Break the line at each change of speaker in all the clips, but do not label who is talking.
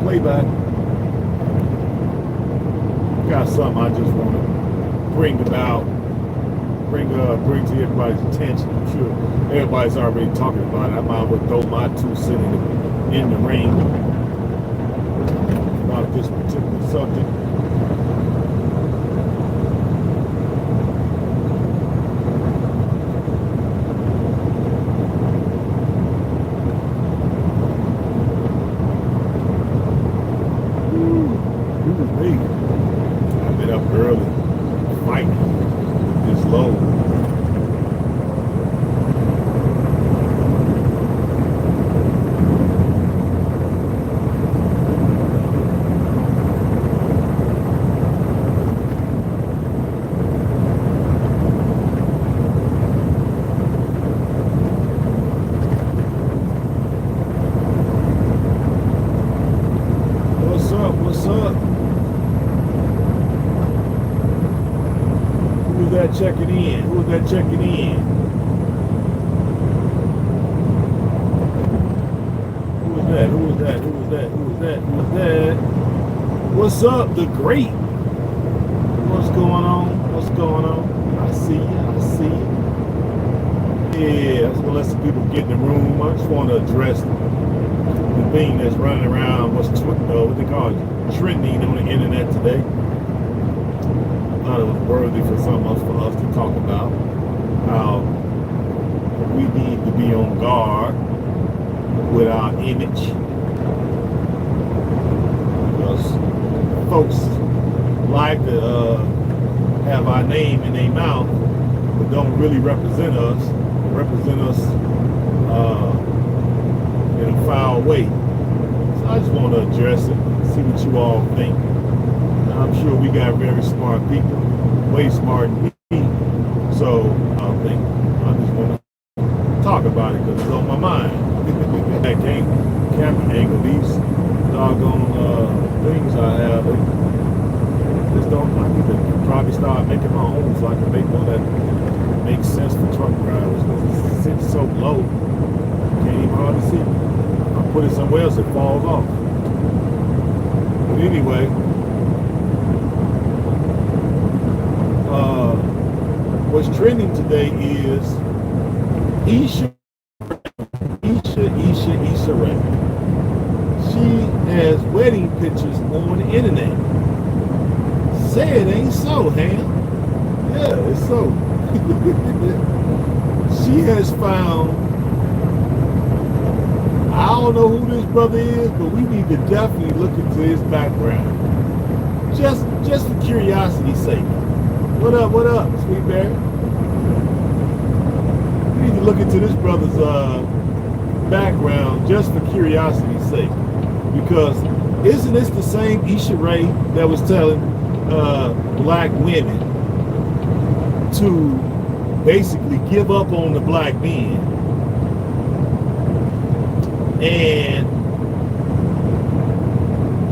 way back. Got something I just want to bring about, bring to everybody's attention. I'm sure everybody's already talking about it. I might as well throw my 2 cents in the ring about this particular subject. I've been up early fighting this load. What's up? What's up? Who's that checking in? Who's that checking in? Who is that? Who is that? Who is that? Who is that? Who is that? What's up, the great? What's going on? What's going on? I see you. I see you. Yeah, I just want to let some people get in the room. I just want to address the thing that's running around. What they call it, trending on the internet today. I thought it was worthy for for us to talk about how we need to be on guard with our image, because folks like to have our name in their mouth, but don't really represent us in a foul way. So I just want to address it, see what you all think. I'm sure we got very smart people, way smarter than me. So I just want to talk about it because it's on my mind. That camera angle, these doggone things I have, just don't. I need to probably start making my own so I can make one that makes sense for truck drivers, because it sits so low, you can't even hardly see it. If I put it somewhere else, it falls off. But anyway, what's trending today is Issa Rae. She has wedding pictures on the internet. Say it ain't so, H.A.M. Yeah, it's so. She has found, I don't know who this brother is, but we need to definitely look into his background. Just for curiosity's sake. What up, Sweet Bear? We need to look into this brother's background just for curiosity's sake. Because isn't this the same Issa Rae that was telling black women to basically give up on the black men and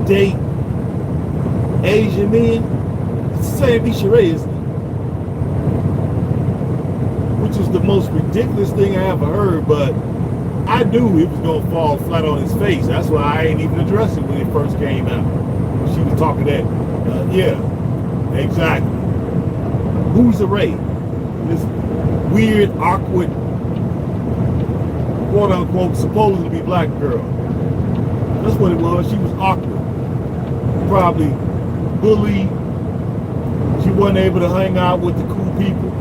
date Asian men? It's the same Issa Rae, isn't it? Which is the most ridiculous thing I ever heard, but I knew it was going to fall flat on his face. That's why I ain't even addressed it when it first came out. She was talking that, yeah, exactly. Who's the Rae? This weird, awkward, quote unquote, supposed to be black girl. That's what it was. She was awkward. Probably bullied. She wasn't able to hang out with the cool people.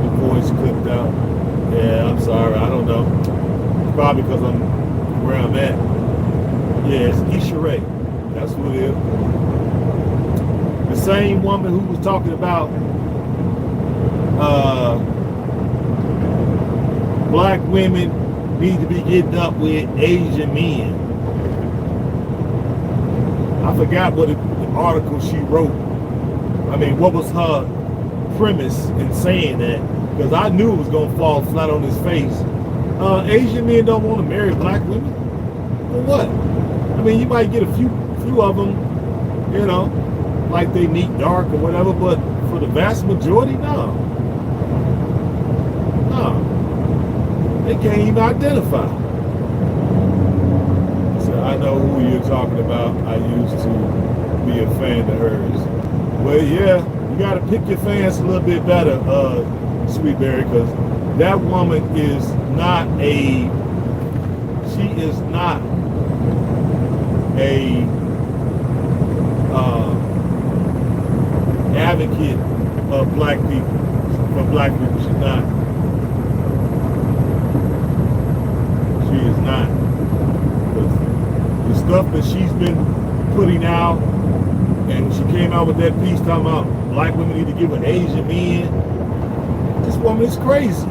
The voice clipped out. Yeah, I'm sorry. I don't know. Probably because I'm where I'm at. Yeah, it's Issa Rae. That's who it is. The same woman who was talking about black women need to be getting up with Asian men. I forgot what the article she wrote. I mean, what was her premise in saying that? Because I knew it was going to fall flat on his face. Asian men don't want to marry black women? For what? I mean, you might get a few of them, you know, like they meet dark or whatever, but for the vast majority, no. No. They can't even identify. So I know who you're talking about. I used to be a fan of hers. Well, yeah, you got to pick your fans a little bit better, Sweetberry, because that woman is not a. She is not a advocate of black people. For black people, she's not. She is not. The stuff that she's been putting out, and when she came out with that piece talking about black women need to give an Asian men, this woman is crazy.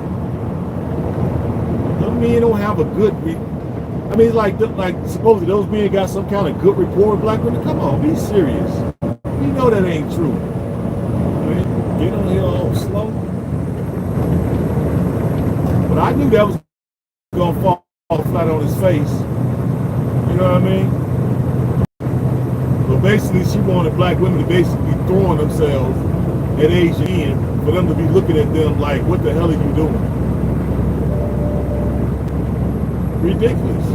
Those men don't have a good. I mean, like supposedly those men got some kind of good rapport with black women. Come on, be serious. You know that ain't true. Man, get on here all slow. But I knew that was gonna fall flat on his face. You know what I mean? But basically, she wanted black women to basically be throwing themselves at Asian men for them to be looking at them like, what the hell are you doing? Ridiculous.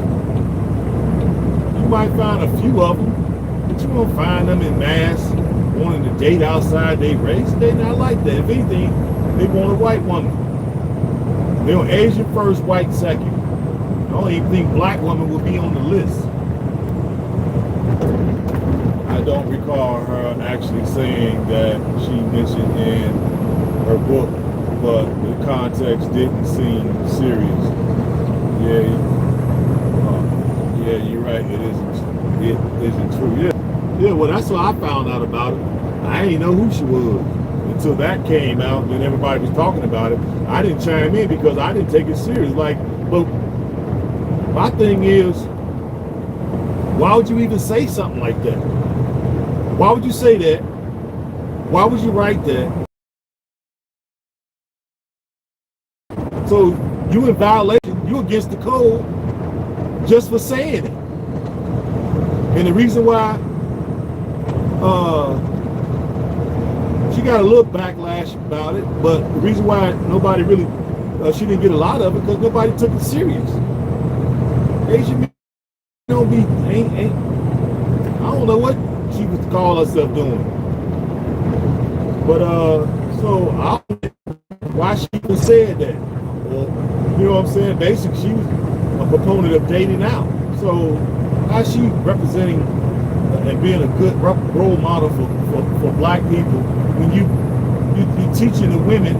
You might find a few of them, but you won't find them in mass wanting to date outside their race. They're not like that. If anything, they want a white woman. They're Asian first, white second. I don't even think black woman will be on the list. I don't recall her actually saying that she mentioned in her book, but the context didn't seem serious. Yeah, you're right. It isn't true. Yeah. Well, that's what I found out about it. I didn't know who she was until that came out, and everybody was talking about it. I didn't chime in because I didn't take it serious. Like, but my thing is, why would you even say something like that? Why would you say that? Why would you write that? So you in violation, you against the code just for saying it. And the reason why she got a little backlash about it, but the reason why nobody really, she didn't get a lot of it because nobody took it serious. Asian men don't be, ain't, I don't know what she would call herself doing. But, so why she even said that? Well, you know what I'm saying? Basically, she was a proponent of dating out. So how she representing and being a good role model for black people when you're teaching the women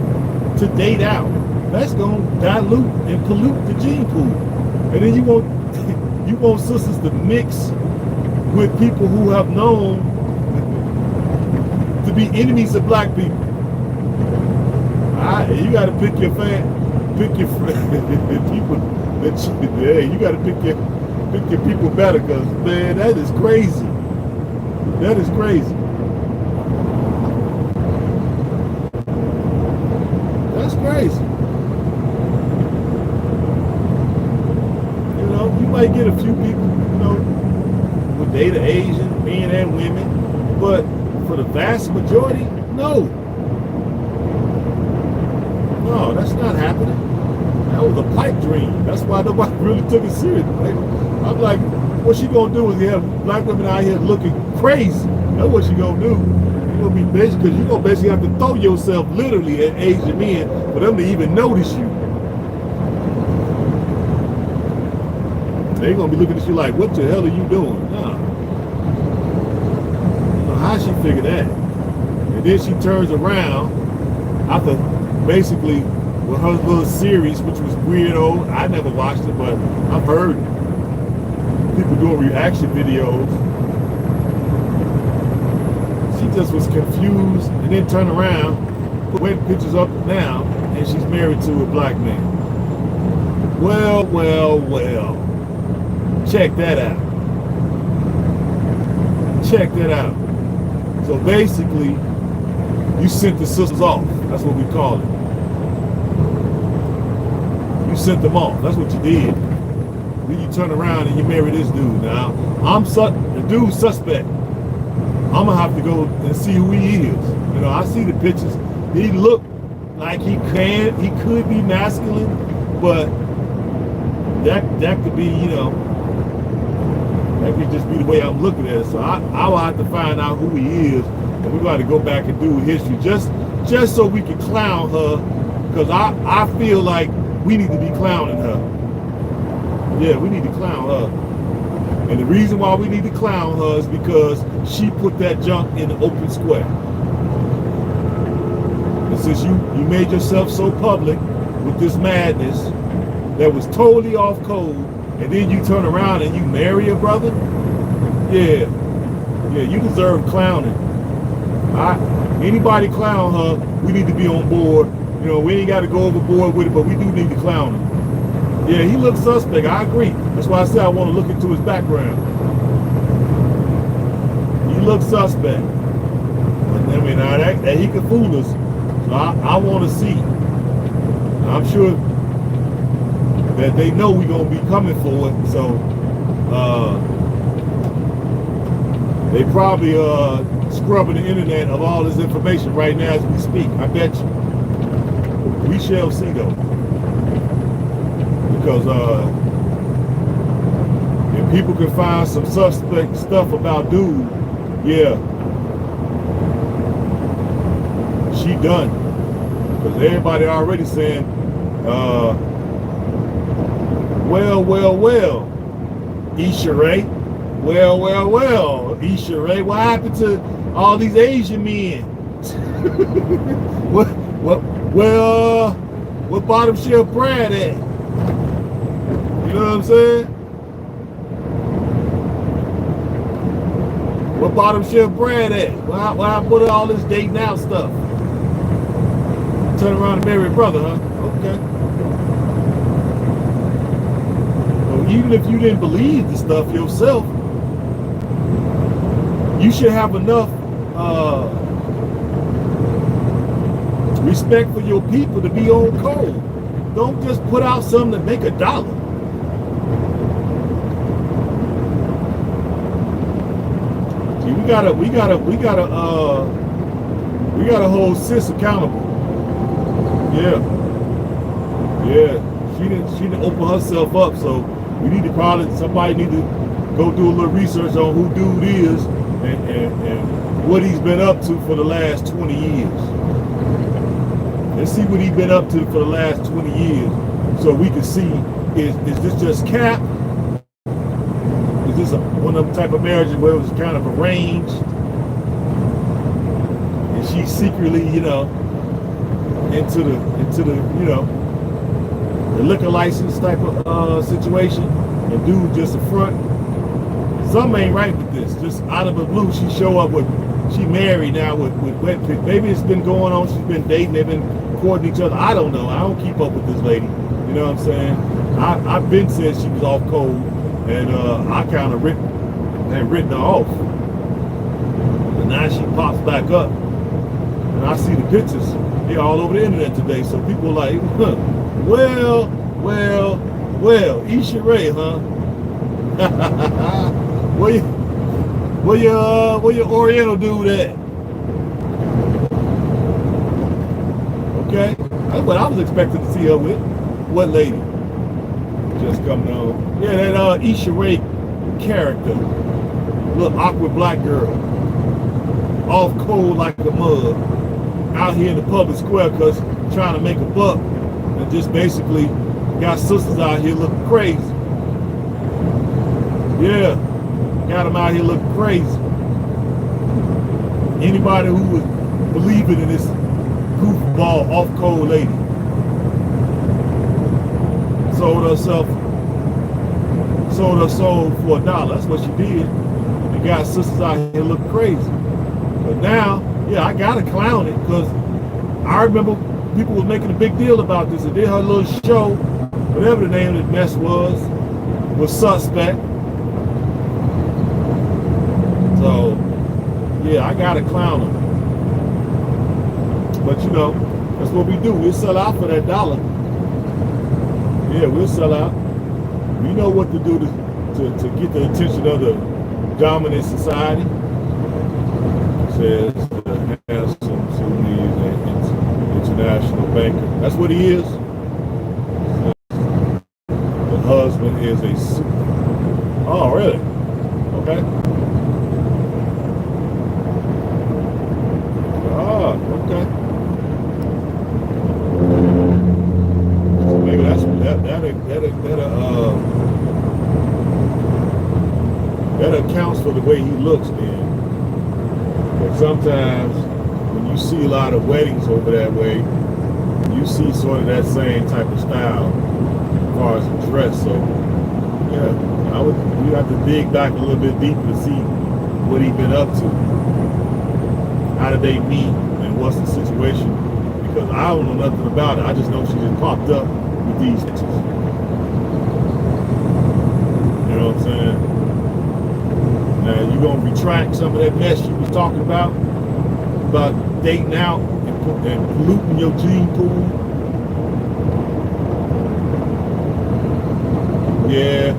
to date out? That's going to dilute and pollute the gene pool. And then you want sisters to mix with people who have known to be enemies of black people. You got to pick your people. You got to pick your people better, because man, that is crazy. That is crazy. That's crazy. You know, you might get a few people, you know, who date Asian men and women, but for the vast majority, no. No, that's not happening. That was a pipe dream. That's why nobody really took it serious. I'm like, what she gonna do is have black women out here looking crazy. That's what she gonna do. You gonna be basically, because you gonna basically have to throw yourself literally at Asian men for them to even notice you. They gonna be looking at you like, what the hell are you doing? Nah. I don't know how she figured that. And then she turns around after basically with her little series, which was weirdo. I never watched it, but I've heard people doing reaction videos. She just was confused and then turned around, put pictures up now, and she's married to a black man. Well. Check that out. Check that out. So basically, you sent the sisters off. That's what we call it. You sent them off. That's what you did. Then you turn around and you marry this dude. Now, the dude's suspect. I'm gonna have to go and see who he is. You know, I see the pictures. He looked like he could be masculine, but that could be, you know, That could just be the way I'm looking at it. So I will have to find out who he is, and we're going to go back and do history just so we can clown her, because I feel like we need to be clowning her. Yeah, we need to clown her. And the reason why we need to clown her is because she put that junk in the open square. And since you made yourself so public with this madness that was totally off code, and then you turn around and you marry a brother, yeah, you deserve clowning. Anybody clown her, we need to be on board. You know, we ain't got to go overboard with it, but we do need to clown him. Yeah, he looks suspect. I agree. That's why I said I want to look into his background. He looks suspect. I mean, that he could fool us. So I want to see. I'm sure that they know we're going to be coming for it. So they probably scrubbing the internet of all this information right now as we speak. I bet you. We shall see, though. Because if people can find some suspect stuff about dude, yeah, she done. Because everybody already saying, well, Issa Rae, well, Issa Rae, what happened to all these Asian men? what bottom shelf Brad at? You know what I'm saying? What bottom shelf Brad at? Why I put all this dating out stuff? Turn around and marry a brother, huh? Okay. Well, even if you didn't believe the stuff yourself, you should have enough respect for your people to be on code. Don't just put out something to make $1. See, we gotta hold sis accountable. Yeah. She didn't open herself up, so we need to somebody need to go do a little research on who dude is and what he's been up to for the last 20 years. Let's see what he's been up to for the last 20 years, so we can see, is this just cap? Is this one of them type of marriages where it was kind of arranged? And she's secretly, into the the liquor license type of situation, and dude just a front. Something ain't right with this. Just out of the blue, she show up she married now with wet pick. Maybe it's been going on. She's been dating. They've been courting each other. I don't know. I don't keep up with this lady. You know what I'm saying? I've been said she was off cold, and I kind of written her off. And now she pops back up, and I see the pictures. They're all over the internet today. So people are like, well, Issa Rae, huh? Where your Oriental dude at? Okay, that's what I was expecting to see her with. What lady? Just coming on. Yeah, that Issa Rae character, little awkward black girl, off cold like a mug, out here in the public square because trying to make a buck, and just basically got sisters out here looking crazy. Yeah, got them out here looking crazy. Anybody who was believing in this goofball off cold lady sold her soul for $1. That's what she did. And got sisters out here looking crazy. But now, yeah, I gotta clown it, because I remember people was making a big deal about this. And did her little show, whatever the name of the mess was suspect. So, yeah, I gotta clown them. But that's what we do. We'll sell out for that $1. Yeah, we'll sell out. We know what to do to get the attention of the dominant society. It says the handsome Sudanese and international banker. That's what he is. The husband is a super. Oh, really? Okay. Oh, okay. So maybe that accounts for the way he looks then. But sometimes when you see a lot of weddings over that way, you see sort of that same type of style as far as the dress. So yeah, you have to dig back a little bit deeper to see what he's been up to. How did they meet and what's the situation? Because I don't know nothing about it. I just know she just popped up with these pictures. You know what I'm saying? Now you gonna retract some of that mess you was talking about dating out and polluting your gene pool? Yeah.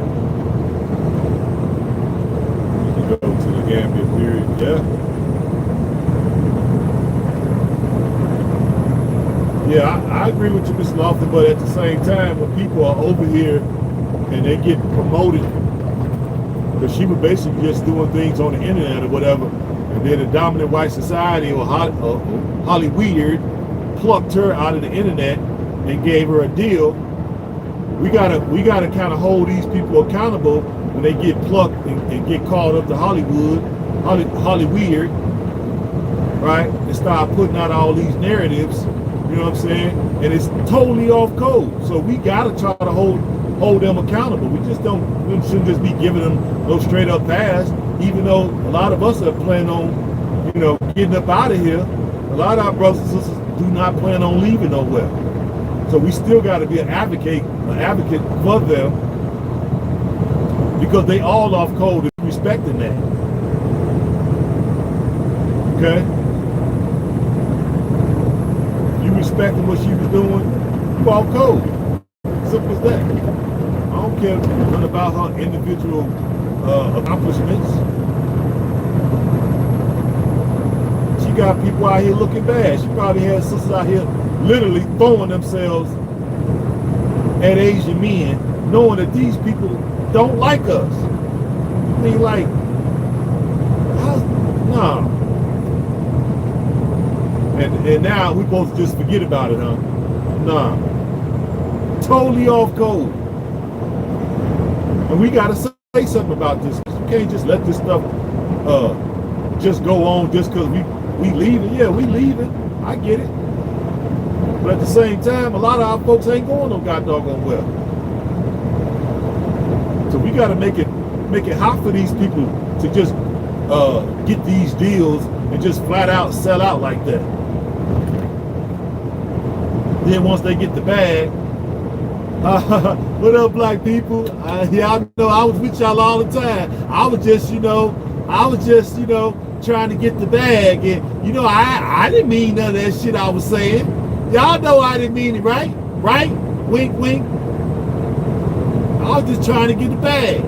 You can go to the Gambia period. Yeah. Yeah, I agree with you, Mr. Lofton, but at the same time, when people are over here and they get promoted, because she was basically just doing things on the internet or whatever, and then the dominant white society or Hollyweird plucked her out of the internet and gave her a deal. We gotta kind of hold these people accountable when they get plucked and get called up to Hollyweird, right? And start putting out all these narratives. You know what I'm saying? And it's totally off code. So we gotta try to hold them accountable. We shouldn't just be giving them no straight up pass, even though a lot of us are planning on, getting up out of here. A lot of our brothers and sisters do not plan on leaving nowhere. So we still gotta be an advocate for them, because they all off code and respecting that. Okay? You respecting what she was doing, you off code. Simple as that. I don't care nothing about her individual accomplishments. She got people out here looking bad. She probably had sisters out here literally throwing themselves at Asian men, knowing that these people don't like us. I mean, like, nah. And now we supposed to just forget about it, huh? Nah. Totally off code. And we gotta say something about this. You can't just let this stuff just go on just because we leaving. Yeah, we leaving. I get it. But at the same time, a lot of our folks ain't going no god doggone well. So we gotta make it hot for these people to just get these deals and just flat out sell out like that. Then once they get the bag, what up, black people? Y'all know I was with y'all all the time. I was just trying to get the bag, and I didn't mean none of that shit I was saying. Y'all know I didn't mean it, right? Right? Wink, wink. I was just trying to get the bag.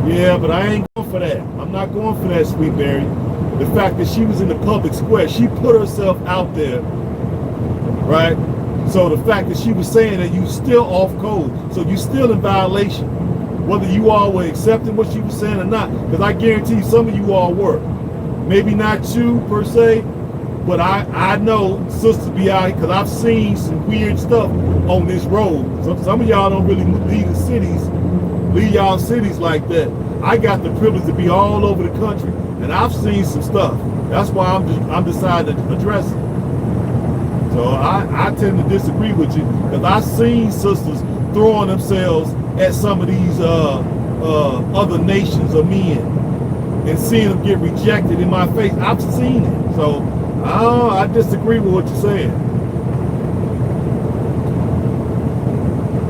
Yeah, but I ain't going for that. I'm not going for that, Sweet Berry. The fact that she was in the public square, she put herself out there, right? So the fact that she was saying that you still off code, so you still in violation, whether you all were accepting what she was saying or not, because I guarantee you some of you all were. Maybe not you per se, but I know sisters be out here, because I've seen some weird stuff on this road. Some of y'all don't really leave y'all cities like that. I got the privilege to be all over the country, and I've seen some stuff. That's why I'm deciding to address it. So I tend to disagree with you, because I've seen sisters throwing themselves at some of these other nations of men and seeing them get rejected in my face. I've seen it. So I disagree with what you're saying.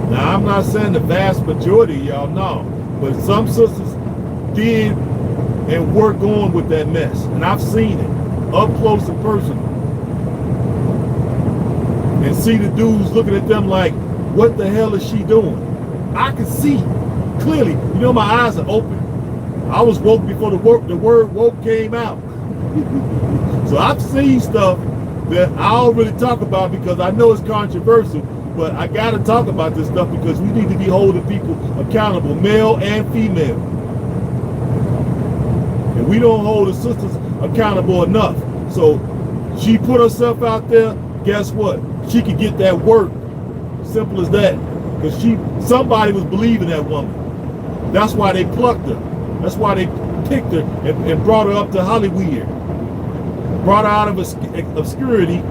Now, I'm not saying the vast majority of y'all know, but some sisters did and were going with that mess. And I've seen it up close and personal. And see the dudes looking at them like, what the hell is she doing? I can see clearly. My eyes are open. I was woke before the word woke came out. So I've seen stuff that I don't really talk about because I know it's controversial, but I got to talk about this stuff because we need to be holding people accountable, male and female. And we don't hold the sisters accountable enough. So she put herself out there. Guess what? She could get that work. Simple as that. Because somebody was believing that woman. That's why they plucked her. That's why they picked her and brought her up to Hollywood. Brought her out of obscurity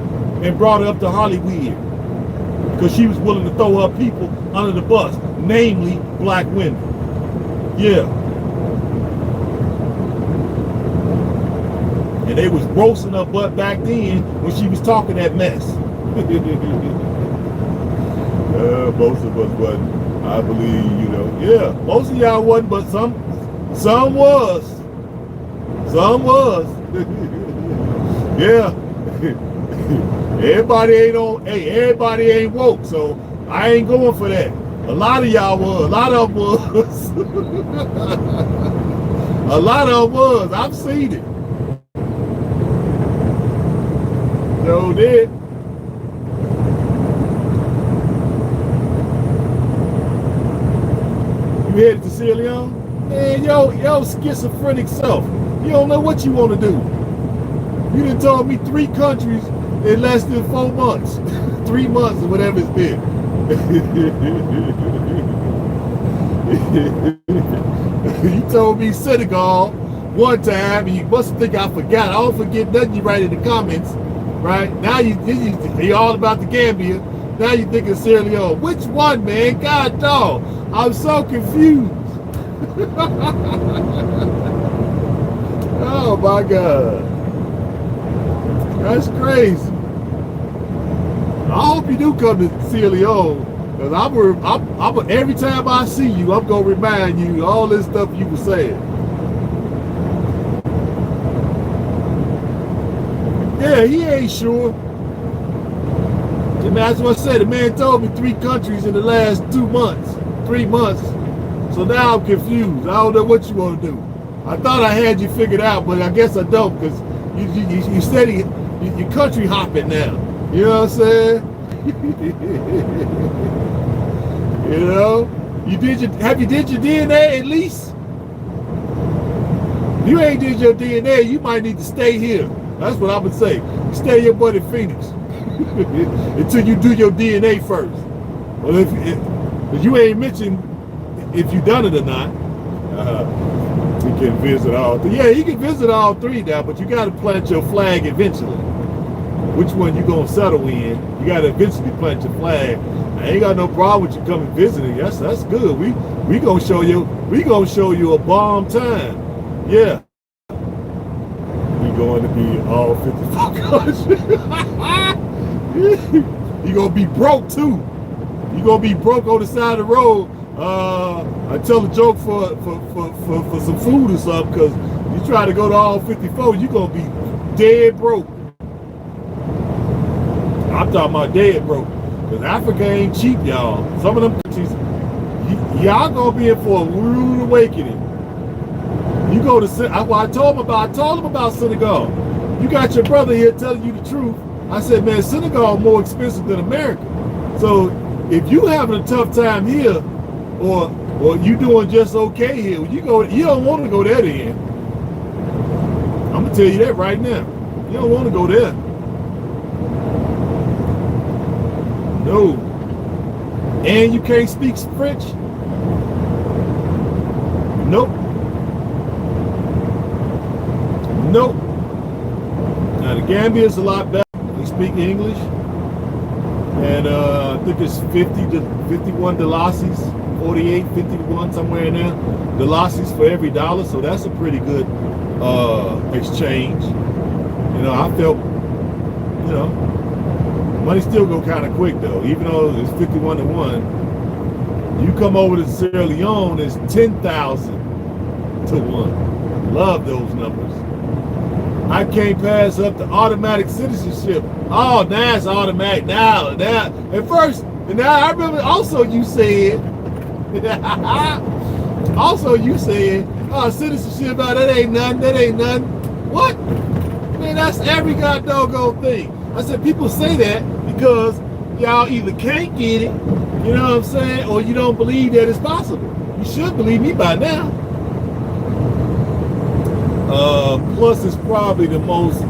and brought her up to Hollywood. Because she was willing to throw her people under the bus, namely black women. Yeah. And they was roasting her butt back then when she was talking that mess. Most of us wasn't, I believe, you know. Yeah, most of y'all wasn't, but some was. Some was. Yeah. Everybody ain't woke, so I ain't going for that. A lot of y'all was. A lot of them was. A lot of them was. I've seen it. So did. You headed to Sierra Leone? Man, yo schizophrenic self. You don't know what you want to do. You done told me 3 countries in less than 4 months. 3 months or whatever it's been. You told me Senegal one time, and you must think I forgot. I don't forget nothing you write in the comments, right? Now you're all about the Gambia. Now you think of Sierra Leone. Which one, man? God dog. I'm so confused. Oh my God. That's crazy. I hope you do come to Sierra Leone, because I'm every time I see you, I'm gonna remind you all this stuff you were saying. Yeah, he ain't sure. And that's what I said. The man told me 3 countries in the last 2 months, 3 months. So now I'm confused. I don't know what you want to do. I thought I had you figured out, but I guess I don't, because you said you're country hopping now. You know what I'm saying? You know? Have you did your DNA at least? If you ain't did your DNA, you might need to stay here. That's what I would say. You stay your butt in Phoenix until you do your DNA first. Well, if you ain't mentioned if you done it or not, you can visit all 3. Yeah, you can visit all 3 now, but you got to plant your flag eventually. Which one you gonna settle in? You got to eventually plant your flag. I ain't got no problem with you coming visiting. That's good. We gonna show you a bomb time. Yeah. We going to be all 54 countries. You gonna be broke too. You gonna be broke on the side of the road. I tell a joke for some food or something, because you try to go to all 54, you gonna be dead broke. I'm talking about dead broke, because Africa ain't cheap, y'all. Some of them countries, y'all gonna be in for a rude awakening. You go to, I told him about Senegal. You got your brother here telling you the truth. I said, man, Senegal is more expensive than America. So if you having a tough time here, or you doing just okay here, you don't want to go there then. I'm gonna tell you that right now. You don't want to go there. No. And you can't speak French? Nope. Nope. Now the Gambia is a lot better. They speak English. And I think it's 50 to 51 Delacies, 48, 51, somewhere in there. Delacies for every dollar, so that's a pretty good exchange. You know, I felt, you know, money still go kind of quick though, even though it's 51 to 1. You come over to Sierra Leone, it's 10,000 to 1. Love those numbers. I can't pass up the automatic citizenship. Oh, now it's automatic. Now. At first, and now I remember also you said, oh, citizenship, oh, that ain't nothing. What? Man, that's every goddamn thing. I said, people say that because y'all either can't get it, you know what I'm saying, or you don't believe that it's possible. You should believe me by now. Plus, it's probably the most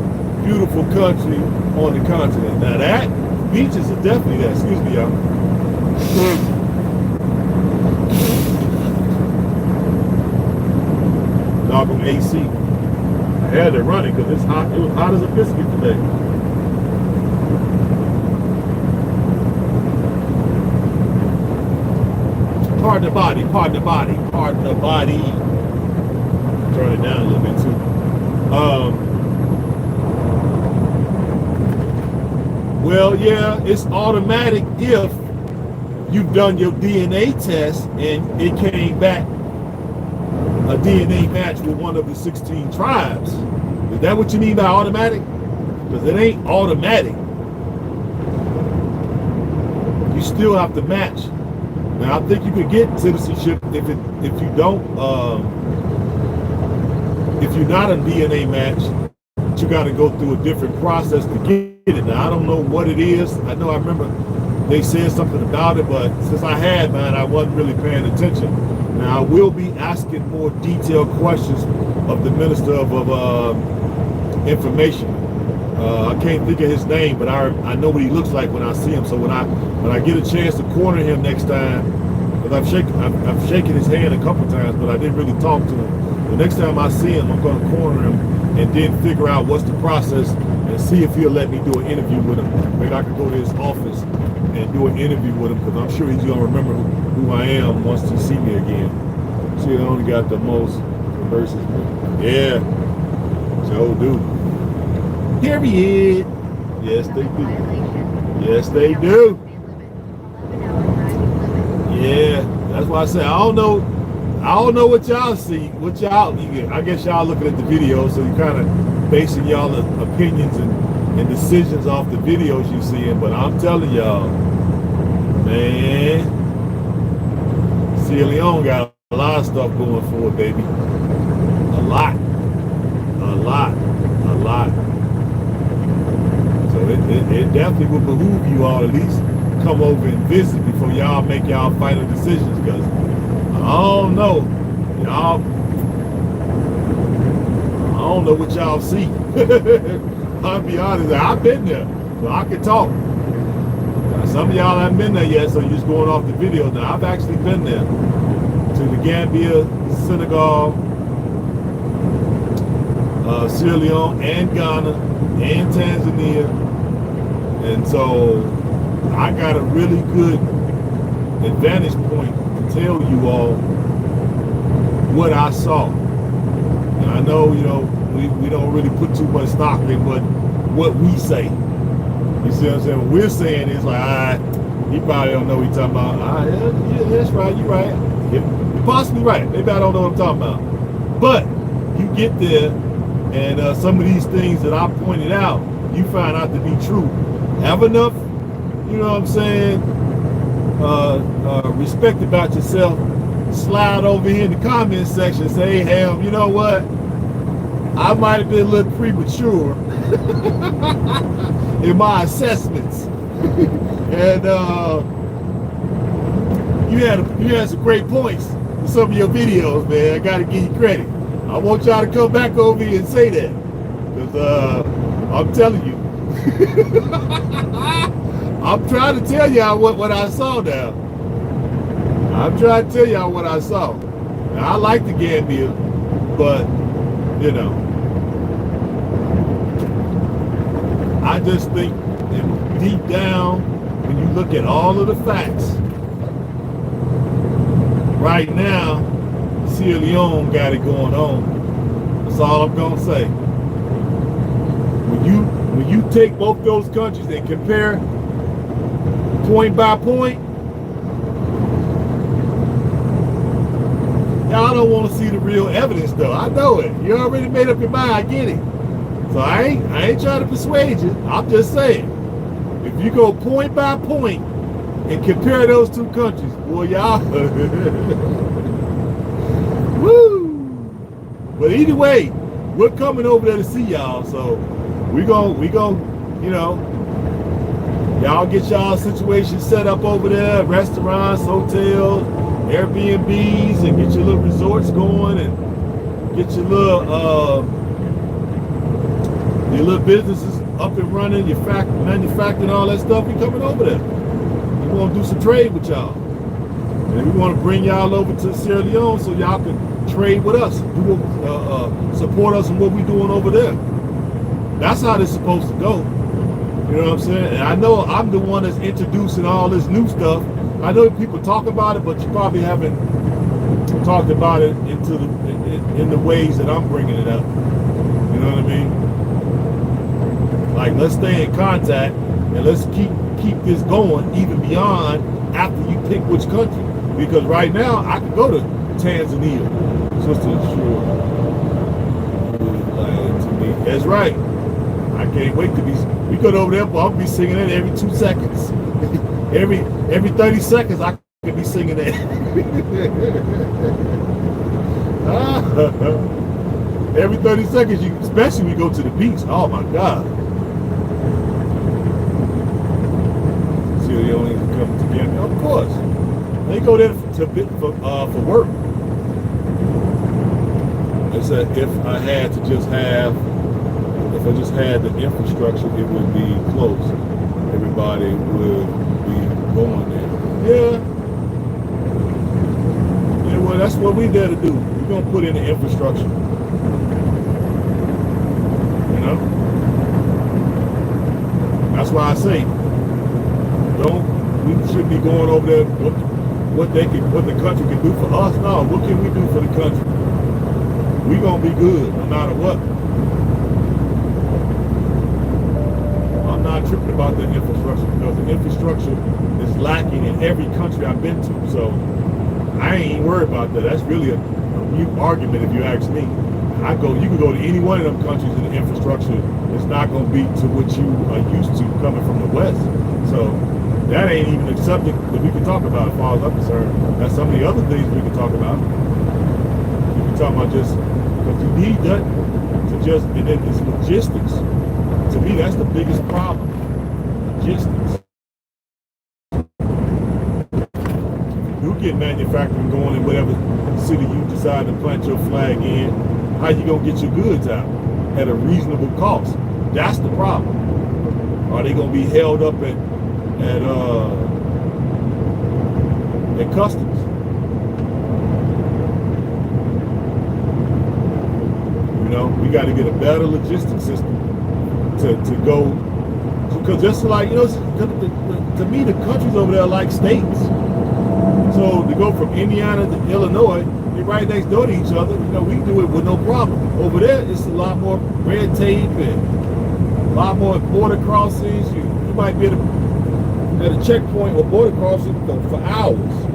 beautiful country on the continent. Now that beaches are definitely that. Excuse me, y'all. Doggone AC. I had it running because it's hot. It was hot as a biscuit today. Pardon the body, pardon the body, pardon the body. Turn it down a little bit too. Well, yeah, it's automatic if you've done your DNA test and it came back a DNA match with one of the 16 tribes. Is that what you mean by automatic? Because it ain't automatic. You still have to match. Now, I think you could get citizenship if you don't, if you're not a DNA match, you got to go through a different process to get it. Now, I don't know what it is. I remember they said something about it, but since I had mine, I wasn't really paying attention. Now, I will be asking more detailed questions of the Minister of Information. I can't think of his name, but I know what he looks like when I see him. So when I get a chance to corner him next time, because I've shaken his hand a couple times, but I didn't really talk to him. The next time I see him, I'm going to corner him and then figure out what's the process and see if he'll let me do an interview with him. Maybe I could go to his office and do an interview with him, because I'm sure he's going to remember who I am once he see me again. See, I only got the most verses. Yeah, Joe do. Period. Yes, they do. Yes, they do. Yeah, that's why I say I don't know what y'all see. I guess y'all looking at the video, so you kind of basing y'all opinions and decisions off the videos you seeing. But I'm telling y'all, man, Sierra Leone got a lot of stuff going for it, baby. A lot. So it definitely would behoove you all at least come over and visit before y'all make y'all final decisions, because I don't know what y'all see. I'll be honest, I've been there, so I can talk. Now, some of y'all haven't been there yet, so you're just going off the video. Now, I've actually been there to the Gambia, Senegal, Sierra Leone, and Ghana, and Tanzania. And so I got a really good advantage point to tell you all what I saw. And I know, we don't really put too much stock in what we say. You see what I'm saying? What we're saying is like, he probably don't know what he's talking about. Yeah, that's right, you're right. You're possibly right. Maybe I don't know what I'm talking about. But you get there, and some of these things that I pointed out, you find out to be true. Have enough, you know what I'm saying, respect about yourself. Slide over here in the comment section and say, hey, H.A.M, you know what? I might have been a little premature in my assessments. And you had some great points in some of your videos, man. I got to give you credit. I want y'all to come back over here and say that, because I'm telling you, I'm trying to tell y'all what I saw now. I'm trying to tell y'all what I saw. Now, I like the Gambia, but, I just think deep down, when you look at all of the facts, right now, Sierra Leone got it going on. That's all I'm gonna say. When you take both those countries and compare point by point, y'all don't want to see the real evidence, though. I know it. You already made up your mind. I get it. So I ain't trying to persuade you. I'm just saying, if you go point by point and compare those two countries, boy, y'all. Woo! But either way, we're coming over there to see y'all. So we gon' Y'all get y'all situation set up over there, restaurants, hotels, Airbnbs, and get your little resorts going, and get your little businesses up and running, your manufacturing, all that stuff. We coming over there. We want to do some trade with y'all. And we want to bring y'all over to Sierra Leone so y'all can trade with us, support us in what we're doing over there. That's how this is supposed to go. You know what I'm saying? And I know I'm the one that's introducing all this new stuff. I know people talk about it, but you probably haven't talked about it in the ways that I'm bringing it up. You know what I mean? Like, let's stay in contact and let's keep this going even beyond after you pick which country. Because right now I can go to Tanzania. Sister, sure. To me, that's right. I can't wait to be. We go over there, but I'll be singing it every 2 seconds. every 30 seconds, I could be singing it. Every 30 seconds, especially when you go to the beach. Oh my God. See, they only come together. Of course, they go there for work. They said if I just had the infrastructure, it would be close. Everybody would be going there. Yeah, well, that's what we there to do. We're going to put in the infrastructure. You know? That's why I say, we should be going over there, what the country can do for us. No, what can we do for the country? We're going to be good no matter what. I'm not tripping about the infrastructure because the infrastructure is lacking in every country I've been to. So I ain't worried about that. That's really a mute argument if you ask me. You can go to any one of them countries and the infrastructure is not going to be to what you are used to coming from the West. So that ain't even a subject that we can talk about as far as I'm concerned. That's some of the other things we can talk about. We can talk about just, because you need that to just, and then it's logistics. To me, that's the biggest problem. Logistics. You get manufacturing going in whatever city you decide to plant your flag in. How you gonna get your goods out at a reasonable cost? That's the problem. Are they gonna be held up at customs? You know, we got to get a better logistics system to go, because just like, you know, to me the countries over there are like states. So to go from Indiana to Illinois, they're right next door to each other. You know, we do it with no problem. Over there, it's a lot more red tape and a lot more border crossings. You might be at a checkpoint or border crossing for hours.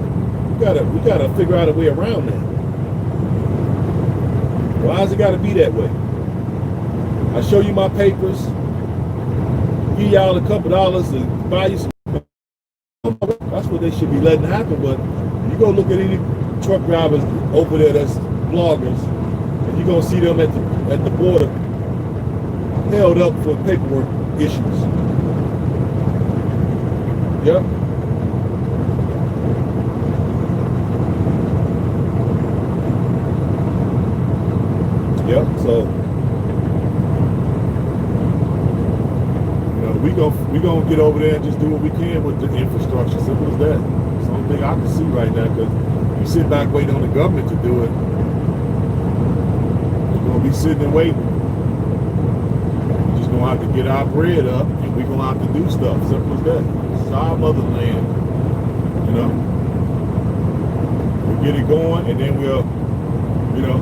We gotta figure out a way around that. Why has it got to be that way? I show you my papers, give y'all a couple dollars to buy you some. That's what they should be letting happen. But you go look at any truck drivers over there that's bloggers, and you're gonna see them at the border held up for paperwork issues. Yep. Yep. So we gonna get over there and just do what we can with the infrastructure. Simple as that. It's the only thing I can see right now, because you sit back waiting on the government to do it, we're gonna be sitting and waiting. We're just gonna have to get our bread up, and we're gonna have to do stuff. Simple as that. This is our motherland. You know, we'll get it going, and then we'll, you know,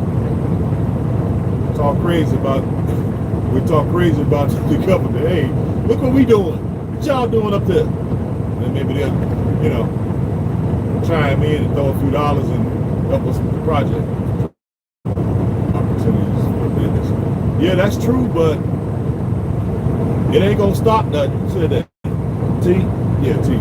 talk crazy about the government. Hey, look what we doing. What y'all doing up there? And maybe they'll, you know, chime in and throw a few dollars and help us with the project. Opportunities for business. Yeah, that's true, but it ain't gonna stop nothing. You said that. T? Yeah, T.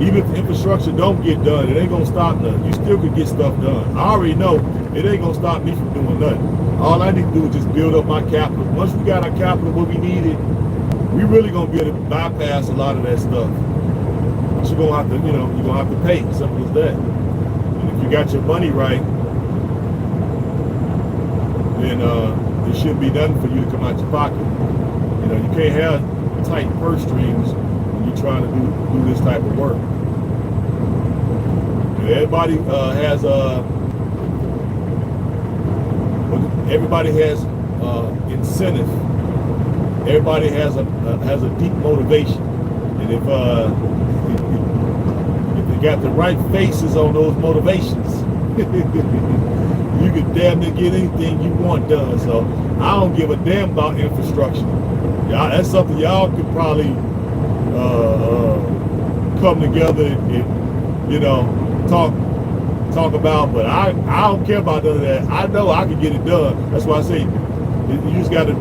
Even if infrastructure don't get done, it ain't gonna stop nothing. You still could get stuff done. I already know it ain't gonna stop me from doing nothing. All I need to do is just build up my capital. Once we got our capital where we need it, we really gonna be able to bypass a lot of that stuff. But you're gonna have to, you're gonna have to pay. Simple as that. And if you got your money right, then there shouldn't be nothing for you to come out your pocket. You can't have tight purse strings when you're trying to do this type of work. Everybody has incentive. Everybody has a deep motivation, and if they got the right faces on those motivations, you can damn near get anything you want done. So I don't give a damn about infrastructure. That's something y'all could probably come together and talk about, but I don't care about none of that. I know I can get it done. That's why I say you just got to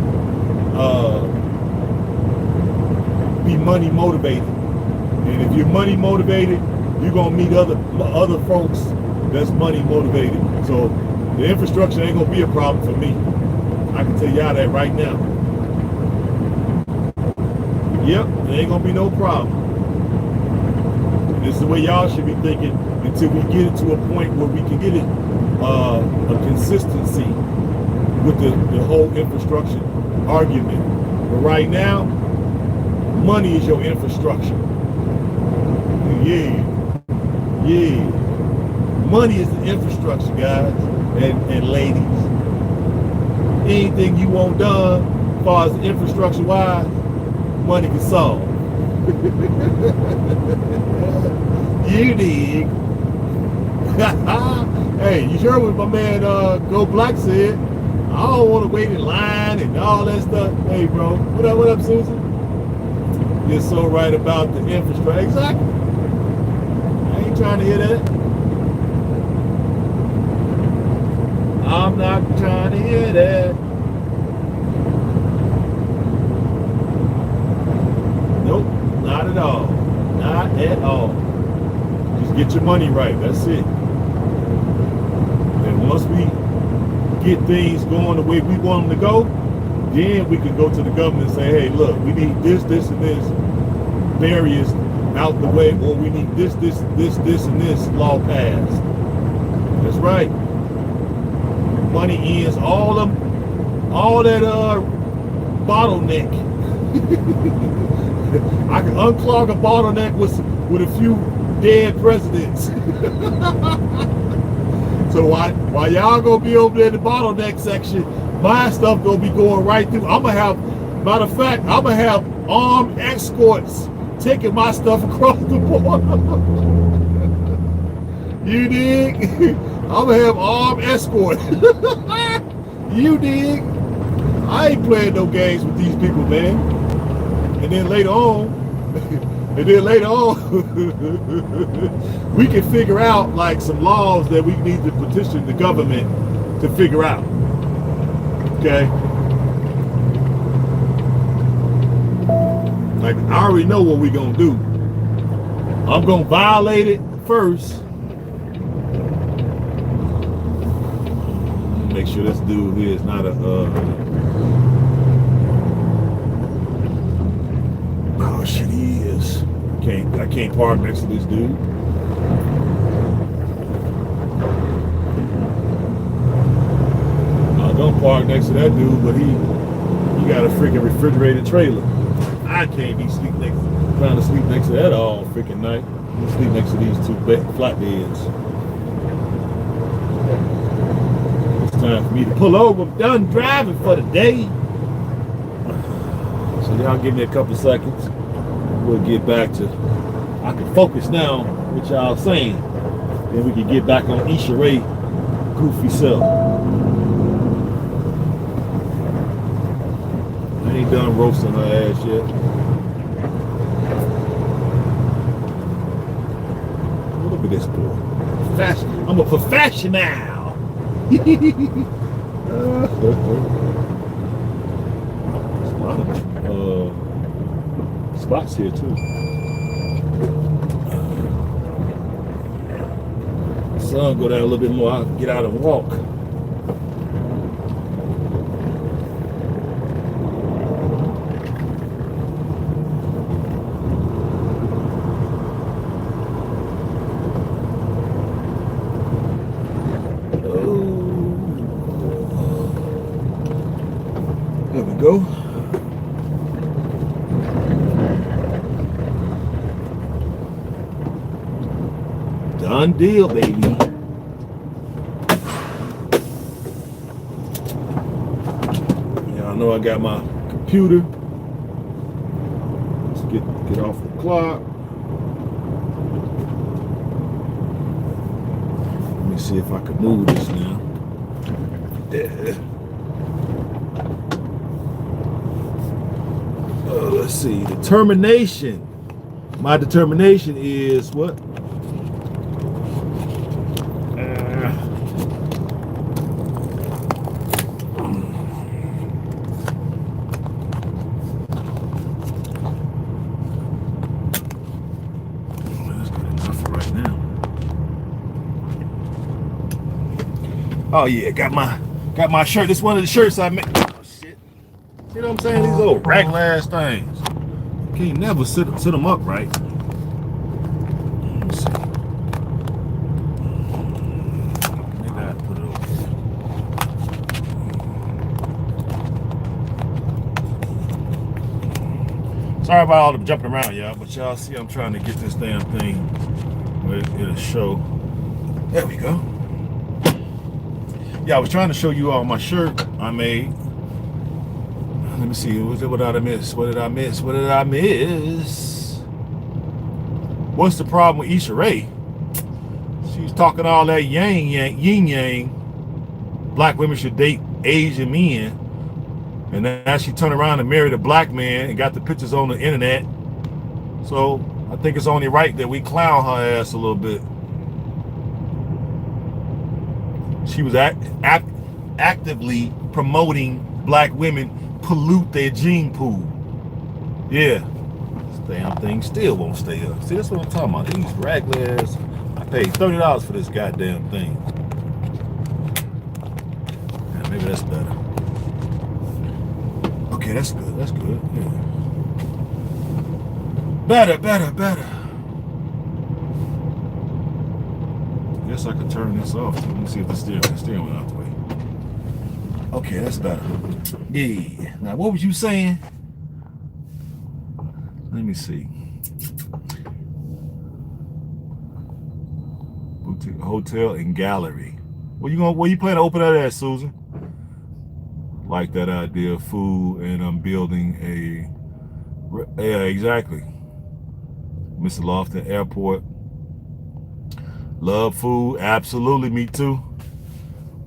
be money motivated. And if you're money motivated, you're gonna meet other folks that's money motivated. So the infrastructure ain't gonna be a problem for me. I can tell y'all that right now. Yep, there ain't gonna be no problem. And this is the way y'all should be thinking until we get it to a point where we can get it a consistency with the whole infrastructure argument. But right now, money is your infrastructure. Yeah. Money is the infrastructure, guys and ladies. Anything you want done as far as infrastructure wise, money can solve. You dig? Hey, you heard what my man Go Black said? I don't want to wait in line and all that stuff. Hey, bro, what up, Susan? You're so right about the infrastructure. Exactly. I ain't trying to hear that. I'm not trying to hear that. Nope, not at all. Not at all. Just get your money right. That's it. And once we get things going the way we want them to go, then we can go to the government and say, hey, look, we need this, and this barriers out the way, or we need this, and this law passed. That's right. Money ends all that bottleneck. I can unclog a bottleneck with a few dead presidents. So while y'all gonna be over there in the bottleneck section, my stuff gonna be going right through. Matter of fact, I'm gonna have armed escorts taking my stuff across the border. You dig? I'm gonna have armed escorts. You dig? I ain't playing no games with these people, man. And then later on, we can figure out like some laws that we need to petition the government to figure out. Okay? Like, I already know what we're gonna do. I'm gonna violate it first. Make sure this dude here is not a oh shit, he is. I can't park next to this dude. I don't park next to that dude, but he got a freaking refrigerated trailer. I can't be trying to sleep next to that all freaking night. I'm sleep next to these two flat beds. It's time for me to pull over. I'm done driving for the day. So y'all give me a couple seconds. We'll get back to, I can focus now what y'all saying. Then we can get back on Issa Rae goofy self. I ain't done roasting her ass yet. Look at this boy. I'm a professional. There's a lot of spots here too. Sun go down a little bit more, I can get out and walk. Done deal, baby. Y'all know I got my computer. Let's get off the clock. Let me see if I can move this now. Yeah. Let's see. Determination. My determination is what? That's good enough for right now. Oh yeah, got my shirt. This is one of the shirts I made. Oh shit. You know what I'm saying? These old ragged ass things. Can't never sit them up right. Let me see. Maybe I put it over here. Sorry about all the jumping around, y'all, but y'all see I'm trying to get this damn thing where it'll show. There we go. Yeah, I was trying to show you all my shirt I made. Let me see. What did I miss? What did I miss? What did I miss? What's the problem with H.A.M? She's talking all that yin yang. Black women should date Asian men, and now she turned around and married a black man and got the pictures on the internet. So I think it's only right that we clown her ass a little bit. She was actively promoting black women pollute their gene pool. Yeah. This damn thing still won't stay up. See, that's what I'm talking about. These ragless. I paid $30 for this goddamn thing. Yeah, maybe that's better. Okay, that's good. That's good. Yeah. Better. Guess I could turn this off. Let me see if the steering went out the way. Okay, that's better. Yeah. Now, what was you saying? Let me see. Boutique, hotel and gallery. Where you plan to open that at, Susan? Like that idea of food, and I'm building a. Yeah, exactly. Mr. Lofton Airport. Love food, absolutely. Me too.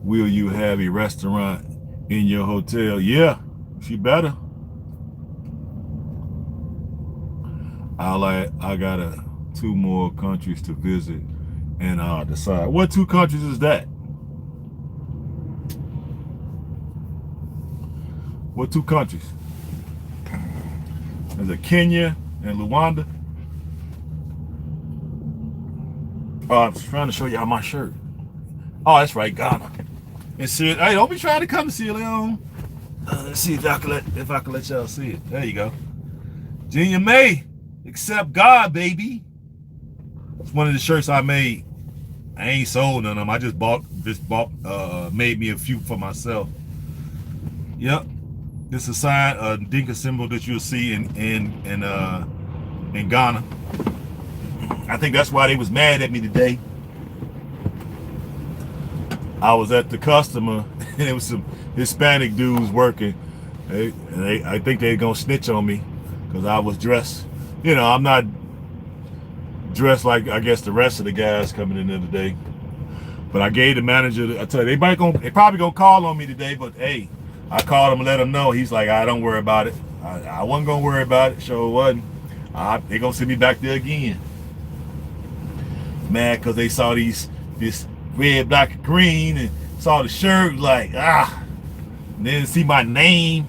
Will you have a restaurant in your hotel? Yeah, she better. I got 2 more countries to visit, and I'll decide. What 2 countries is that? What 2 countries? Is it Kenya and Rwanda? Oh, I was trying to show y'all my shirt. Oh, that's right, Ghana. And see, hey, don't be trying to come to Sierra Leone. Let's see if I can let y'all see it. There you go. Junior May, accept God, baby. It's one of the shirts I made. I ain't sold none of them. I just made me a few for myself. Yep. This is a sign, a Dinka symbol that you'll see in Ghana. I think that's why they was mad at me today. I was at the customer, and there was some Hispanic dudes working. I think they're gonna snitch on me because I was dressed. You know, I'm not dressed like I guess the rest of the guys coming in there today. But I gave the manager. I tell you, they probably gonna call on me today. But hey, I called him and let him know. He's like, I don't worry about it. I wasn't gonna worry about it. Sure wasn't. They gonna send me back there again. Mad because they saw this red, black, and green, and saw the shirt, like, and then see my name.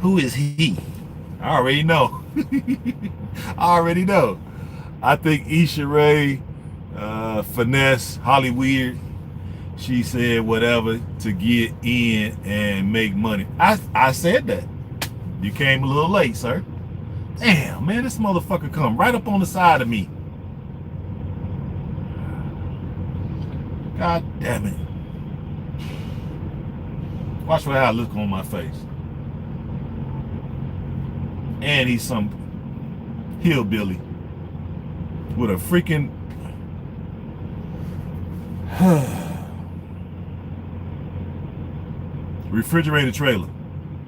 Who is he? I already know. I think Issa Rae, finesse, Hollywood. She said whatever to get in and make money. I said that. You came a little late, sir. Damn, man, this motherfucker come right up on the side of me. God damn it. Watch how I look on my face. And he's some hillbilly with a freaking Refrigerator trailer.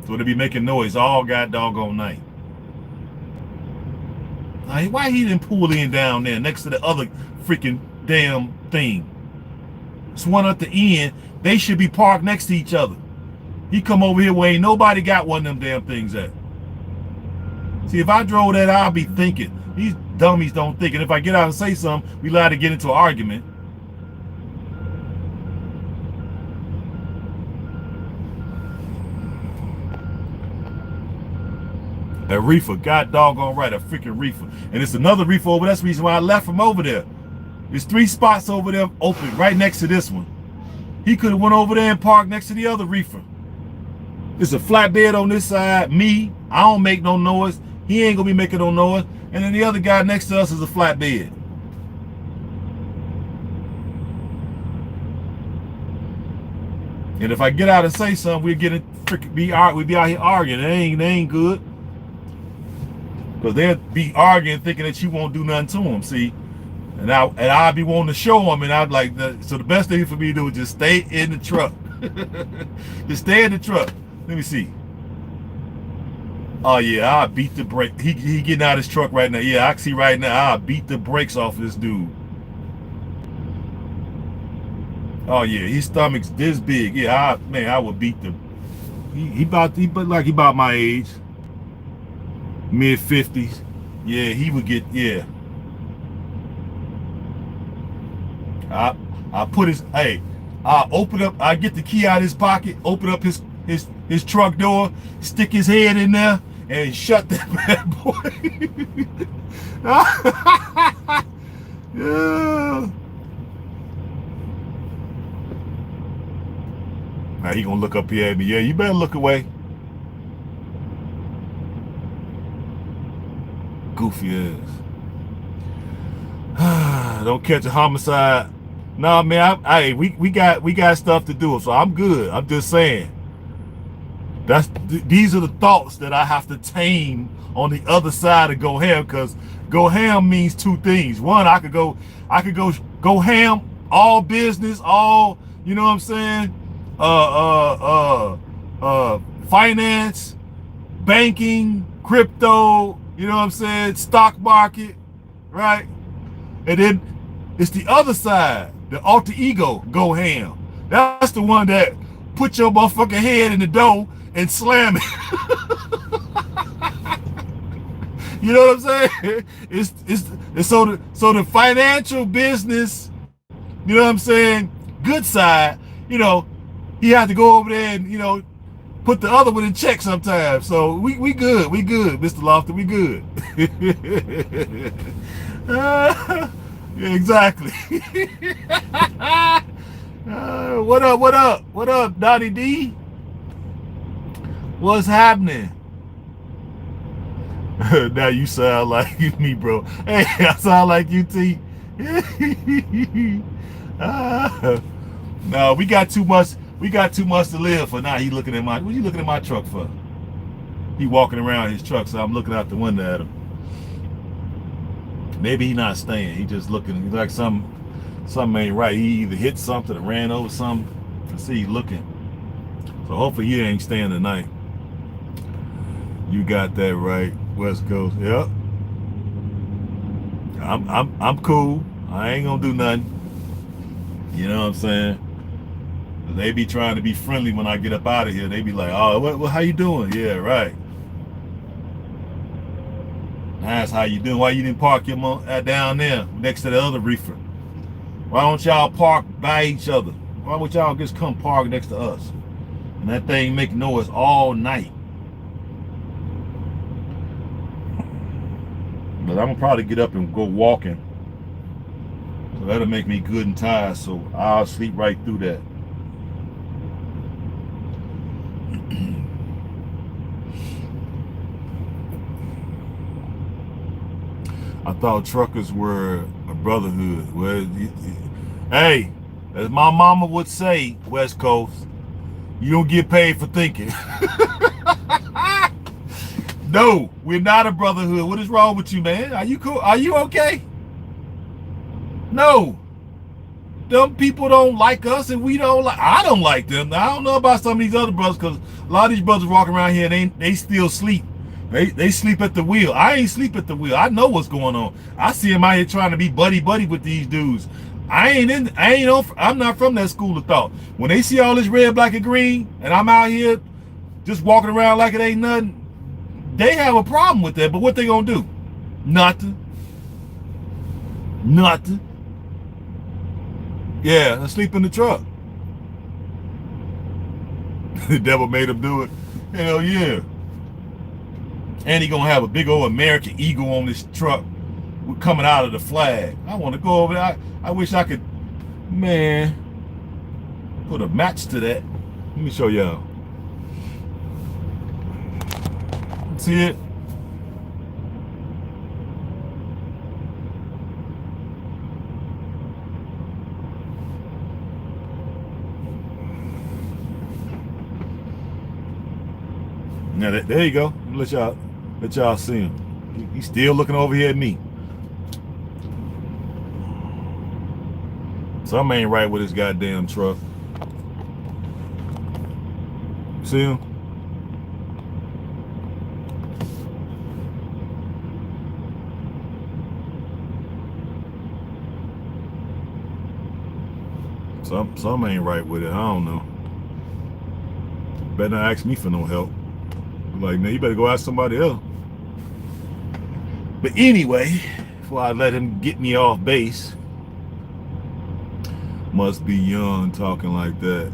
So they be making noise all god doggone night. Why he didn't pull in down there next to the other freaking damn thing? It's one at the end. They should be parked next to each other. He come over here where ain't nobody got one of them damn things at. See, if I drove that, I'll be thinking. These dummies don't think. And if I get out and say something, we allowed to get into an argument. A reefer, god doggone right, a freaking reefer. And it's another reefer over. That's the reason why I left from over there. There's 3 spots over there open right next to this one. He could have went over there and parked next to the other reefer. It's a flatbed on this side. Me, I don't make no noise. He ain't gonna be making no noise. And then the other guy next to us is a flatbed. And if I get out and say something, we'll get it freaking be out here arguing. They ain't good. Because they'll be arguing thinking that you won't do nothing to them, see? And I'll be wanting to show them, and I'd like, so the best thing for me to do is just stay in the truck. Just stay in the truck. Let me see. Oh yeah, I'll beat the brake. He getting out of his truck right now. Yeah, I can see right now, I'll beat the brakes off this dude. Oh yeah, his stomach's this big. Yeah, I would beat them. He about my age. Mid-50s. Yeah, he would get, yeah. I put his, hey, I open up, I get the key out of his pocket, open up his truck door, stick his head in there, and shut that bad boy. Yeah. Now he gonna look up here at me. Yeah, you better look away. Goofy ass. Don't catch a homicide. Nah, man. We got stuff to do, so I'm good. I'm just saying. These are the thoughts that I have to tame on the other side of go ham, because go ham means 2 things. One, I could go ham, all business, all, you know what I'm saying? Finance, banking, crypto, you know what I'm saying? Stock market, right? And then it's the other side, the alter ego, go ham. That's the one that put your motherfucking head in the door and slam it. You know what I'm saying? It's so the financial business, you know what I'm saying? Good side, you know, he had to go over there and, you know, put the other one in check sometimes. So we good, Mr. Lofton, we good. Yeah, exactly. What up, Donnie D? What's happening? Now you sound like me, bro. Hey, I sound like you, T. No, we got too much to live for now. What you looking at my truck for? He walking around his truck, so I'm looking out the window at him. Maybe he not staying. He just looking. He's like something ain't right. He either hit something or ran over something. I see he looking. So hopefully he ain't staying tonight. You got that right, West Coast. Yep. I'm cool. I ain't gonna do nothing. You know what I'm saying? They be trying to be friendly when I get up out of here. They be like, oh, how you doing? Yeah, right. That's how you doing. Why you didn't park your down there next to the other reefer? Why don't y'all park by each other? Why would y'all just come park next to us? And that thing make noise all night. But I'm gonna probably get up and go walking. So that'll make me good and tired, so I'll sleep right through that. I thought truckers were a brotherhood. Well, hey, as my mama would say, West Coast, you don't get paid for thinking. No, we're not a brotherhood. What is wrong with you, man? Are you cool? Are you okay? No. them people don't like us, and we don't like. I don't like them. I don't know about some of these other brothers, because a lot of these brothers walking around here, they still sleep. They sleep at the wheel. I ain't sleep at the wheel. I know what's going on. I see them out here trying to be buddy with these dudes. I'm not from that school of thought. When they see all this red, black, and green, and I'm out here just walking around like it ain't nothing, they have a problem with that. But what they gonna do? Nothing. Yeah, I sleep in the truck. The devil made him do it. Hell yeah. And he gonna have a big old American eagle on this truck coming out of the flag. I want to go over there. I wish I could, man, put a match to that. Let me show y'all. See it? Now there you go. Let y'all see him. He's still looking over here at me. Something ain't right with his goddamn truck. See him? Something ain't right with it. I don't know. Better not ask me for no help. Like, man, you better go ask somebody else. But anyway, before I let him get me off base, must be young talking like that.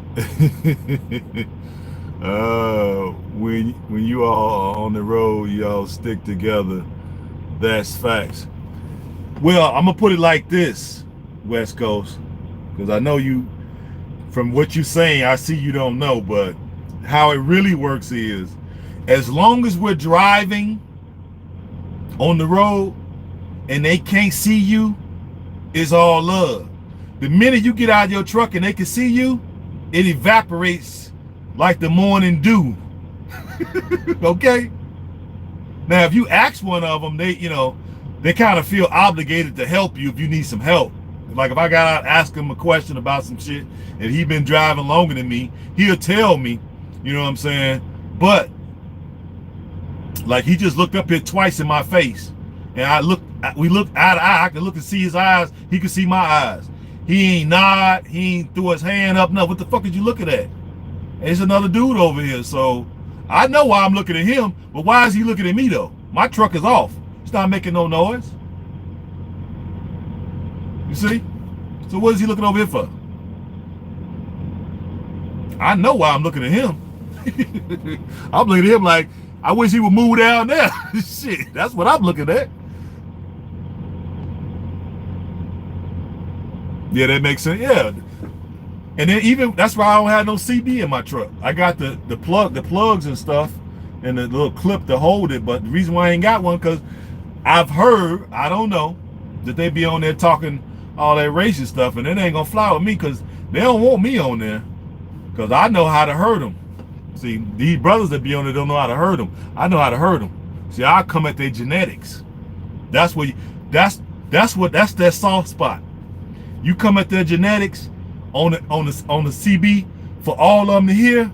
When you all are on the road, y'all stick together. That's facts. Well, I'm gonna put it like this, West Coast, because I know you, from what you're saying, I see you don't know, but how it really works is, as long as we're driving on the road and they can't see you, it's all love. The minute you get out of your truck and they can see you, it evaporates like the morning dew. Okay? Now, if you ask one of them, they kind of feel obligated to help you if you need some help. Like if I got out and ask him a question about some shit and he been driving longer than me, he'll tell me, you know what I'm saying? But like he just looked up here twice in my face, and we looked eye to eye. I could look and see his eyes. He could see my eyes. He ain't nod. He ain't threw his hand up. No, what the fuck is you looking at? There's another dude over here. So I know why I'm looking at him, but why is he looking at me though? My truck is off. It's not making no noise. You see? So what is he looking over here for? I know why I'm looking at him. I'm looking at him like, I wish he would move down there. Shit, that's what I'm looking at. Yeah, that makes sense. Yeah. And then even, that's why I don't have no CB in my truck. I got the plugs and stuff, and the little clip to hold it. But the reason why I ain't got one, because I've heard, I don't know, that they be on there talking all that racist stuff, and it ain't gonna fly with me, because they don't want me on there, because I know how to hurt them. See, these brothers that be on there don't know how to hurt them. I know how to hurt them. See, I come at their genetics. That's that soft spot. You come at their genetics on the CB for all of them to hear.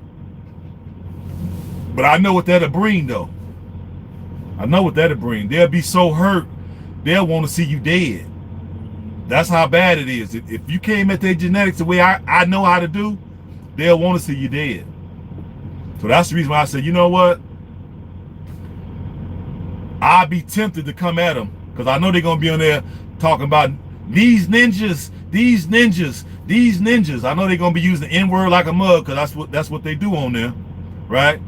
But I know what that'll bring though. I know what that'll bring. They'll be so hurt, they'll want to see you dead. That's how bad it is. If you came at their genetics the way I know how to do, they'll want to see you dead. So that's the reason why I said, you know what? I'll be tempted to come at them, because I know they're going to be on there talking about these ninjas. I know they're going to be using the N-word like a mug, because that's what they do on there, right?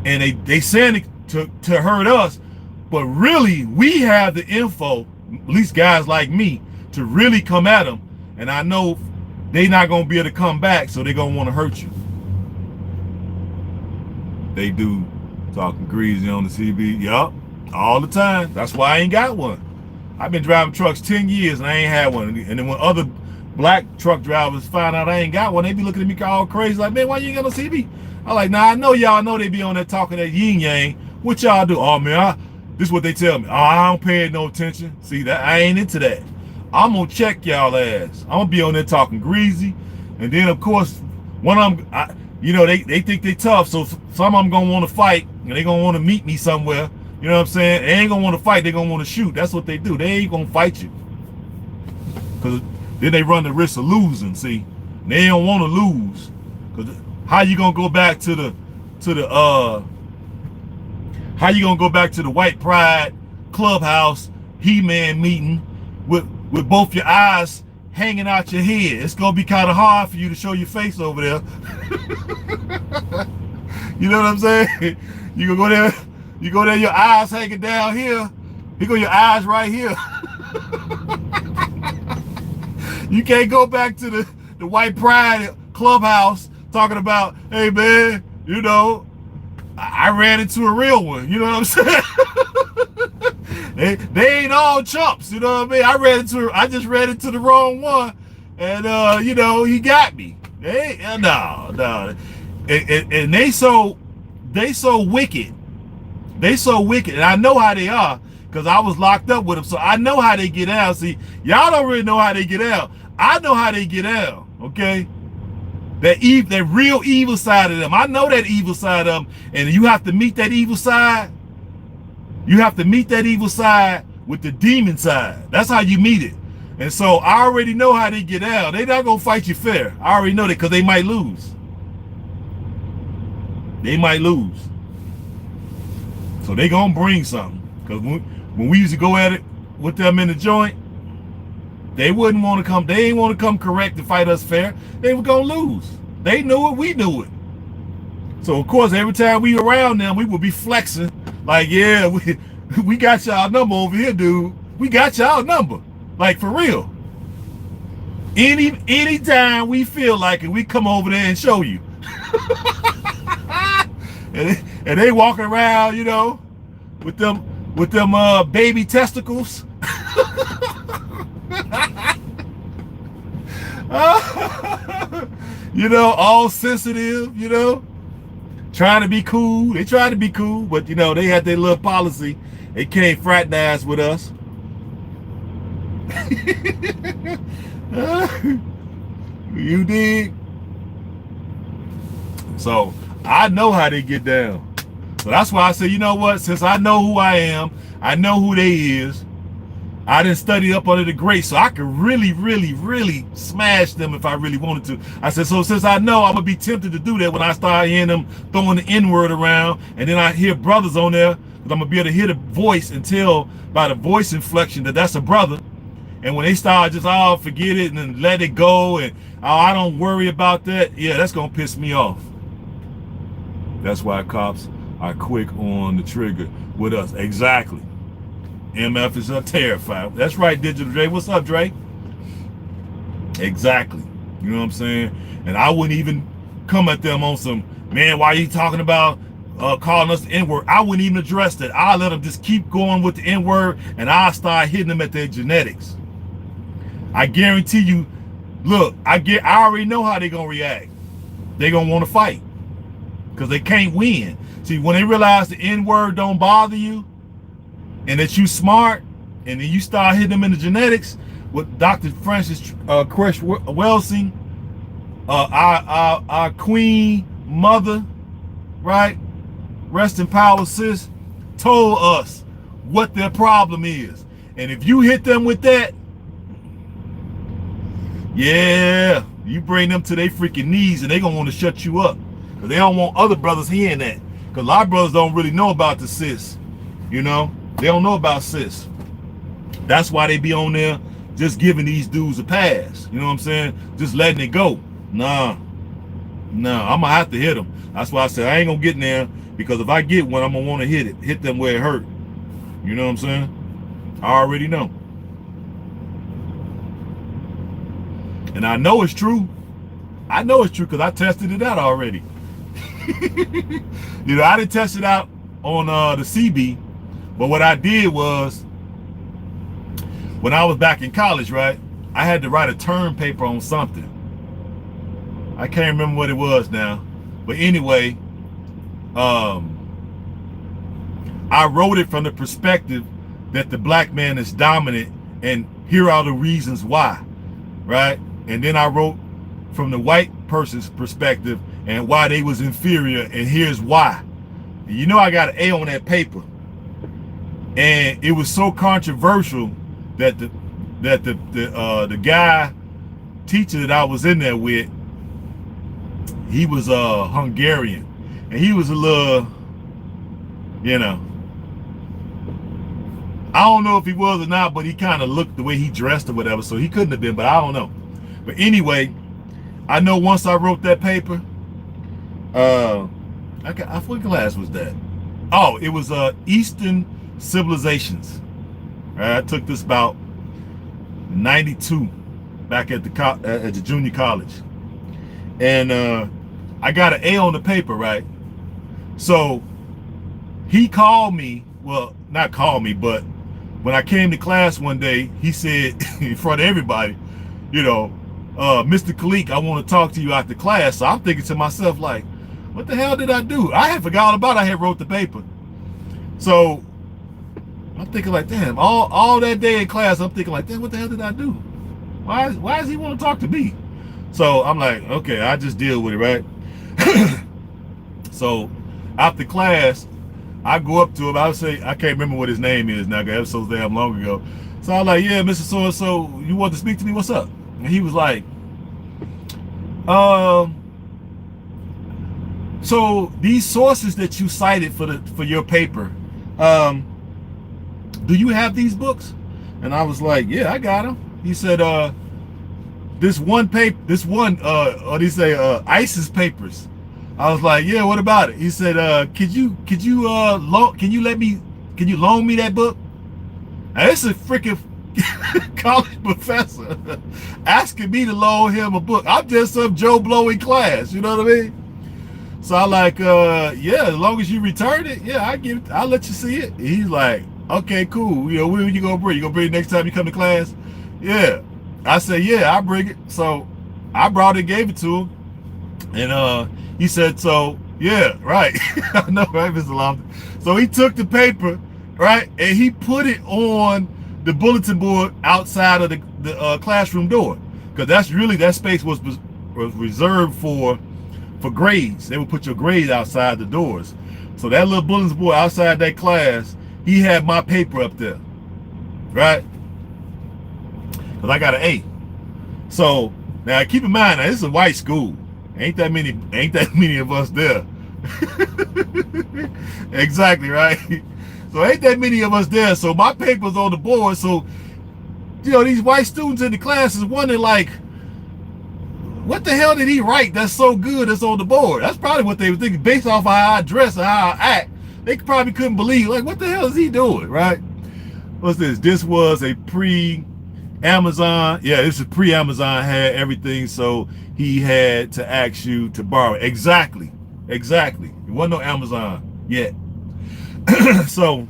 And they saying it to hurt us, but really we have the info, at least guys like me, to really come at them. And I know they're not going to be able to come back, so they're going to want to hurt you. They do talking greasy on the CB. Yup, all the time. That's why I ain't got one. I've been driving trucks 10 years and I ain't had one. And then when other black truck drivers find out I ain't got one, they be looking at me all crazy like, man, why you ain't got no CB? I'm like, nah, I know y'all know they be on there talking that yin yang. What y'all do? Oh man, this is what they tell me. Oh, I don't pay no attention. See, that I ain't into that. I'm gonna check y'all ass. I'm gonna be on there talking greasy, and then of course one of them, they think they tough, so some of them gonna want to fight, and they gonna want to meet me somewhere. You know what I'm saying? They ain't gonna want to fight. They gonna want to shoot. That's what they do. They ain't gonna fight you, cause then they run the risk of losing. See, they don't want to lose, cause how you gonna go back to the how you gonna go back to the White Pride Clubhouse He-Man meeting with both your eyes hanging out your head? It's gonna be kind of hard for you to show your face over there. You know what I'm saying? You gonna go there, your eyes hanging down here. Here go your eyes right here. You can't go back to the White Pride Clubhouse talking about, hey man, I ran into a real one. You know what I'm saying? They ain't all chumps. You know what I mean? I just ran into the wrong one, and he got me. No. And they so wicked. They so wicked, and I know how they are because I was locked up with them, so I know how they get out. See, y'all don't really know how they get out. I know how they get out. Okay. That real evil side of them. I know that evil side of them. And you have to meet that evil side. You have to meet that evil side with the demon side. That's how you meet it. And so I already know how they get out. They're not going to fight you fair. I already know that because they might lose. They might lose. So they going to bring something. Because when we used to go at it with them in the joint, they wouldn't want to come. They ain't want to come correct to fight us fair. They were gonna lose. They knew it. We knew it. So of course, every time we around them, we would be flexing like, yeah, we got y'all number over here, dude. We got y'all number, like for real. Anytime we feel like it, we come over there and show you. and they walking around, with them baby testicles. All sensitive, trying to be cool. They try to be cool, but they had their little policy. They can't fraternize with us. You dig? So I know how they get down. So that's why I say, you know what? Since I know who I am, I know who they is. I didn't study up under the great, so I could really, really, really smash them if I really wanted to. I said, so since I know, I'm going to be tempted to do that when I start hearing them throwing the N-word around, and then I hear brothers on there, because I'm going to be able to hear the voice and tell by the voice inflection that that's a brother. And when they start just, forget it, and then let it go, and, I don't worry about that, yeah, that's going to piss me off. That's why cops are quick on the trigger with us. Exactly. MF is terrified. That's right, Digital Dre. What's up, Dre? Exactly. You know what I'm saying? And I wouldn't even come at them on some, man, why are you talking about calling us the N-word? I wouldn't even address that. I'll let them just keep going with the N-word, and I'll start hitting them at their genetics. I guarantee you, look, I already know how they're going to react. They're going to want to fight because they can't win. See, when they realize the N-word don't bother you, and that you smart, and then you start hitting them in the genetics with Dr. Francis Crush Welsing, our queen mother, right? Rest in power, sis, told us what their problem is. And if you hit them with that, yeah, you bring them to their freaking knees and they gonna want to shut you up. Because they don't want other brothers hearing that. Because a lot of brothers don't really know about the sis, They don't know about sis. That's why they be on there just giving these dudes a pass. You know what I'm saying? Just letting it go. Nah, I'm going to have to hit them. That's why I said I ain't going to get in there, because if I get one, I'm going to want to hit them where it hurt. You know what I'm saying? I already know. And I know it's true. I know it's true because I tested it out already. I didn't test it out on the CB. But what I did was, when I was back in college, right, I had to write a term paper on something. I can't remember what it was now. But anyway, I wrote it from the perspective that the black man is dominant and here are the reasons why, right? And then I wrote from the white person's perspective and why they was inferior, and here's why. And you know, I got an A on that paper, and it was so controversial that the guy teacher that I was in there with, he was Hungarian, and he was a little, you know, I don't know if he was or not, but he kind of looked the way he dressed or whatever, so he couldn't have been, but I don't know. But anyway, I know once I wrote that paper, what class was that? Oh, it was Eastern Civilizations. I took this about 92 back at the junior college, and I got an A on the paper, right? So he called me, well, not called me, but when I came to class one day, he said in front of everybody, you know, Mr. Khalik, I want to talk to you after class. So I'm thinking to myself, like, what the hell did I do? I had forgot all about I had wrote the paper. So I'm thinking like, damn, all that day in class, I'm thinking like, damn, what the hell did I do? Why does he want to talk to me? So I'm like, okay, I just deal with it, right? So after class, I go up to him. I would say, I can't remember what his name is now, because that was so damn long ago. So I'm like, yeah, Mr. So-and-so, you want to speak to me? What's up? And he was like, so these sources that you cited for your paper, do you have these books? And I was like, yeah, I got them. He said, this one paper, or they say ISIS papers. I was like, yeah, what about it? He said, can you loan me that book? Now, it's a freaking college professor asking me to loan him a book. I'm just some Joe Blow in class, you know what I mean? So I like, yeah, as long as you return it, yeah, I'll let you see it. And he's like, okay, cool. You know, when you gonna bring? You gonna bring it next time you come to class? Yeah. I said, yeah, I'll bring it. So I brought it, gave it to him, and he said, so yeah, right. I know, right, Mr. Lofton? So he took the paper, right, and he put it on the bulletin board outside of the classroom door, because that space was reserved for grades. They would put your grades outside the doors. So that little bulletin board outside that class, he had my paper up there, right? Because I got an A. So now keep in mind, now, this is a white school. Ain't that many of us there. Exactly, right? So ain't that many of us there. So my paper's on the board. So, you know, these white students in the class is wondering, like, what the hell did he write that's so good that's on the board? That's probably what they were thinking, based off of how I dress and how I act. They probably couldn't believe, like, what the hell is he doing, right? What's this? This was a pre-Amazon. Yeah, this is pre-Amazon, had everything, so he had to ask you to borrow it. Exactly. It wasn't no Amazon yet. So,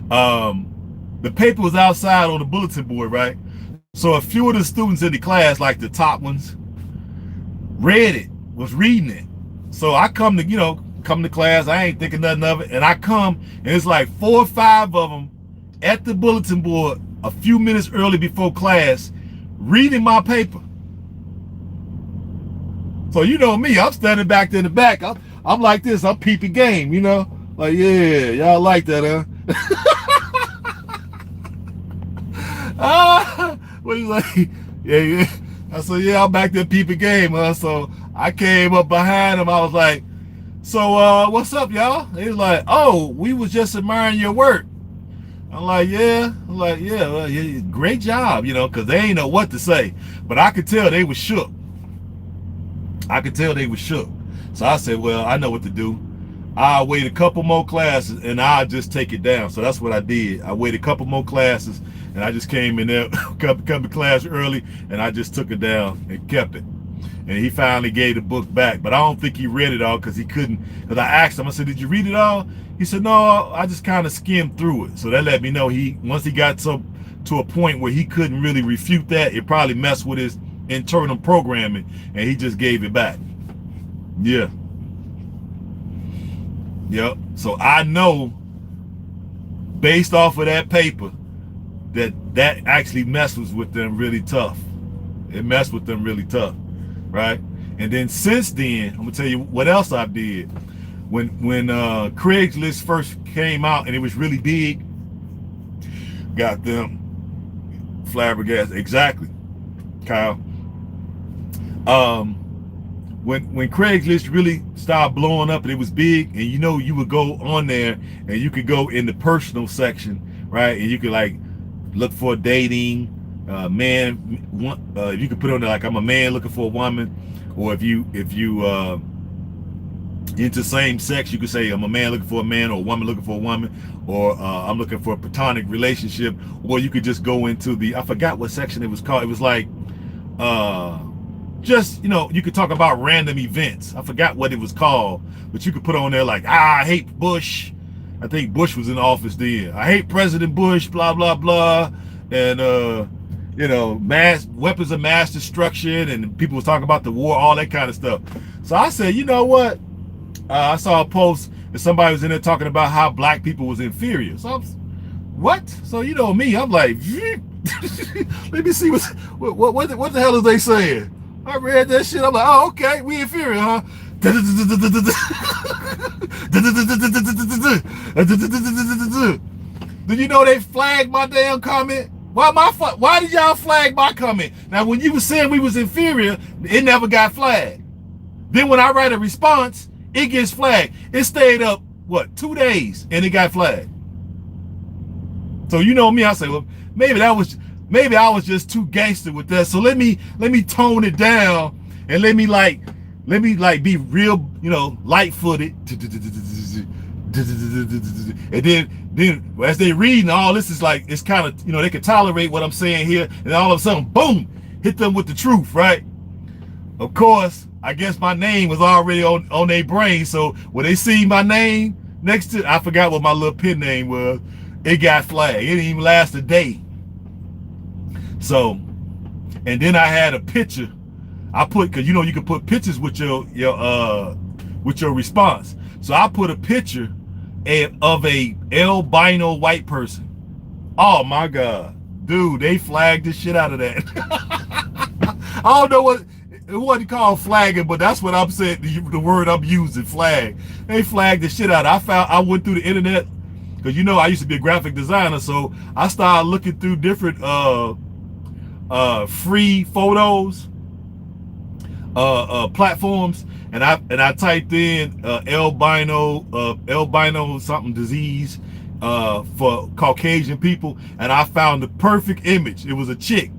the paper was outside on the bulletin board, right? So a few of the students in the class, like the top ones, was reading it. So I come to class, I ain't thinking nothing of it, and I come, and it's like 4 or 5 of them at the bulletin board a few minutes early before class, reading my paper. So you know me, I'm standing back in the back. I'm like this, I'm peeping game, you know? Like, yeah, y'all like that, huh? What he's like, yeah. I said, yeah, I'm back there peeping game, huh? So I came up behind him. I was like, so what's up, y'all? He was like, oh, we was just admiring your work. I'm like, yeah. Well, yeah, great job, you know, because they ain't know what to say. But I could tell they was shook. So I said, well, I know what to do. I'll wait a couple more classes and I'll just take it down. So that's what I did. I waited a couple more classes and I just came in there, come to class early, and I just took it down and kept it. And he finally gave the book back, but I don't think he read it all because he couldn't. Because I asked him, I said, did you read it all? He said, no, I just kind of skimmed through it. So that let me know once he got to a point where he couldn't really refute that, it probably messed with his internal programming, and he just gave it back. Yeah. Yep. So I know, based off of that paper, that actually messes with them really tough. It messed with them really tough, right? And then since then, I'm gonna tell you what else I did. When Craigslist first came out and it was really big, got them flabbergasted. Exactly, Kyle. Um, when Craigslist really started blowing up and it was big, and you would go on there and you could go in the personal section, right? And you could like look for dating, man. You could put on there like I'm a man looking for a woman, or if you into same sex, you could say I'm a man looking for a man or a woman looking for a woman, or I'm looking for a platonic relationship, or you could just go into I forgot what section it was called. It was like just you could talk about random events. I forgot what it was called, but you could put on there like I hate Bush. I think Bush was in office then. I hate President Bush, blah blah blah, and mass weapons of mass destruction, and people was talking about the war, all that kind of stuff. So I said, you know what? I saw a post and somebody was in there talking about how black people was inferior. So what? So me, I'm like, let me see what the hell is they saying? I read that shit. I'm like, oh, okay, we inferior, huh? Did you know they flagged my damn comment? Why did y'all flag my comment? Now, when you were saying we was inferior, it never got flagged. Then when I write a response, it gets flagged. It stayed up, 2 days, and it got flagged. So me, I say, well, maybe I was just too gangster with that. So let me tone it down and let me be real, light-footed. And then as they reading all this is like, it's kind of, they can tolerate what I'm saying here, and all of a sudden, boom, hit them with the truth, right? Of course, I guess my name was already on their brain, so when they see my name next to, I forgot what my little pen name was, it got flagged. It didn't even last a day. So, and then I had a picture. I put, because you can put pictures with your response. So I put a picture of a albino white person. Oh my God, dude, they flagged the shit out of that. I don't know what it wasn't called flagging, but that's what I'm saying. The word I'm using, flag. They flagged the shit out. I went through the internet because I used to be a graphic designer, so I started looking through different free photos platforms, and I typed in albino something disease for Caucasian people, and I found the perfect image. It was a chick,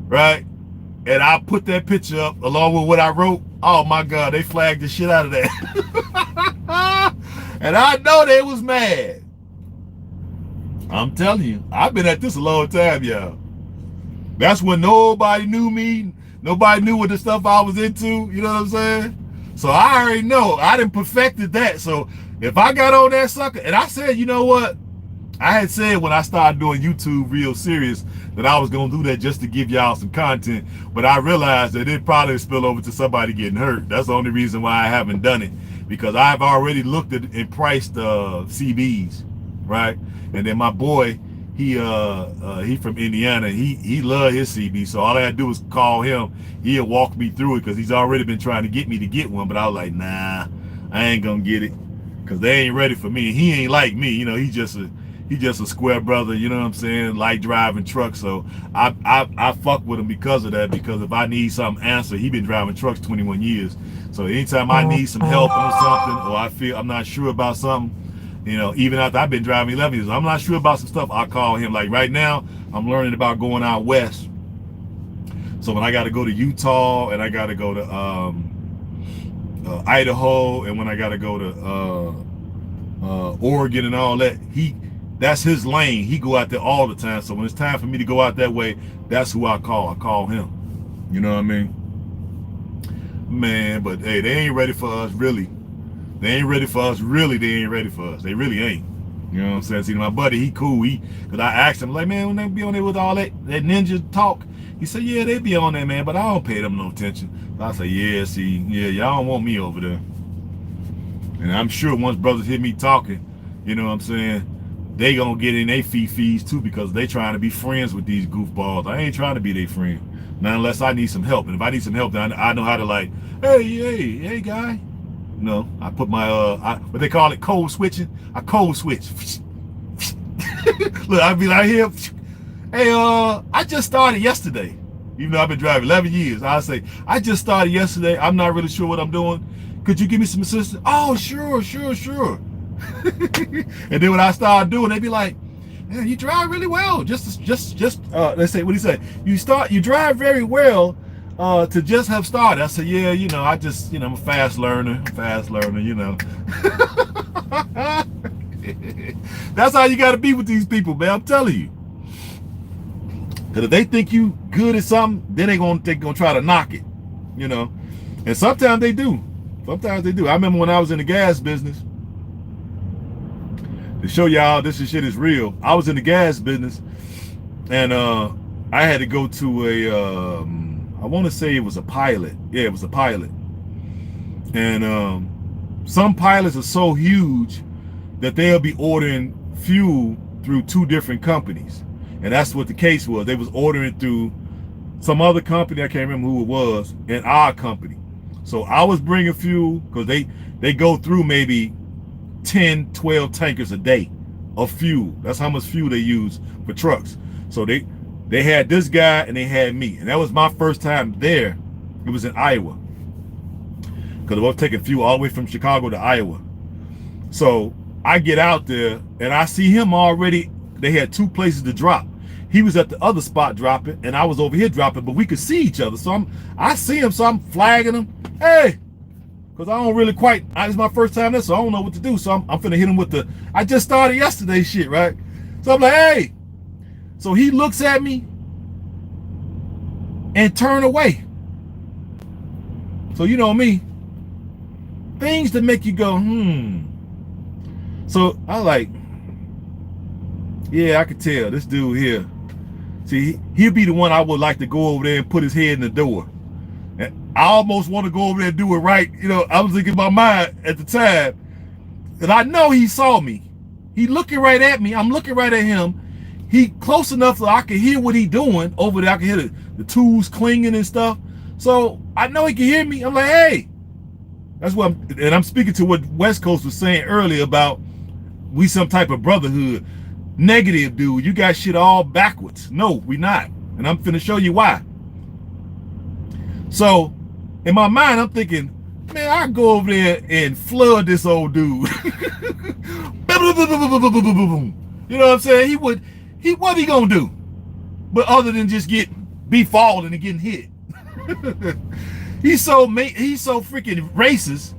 right? And I put that picture up along with what I wrote. Oh my God, they flagged the shit out of that. And I know they was mad. I'm telling you, I've been at this a long time, y'all. That's when nobody knew me. Nobody knew what the stuff I was into. You know what I'm saying? So I already know. I done perfected that. So if I got on that sucker, and I said, you know what? I had said when I started doing YouTube real serious that I was going to do that just to give y'all some content. But I realized that it probably spill over to somebody getting hurt. That's the only reason why I haven't done it. Because I've already looked at and priced CBs, right? And then my boy, he from Indiana. He loved his CB. So all I had to do was call him. He'll walk me through it because he's already been trying to get me to get one. But I was like, nah, I ain't going to get it because they ain't ready for me. He ain't like me. He's just a square brother, you know what I'm saying? Like driving trucks. So I fuck with him because of that, because if I need something answered, he been driving trucks 21 years. So anytime I need some help on something, or I feel I'm not sure about something, even after I've been driving 11 years, I'm not sure about some stuff, I call him. Like right now, I'm learning about going out west. So when I got to go to Utah and I got to go to Idaho, and when I got to go to Oregon and all that, that's his lane. He go out there all the time. So when it's time for me to go out that way, that's who I call. I call him. You know what I mean? Man, but hey, they ain't ready for us, really. They ain't ready for us, really. They ain't ready for us. They really ain't. You know what I'm saying? See, my buddy, he cool. Because I asked him, like, man, when they be on there with all that ninja talk, he said, yeah, they be on there, man, but I don't pay them no attention. So I said, yeah, y'all don't want me over there. And I'm sure once brothers hear me talking, you know what I'm saying, they gonna get in their fees too because they trying to be friends with these goofballs. I ain't trying to be their friend. Not unless I need some help. And if I need some help, then I know how to like, hey, guy. No, I put my what they call it, code switching. I code switch. Look, I be like here. Hey, I just started yesterday. Even though I've been driving 11 years, I say I just started yesterday. I'm not really sure what I'm doing. Could you give me some assistance? Oh, sure. And then when I start doing, they be like, man, you drive really well. Just let's say, what do you say? You drive very well to just have started. I said, yeah, I just, I'm a fast learner, That's how you got to be with these people, man. I'm telling you. Because if they think you good at something, then they're gonna try to knock it, And sometimes they do. I remember when I was in the gas business, to show y'all this shit is real. I was in the gas business, and I had to go to I want to say it was a pilot. Yeah, it was a pilot. And some pilots are so huge that they'll be ordering fuel through 2 different companies. And that's what the case was. They was ordering through some other company, I can't remember who it was, and our company. So I was bringing fuel because they go through maybe 10, 12 tankers a day of fuel. That's how much fuel they use for trucks. So they had this guy and they had me. And that was my first time there. It was in Iowa. Because I was taking fuel all the way from Chicago to Iowa. So I get out there and I see him already. They had 2 places to drop. He was at the other spot dropping, and I was over here dropping, but we could see each other. So I see him, so I'm flagging him. Hey, because I don't really quite, it's my first time there, so I don't know what to do. So I'm finna hit him with the, I just started yesterday shit, right? So I'm like, hey. So he looks at me and turn away. So you know me, things that make you go, So I like, yeah, I could tell this dude here. See, he'll be the one I would like to go over there and put his head in the door. And I almost want to go over there and do it right. I was thinking in my mind at the time, and I know he saw me. He looking right at me. I'm looking right at him. He close enough so I can hear what he doing over there. I can hear the tools clinging and stuff. So I know he can hear me. I'm like, hey. That's what I'm speaking to what West Coast was saying earlier about we some type of brotherhood. Negative, dude. You got shit all backwards. No, we not. And I'm finna show you why. So, in my mind, I'm thinking, man, I go over there and flood this old dude. You know what I'm saying? What he gonna do? But other than just be falling and getting hit. He's so freaking racist.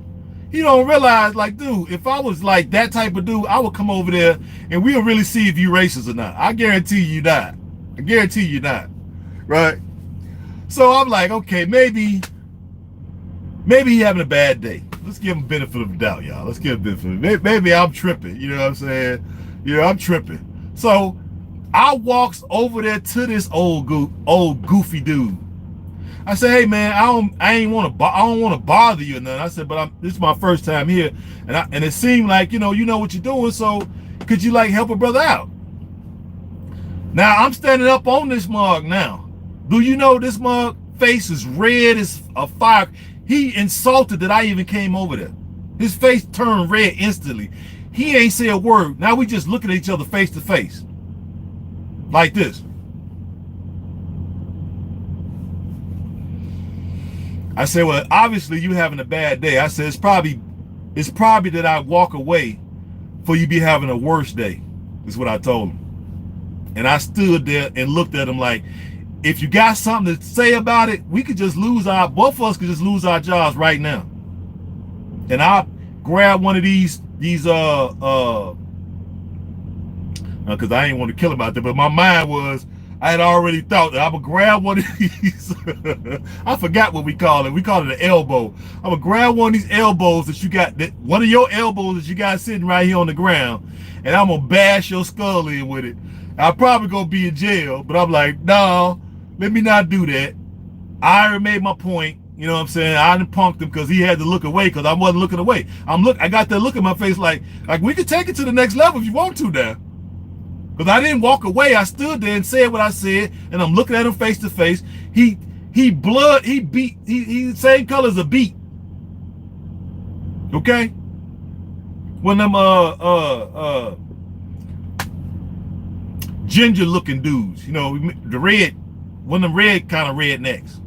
He don't realize, like, dude, if I was like that type of dude, I would come over there and we'll really see if you racist or not. I guarantee you not. Right? So I'm like, okay, maybe he having a bad day. Let's give him benefit of the doubt, y'all. Let's give him benefit of the doubt. Maybe I'm tripping. You know what I'm saying? Yeah, I'm tripping. So I walks over there to this old goofy dude. I said, hey man, I don't want to bother you or nothing. I said, but this is my first time here, and it seemed like you know what you're doing. So could you like help a brother out? Now I'm standing up on this mug now. Do you know this mug face is red as a fire? He insulted that I even came over there. His face turned red instantly. He ain't say a word. Now we just looking at each other face to face, like this. I said, well, obviously you having a bad day. I said, it's probably that I walk away for you be having a worse day, is what I told him. And I stood there and looked at him like, if you got something to say about it, both of us could just lose our jobs right now. And I grabbed one of these because I ain't want to kill him out there, but my mind was, I had already thought that I'm gonna grab one of these. I forgot what we call it. We call it an elbow. I'm gonna grab one of these elbows that you got, one of your elbows that you got sitting right here on the ground, and I'm gonna bash your skull in with it. I'm probably gonna be in jail, but I'm like, no, let me not do that. I already made my point. You know what I'm saying? I didn't punked him because he had to look away because I wasn't looking away. I got that look in my face like we could take it to the next level if you want to now. Because I didn't walk away. I stood there and said what I said, and I'm looking at him face to face. He the same color as a beet. Okay? One of them ginger looking dudes, the red, one of them red kind of rednecks.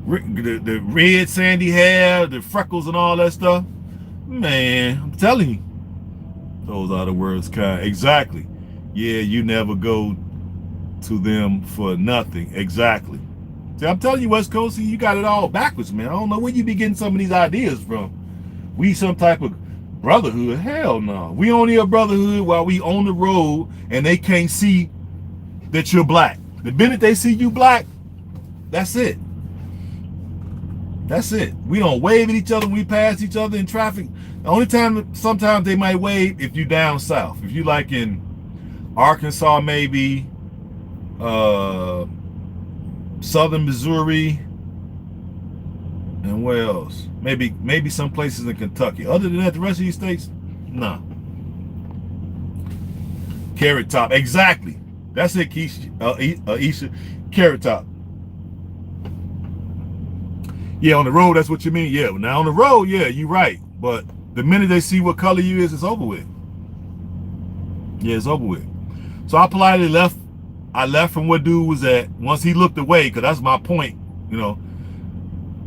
The red sandy hair, the freckles and all that stuff. Man, I'm telling you. Those are the words kind. Exactly. Yeah, you never go to them for nothing. Exactly. See, I'm telling you, West Coast, you got it all backwards, man. I don't know where you be getting some of these ideas from. We some type of brotherhood. Hell no. We only a brotherhood while we on the road and they can't see that you're black. The minute they see you black, that's it. That's it. We don't wave at each other when we pass each other in traffic. The only time, sometimes they might wave if you down south. If you like in Arkansas, maybe, southern Missouri, and where else? Maybe some places in Kentucky. Other than that, the rest of these states, nah. Carrot top, exactly. That's it, Isha. Carrot top. Yeah, on the road, that's what you mean. Yeah, now on the road, yeah, you're right. But the minute they see what color you is, it's over with. Yeah, it's over with. So I politely left. I left from where dude was at. Once he looked away, because that's my point,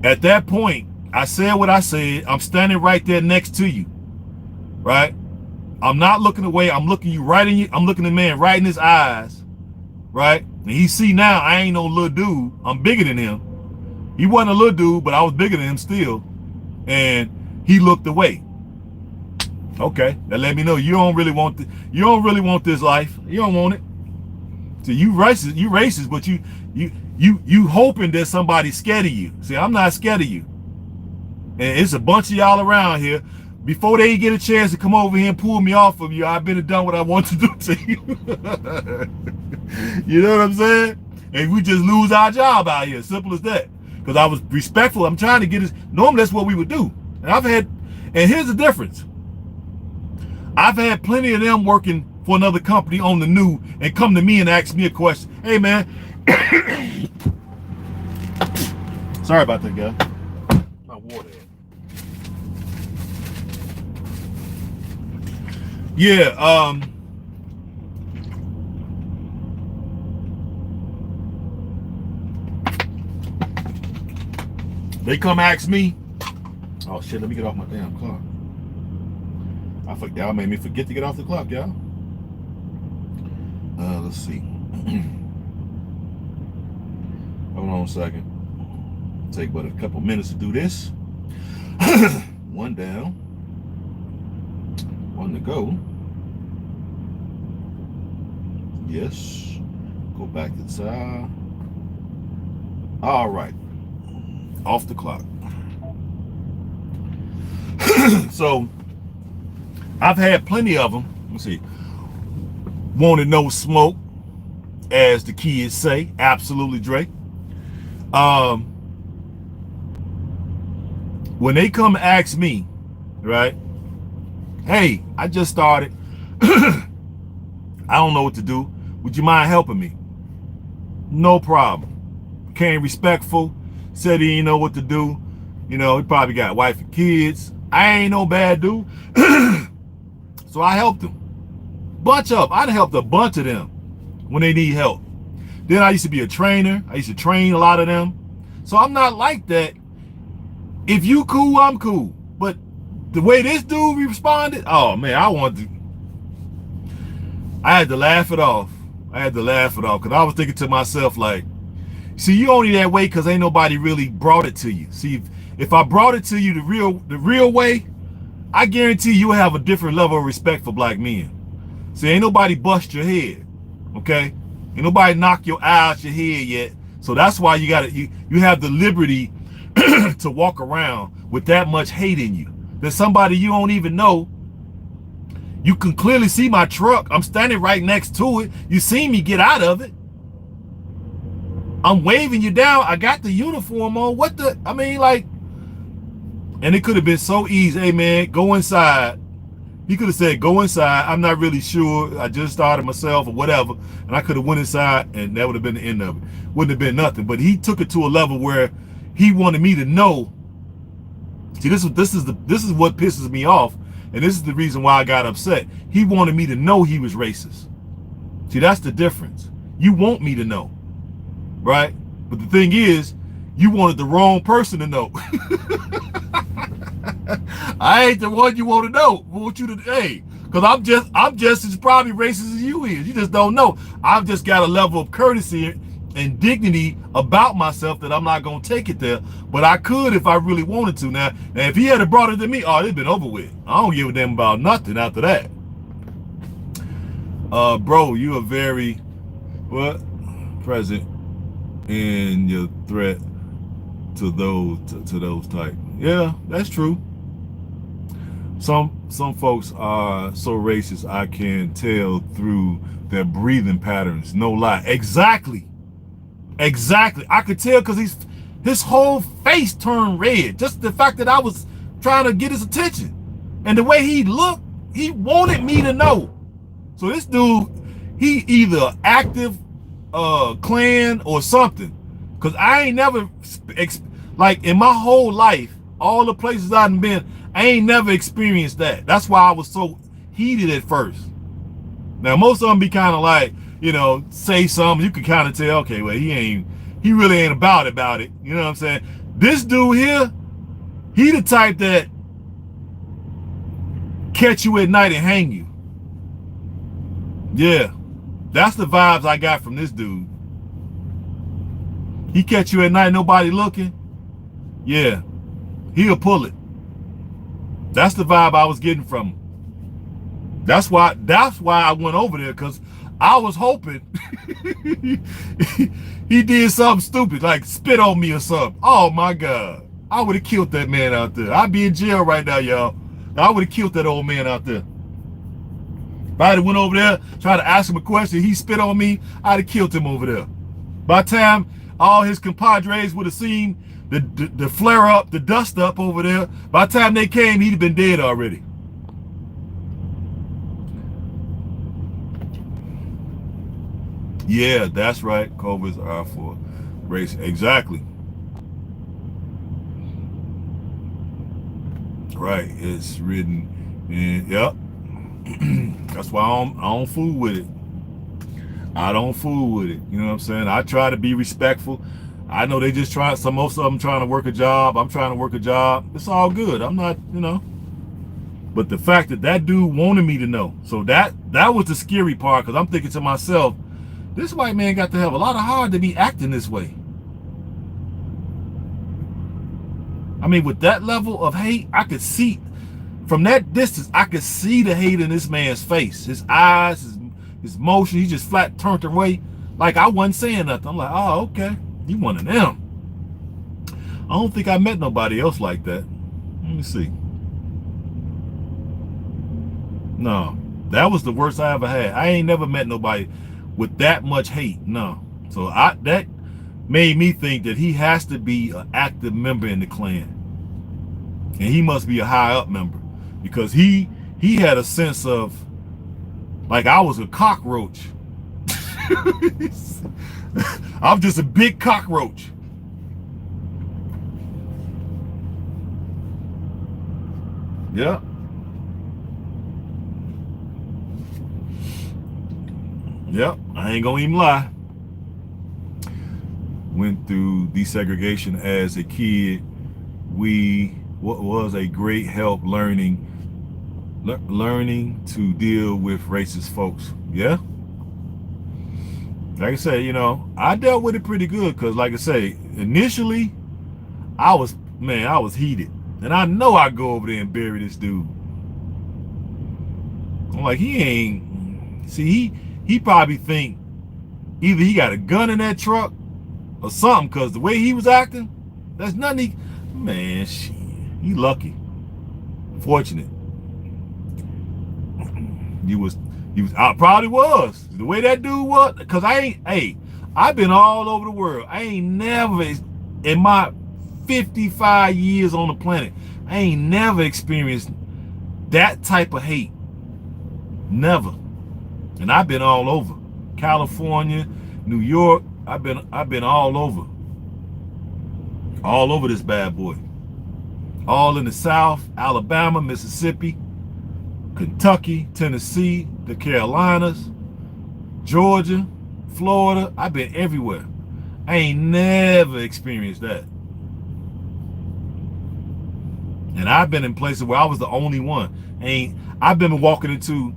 At that point, I said what I said. I'm standing right there next to you, right? I'm not looking away. I'm looking you right in you. I'm looking the man right in his eyes, right? And he see now I ain't no little dude. I'm bigger than him. He wasn't a little dude, but I was bigger than him still. And he looked away. Okay, that let me know you don't really want this life. You don't want it. So you racist, but you hoping that somebody's scared of you. See, I'm not scared of you. And it's a bunch of y'all around here. Before they get a chance to come over here and pull me off of you, I've been done what I want to do to you. You know what I'm saying? And we just lose our job out here. Simple as that. Because I was respectful. I'm trying to get this. Normally that's what we would do. And here's the difference. I've had plenty of them working for another company on the new and come to me and ask me a question. Hey, man. Sorry about that, guy. My water. Yeah, they come ask me. Oh shit, let me get off my damn clock. I forgot, y'all made me forget to get off the clock, y'all. Let's see. Hold on a second. Take but a couple minutes to do this. One down. One to go. Yes. Go back to the side. All right. Off the clock. So I've had plenty of them. Let's see. Wanted no smoke, as the kids say. Absolutely, Drake. When they come ask me, right? Hey, I just started. I don't know what to do. Would you mind helping me? No problem. Came respectful. Said he didn't know what to do. He probably got a wife and kids. I ain't no bad dude. So I helped him. I'd helped a bunch of them when they need help. Then I used to be a trainer. I used to train a lot of them. So I'm not like that. If you cool, I'm cool. But the way this dude responded, oh man, I had to laugh it off. Because I was thinking to myself like, see, you only that way because ain't nobody really brought it to you. See, if I brought it to you the real way, I guarantee you'll have a different level of respect for black men. See, ain't nobody bust your head, okay? Ain't nobody knock your eye out your head yet. So that's why you have the liberty to walk around with that much hate in you. There's somebody you don't even know. You can clearly see my truck. I'm standing right next to it. You see me get out of it. I'm waving you down. I got the uniform on. And it could have been so easy. Hey man, go inside. He could have said, go inside. I'm not really sure. I just started myself or whatever. And I could have went inside and that would have been the end of it. Wouldn't have been nothing. But he took it to a level where he wanted me to know. See, this is what pisses me off. And this is the reason why I got upset. He wanted me to know he was racist. See, that's the difference. You want me to know, right? But the thing is, you wanted the wrong person to know. I ain't the one you want to know. I want you to, hey, because I'm just as probably racist as you is. You just don't know. I've just got a level of courtesy and dignity about myself that I'm not gonna take it there. But I could if I really wanted to. Now if he had brought it to me, oh, it'd been over with. I don't give a damn about nothing after that. Bro, you are very present in your threat to those type. Yeah, that's true. Some folks are so racist I can tell through their breathing patterns. No lie. Exactly. I could tell because his whole face turned red. Just the fact that I was trying to get his attention. And the way he looked, he wanted me to know. So this dude, he either active Klan or something. Because I ain't never, like in my whole life, all the places I've been, I ain't never experienced that. That's why I was so heated at first. Now, most of them be kind of like, you know, say something, you can kind of tell, okay, well, he really ain't about it. You know what I'm saying? This dude here, he the type that catch you at night and hang you. Yeah, that's the vibes I got from this dude. He catch you at night, nobody looking. Yeah, he'll pull it. That's the vibe I was getting from him. That's why I went over there, because I was hoping he did something stupid, like spit on me or something. Oh my God. I would have killed that man out there. I'd be in jail right now, y'all. I would have killed that old man out there. If I had went over there, tried to ask him a question, he spit on me, I'd have killed him over there. By the time all his compadres would have seen the flare up, the dust up over there, by the time they came, he'd have been dead already. Yeah, that's right. COVIDs are for race. Exactly. Right. It's written in, yep. That's why I don't fool with it. I don't fool with it. You know what I'm saying? I try to be respectful. I know they just try, most of them trying to work a job. I'm trying to work a job. It's all good. I'm not, you know. But the fact that dude wanted me to know. So that was the scary part, because I'm thinking to myself, this white man got to have a lot of heart to be acting this way. I mean, with that level of hate, I could see, from that distance, I could see the hate in this man's face. His eyes, his motion, he just flat turned away. Like I wasn't saying nothing. I'm like, oh, okay. You one of them. I don't think I met nobody else like that. Let me see. No, that was the worst I ever had. I ain't never met nobody with that much hate. No. So that made me think that he has to be an active member in the Klan. And he must be a high up member, because he had a sense of, like I was a cockroach. I'm just a big cockroach. Yeah. Yep, I ain't gonna even lie. Went through desegregation as a kid. What was a great help learning to deal with racist folks. Yeah. Like I say, you know, I dealt with it pretty good, because like I say, initially, I was heated. And I know I'd go over there and bury this dude. I'm like, he probably think either he got a gun in that truck or something, because the way he was acting, that's nothing man, shit, he lucky. Fortunate. I probably was. The way that dude was, because I've been all over the world. I ain't never, in my 55 years on the planet, I ain't never experienced that type of hate Never. And I've been all over. California, New York, I've been all over this bad boy. All in the South, Alabama, Mississippi, Kentucky, Tennessee, the Carolinas, Georgia, Florida. I've been everywhere. I ain't never experienced that. And I've been in places where I was the only one. I remember walking into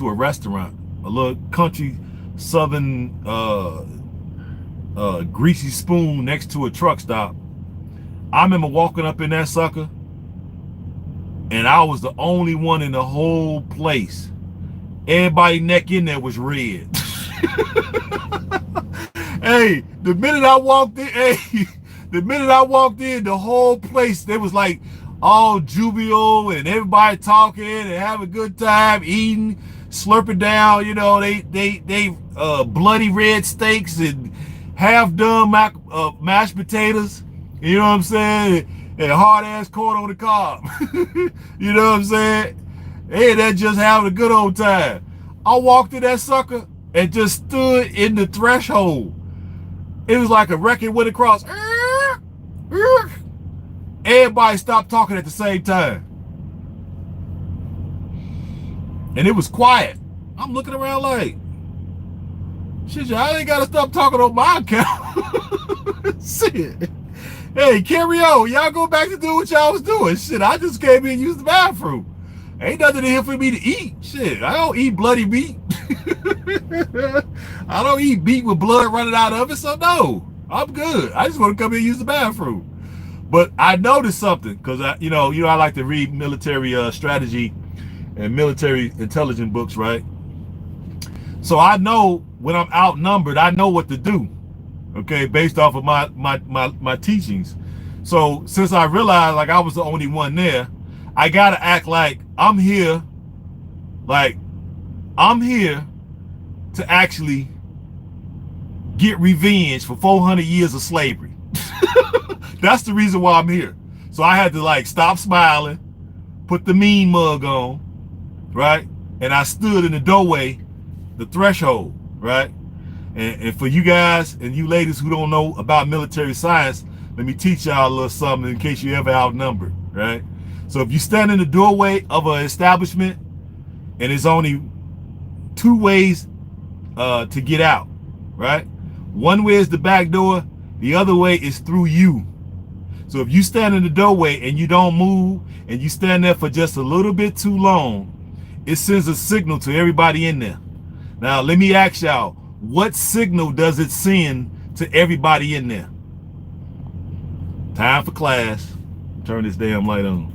a restaurant, a little country southern greasy spoon next to a truck stop. I remember walking up in that sucker, and I was the only one in the whole place. Everybody neck in there was red. Hey, the minute I walked in, the whole place, they was like all jubilant and everybody talking and having a good time, eating, slurping down, they bloody red steaks and half done mashed potatoes, you know what I'm saying, and hard ass corn on the cob. You know what I'm saying? Hey, that just having a good old time. I walked in that sucker and just stood in the threshold. It was like a record went across. Everybody stopped talking at the same time. And it was quiet. I'm looking around like, shit, y'all ain't gotta stop talking on my account. Shit. Hey, carry on. Y'all go back to do what y'all was doing. Shit, I just came in and used the bathroom. Ain't nothing in here for me to eat. Shit, I don't eat bloody meat. I don't eat meat with blood running out of it, so no, I'm good. I just want to come in and use the bathroom. But I noticed something, because I like to read military strategy and military intelligence books, right? So I know when I'm outnumbered, I know what to do, okay, based off of my teachings. So since I realized like I was the only one there, I gotta act like I'm here to actually get revenge for 400 years of slavery. That's the reason why I'm here. So I had to like stop smiling, put the mean mug on, right? And I stood in the doorway, the threshold, right? And for you guys and you ladies who don't know about military science, let me teach y'all a little something in case you ever outnumbered, right? So if you stand in the doorway of an establishment and there's only two ways to get out, right? One way is the back door, the other way is through you. So if you stand in the doorway and you don't move and you stand there for just a little bit too long, it sends a signal to everybody in there. Now let me ask y'all, what signal does it send to everybody in there? Time for class. Turn this damn light on.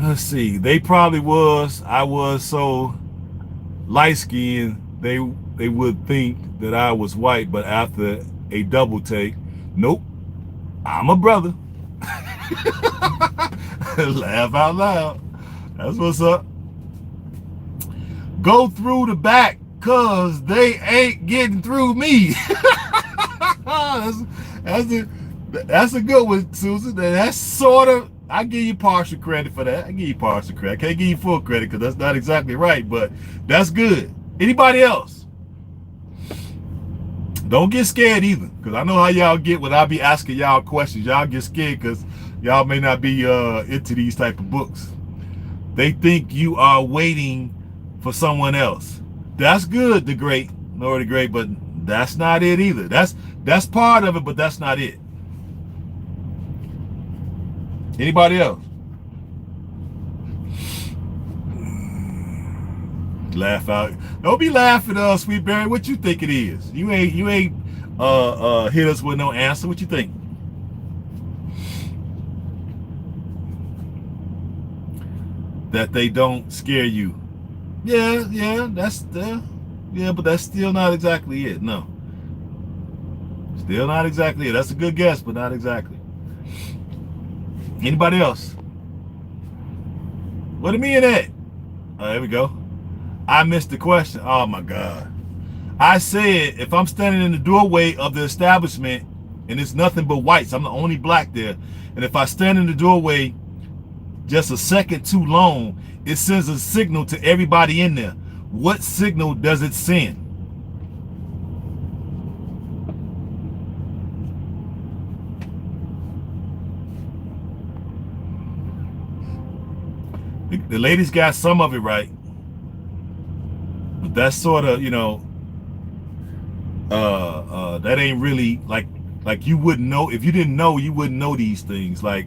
Let's see. I was so light-skinned, they would think that I was white, but after a double take, nope, I'm a brother. Laugh out loud. That's what's up. Go through the back, cause they ain't getting through me. That's a good one, Susan. That's sort of, I give you partial credit for that. I can't give you full credit because that's not exactly right, but that's good. Anybody else? Don't get scared either, because I know how y'all get when I be asking y'all questions. Y'all get scared because y'all may not be into these type of books. They think you are waiting for someone else. That's good, the great, Nora the Great, but that's not it either. That's part of it, but that's not it. Anybody else? Laugh out. Don't be laughing, Sweet Berry. What you think it is? You ain't hit us with no answer. What you think? That they don't scare you. Yeah, but that's still not exactly it. No. Still not exactly it. That's a good guess, but not exactly. Anybody else? What do you mean that? Oh, there we go. I missed the question. Oh my God. I said if I'm standing in the doorway of the establishment and it's nothing but whites, I'm the only black there, and if I stand in the doorway just a second too long, it sends a signal to everybody in there. What signal does it send? The ladies got some of it right, but that's sort of, that ain't really like you wouldn't know. If you didn't know, you wouldn't know these things. Like,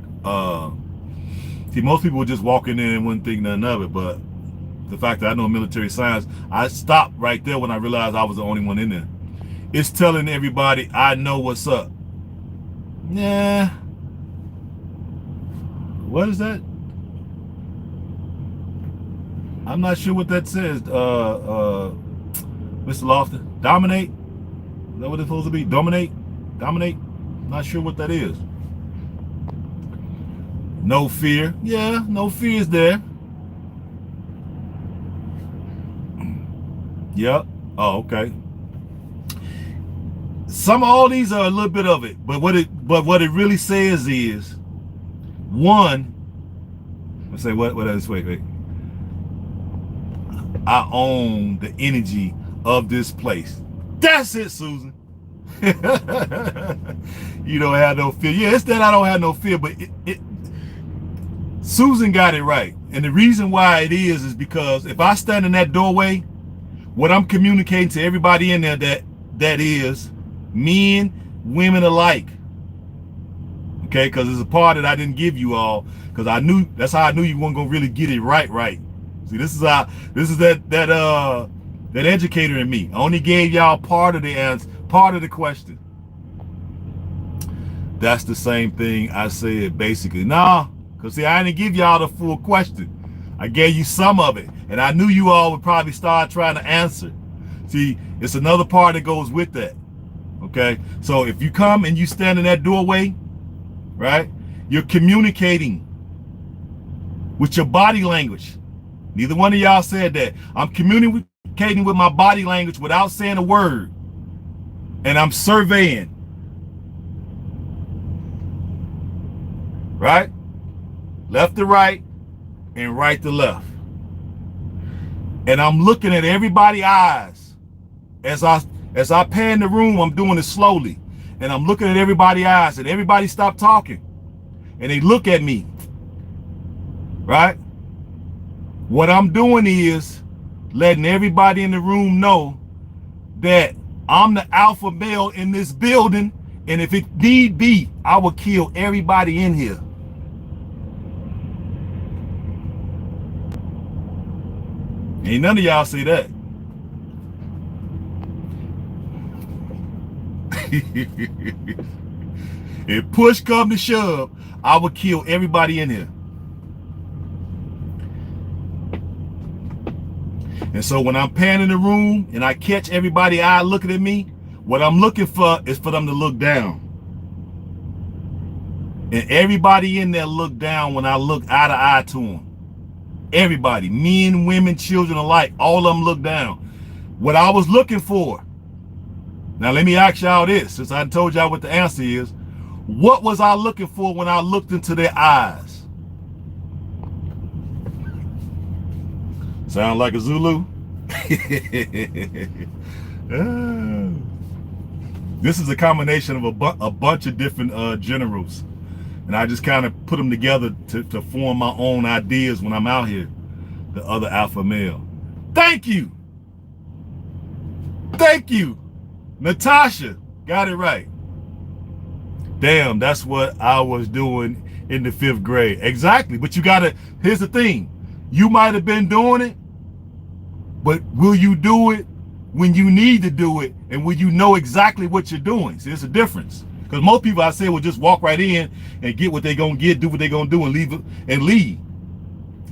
see, most people would just walk in there and wouldn't think nothing of it. But the fact that I know military science, I stopped right there when I realized I was the only one in there. It's telling everybody I know what's up. Nah. What is that? I'm not sure what that says. Mr. Lofton. Dominate? Is that what it's supposed to be? Dominate? Dominate? Not sure what that is. No fear. Yeah, no fear is there. Yep. Oh, okay. All these are a little bit of it, but what it really says is, one, let's say what else? Wait. I own the energy of this place. That's it, Susan. You don't have no fear. Yeah, it's that I don't have no fear, but Susan got it right. And the reason why it is because if I stand in that doorway, what I'm communicating to everybody in there that is men, women alike. Okay, because there's a part that I didn't give you all, because that's how I knew you weren't gonna really get it right. See, this is that educator in me. I only gave y'all part of the answer, part of the question. That's the same thing I said basically. Nah, because see, I didn't give y'all the full question. I gave you some of it, and I knew you all would probably start trying to answer. See, it's another part that goes with that. Okay, so if you come and you stand in that doorway, right, you're communicating with your body language. Neither one of y'all said that. I'm communicating with my body language without saying a word. And I'm surveying. Right? Left to right and right to left. And I'm looking at everybody's eyes. As I pan the room, I'm doing it slowly. And I'm looking at everybody's eyes, and everybody stop talking. And they look at me. Right? What I'm doing is letting everybody in the room know that I'm the alpha male in this building, and if it need be, I will kill everybody in here. Ain't none of y'all say that. If push come to shove, I will kill everybody in here. And so when I'm panning the room and I catch everybody's eye looking at me, what I'm looking for is for them to look down. And everybody in there look down when I look eye to eye to them. Everybody, men, women, children alike, all of them look down. What I was looking for. Now let me ask y'all this, since I told y'all what the answer is. What was I looking for when I looked into their eyes? Sound like a Zulu? This is a combination of a bunch of different generals. And I just kind of put them together to form my own ideas when I'm out here. The other alpha male. Thank you. Thank you. Natasha got it right. Damn, that's what I was doing in the 5th grade. Exactly. But you gotta, here's the thing. You might have been doing it, but will you do it when you need to do it, and will you know exactly what you're doing? See, there's a difference. Because most people I say will just walk right in and get what they're gonna get, do what they're gonna do, and leave.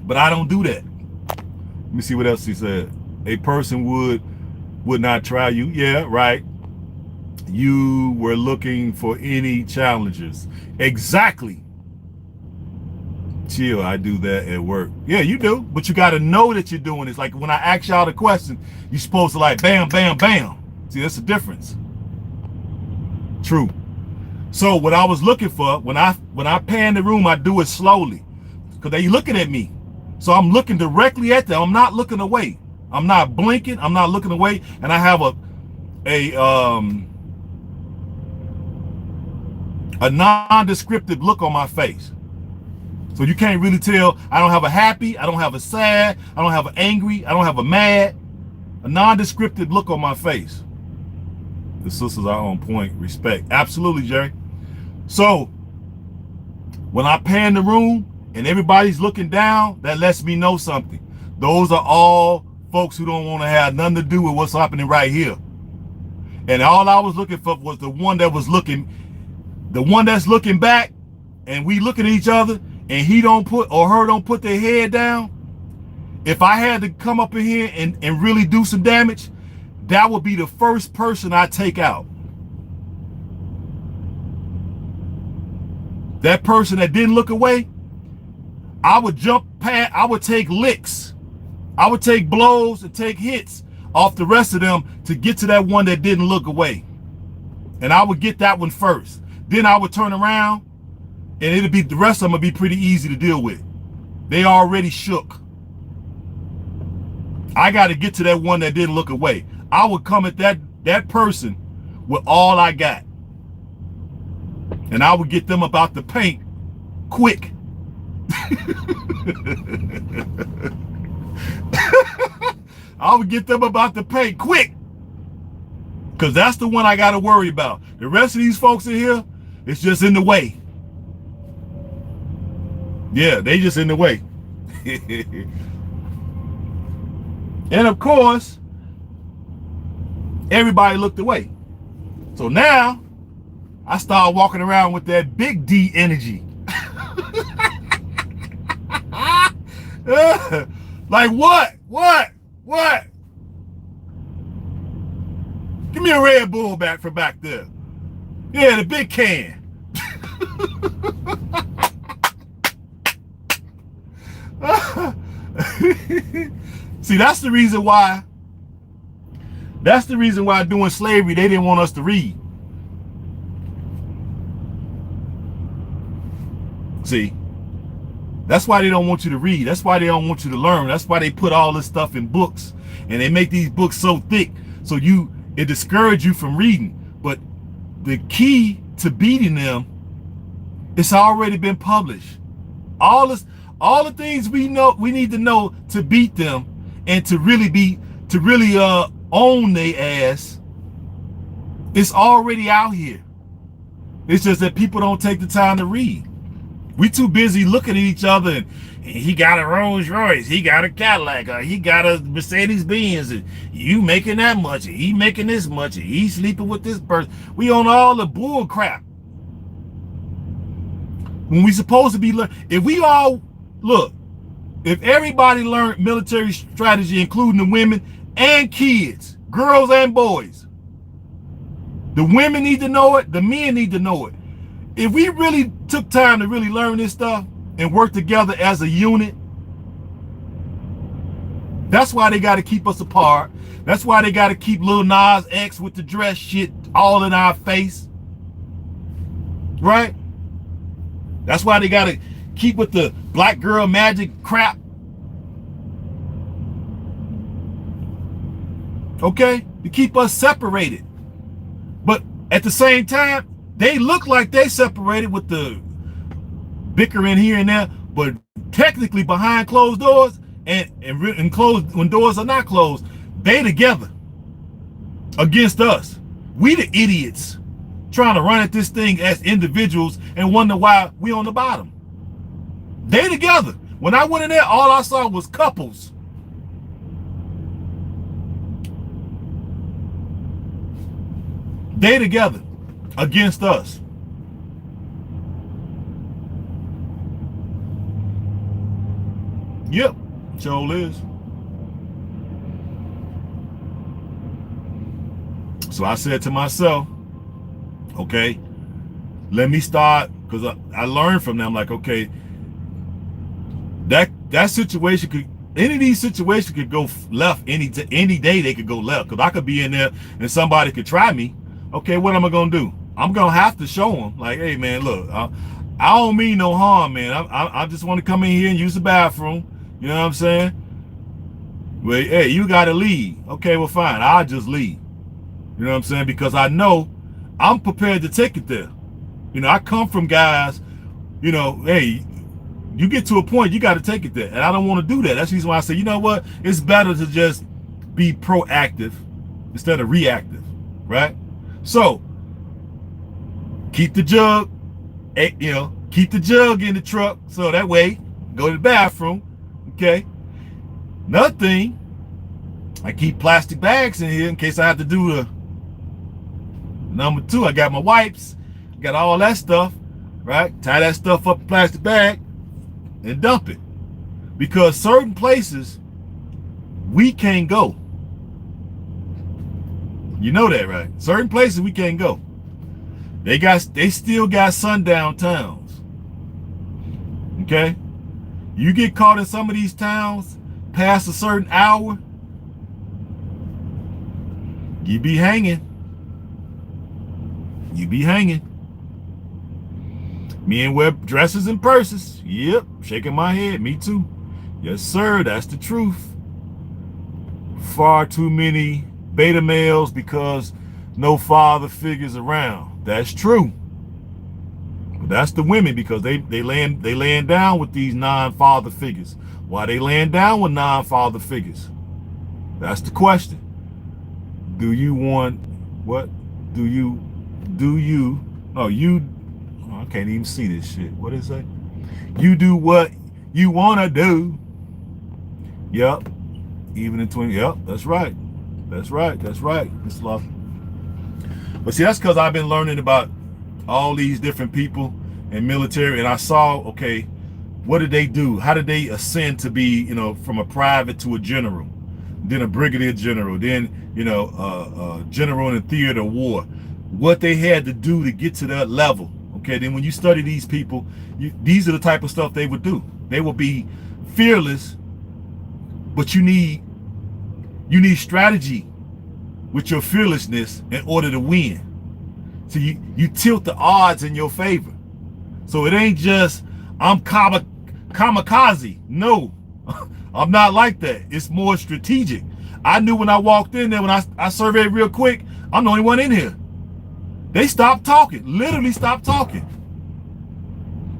But I don't do that. Let me see what else he said. A person would not try you. Yeah, right. You were looking for any challenges. Exactly. Chill, I do that at work. Yeah, you do, but you got to know that you're doing it. Like when I ask y'all the question, you're supposed to like bam, bam, bam. See, that's the difference. True. So what I was looking for, when I pan the room, I do it slowly. because they looking at me. So I'm looking directly at them. I'm not looking away. I'm not blinking. I'm not looking away. And I have a non-descriptive look on my face. So you can't really tell. I don't have a happy. I don't have a sad. I don't have an angry. I don't have a mad. A non-descriptive look on my face. The sisters are on point. Respect. Absolutely, Jerry. So when I pan the room and everybody's looking down, that lets me know something. Those are all folks who don't want to have nothing to do with what's happening right here. And all I was looking for was the one that was looking, the one that's looking back, and we looking at each other, and he don't put, or her don't put their head down. If I had to come up in here and really do some damage, that would be the first person I take out. That person that didn't look away, I would jump past, I would take licks. I would take blows and take hits off the rest of them to get to that one that didn't look away. And I would get that one first. Then I would turn around and it'll be, the rest of them will be pretty easy to deal with. They already shook. I got to get to that one that didn't look away. I would come at that person with all I got. And I would get them about the paint quick. I would get them about the paint quick. Because that's the one I got to worry about. The rest of these folks in here, it's just in the way. Yeah, they just in the way. And of course, everybody looked away. So now, I start walking around with that big D energy. Like what? What? Give me a Red Bull back from back there. Yeah, the big can. See, that's the reason why during slavery they didn't want us to read. See, that's why they don't want you to read. That's why they don't want you to learn. That's why they put all this stuff in books, and they make these books so thick so it discourages you from reading. But the key to beating them, it's already been published. All the things we need to know to beat them and to really own their ass, it's already out here. It's just that people don't take the time to read. We too busy looking at each other and he got a Rolls Royce, he got a Cadillac, or he got a Mercedes Benz, and you making that much, and he making this much, and he sleeping with this person. We on all the bull crap. When we supposed to be learning, if everybody learned military strategy, including the women and kids, girls and boys, the women need to know it, the men need to know it. If we really took time to really learn this stuff and work together as a unit, that's why they got to keep us apart. That's why they got to keep Lil Nas X with the dress shit all in our face. Right? That's why they got to keep with the black girl magic crap. Okay? To keep us separated. But at the same time, they look like they separated with the bickering here and there, but technically behind closed doors and closed when doors are not closed, they together against us. We the idiots trying to run at this thing as individuals and wonder why we on the bottom. They together. When I went in there, all I saw was couples. They together against us. Yep, sure is. So I said to myself, okay, let me start, because I learned from them, like, okay, that situation could, any of these situations could go left any day. They could go left, because I could be in there and somebody could try me. Okay, what am I gonna do? I'm gonna have to show them, like, hey man, look, I don't mean no harm, man. I just want to come in here and use the bathroom. You know what I'm saying? Well, hey, you got to leave. Okay, well, fine. I'll just leave. You know what I'm saying? Because I know I'm prepared to take it there. You know, I come from guys, you know, hey, you get to a point, you got to take it there. And I don't want to do that. That's the reason why I say, you know what? It's better to just be proactive instead of reactive, right? So, keep the jug, you know, keep the jug in the truck so that way, go to the bathroom, okay? Another thing, I keep plastic bags in here in case I have to do the number 2. I got my wipes, got all that stuff, right? Tie that stuff up in a plastic bag and dump it. Because certain places we can't go. You know that, right? Certain places we can't go. They still got sundown towns. Okay? You get caught in some of these towns past a certain hour, you be hanging. You be hanging. Men wear dresses and purses. Yep, shaking my head. Me too. Yes, sir, that's the truth. Far too many beta males because no father figures around. That's true. But that's the women because they laying down with these non-father figures. Why they laying down with non-father figures? That's the question. Do you want what? Do you oh you oh, I can't even see this shit. What is that? You do what you wanna do. Yep. Even in 20. Yep, that's right. That's right. That's right. It's love. But see, that's because I've been learning about all these different people in military, and I saw, okay, what did they do? How did they ascend to be, you know, from a private to a general, then a brigadier general, then, you know, general in the theater of war? What they had to do to get to that level. Okay, then when you study these people, these are the type of stuff they would do. They will be fearless, but you need strategy with your fearlessness in order to win. So you tilt the odds in your favor. So it ain't just I'm kamikaze. No, I'm not like that. It's more strategic. I knew when I walked in there, when I surveyed real quick, I'm the only one in here. They stopped talking, literally stopped talking.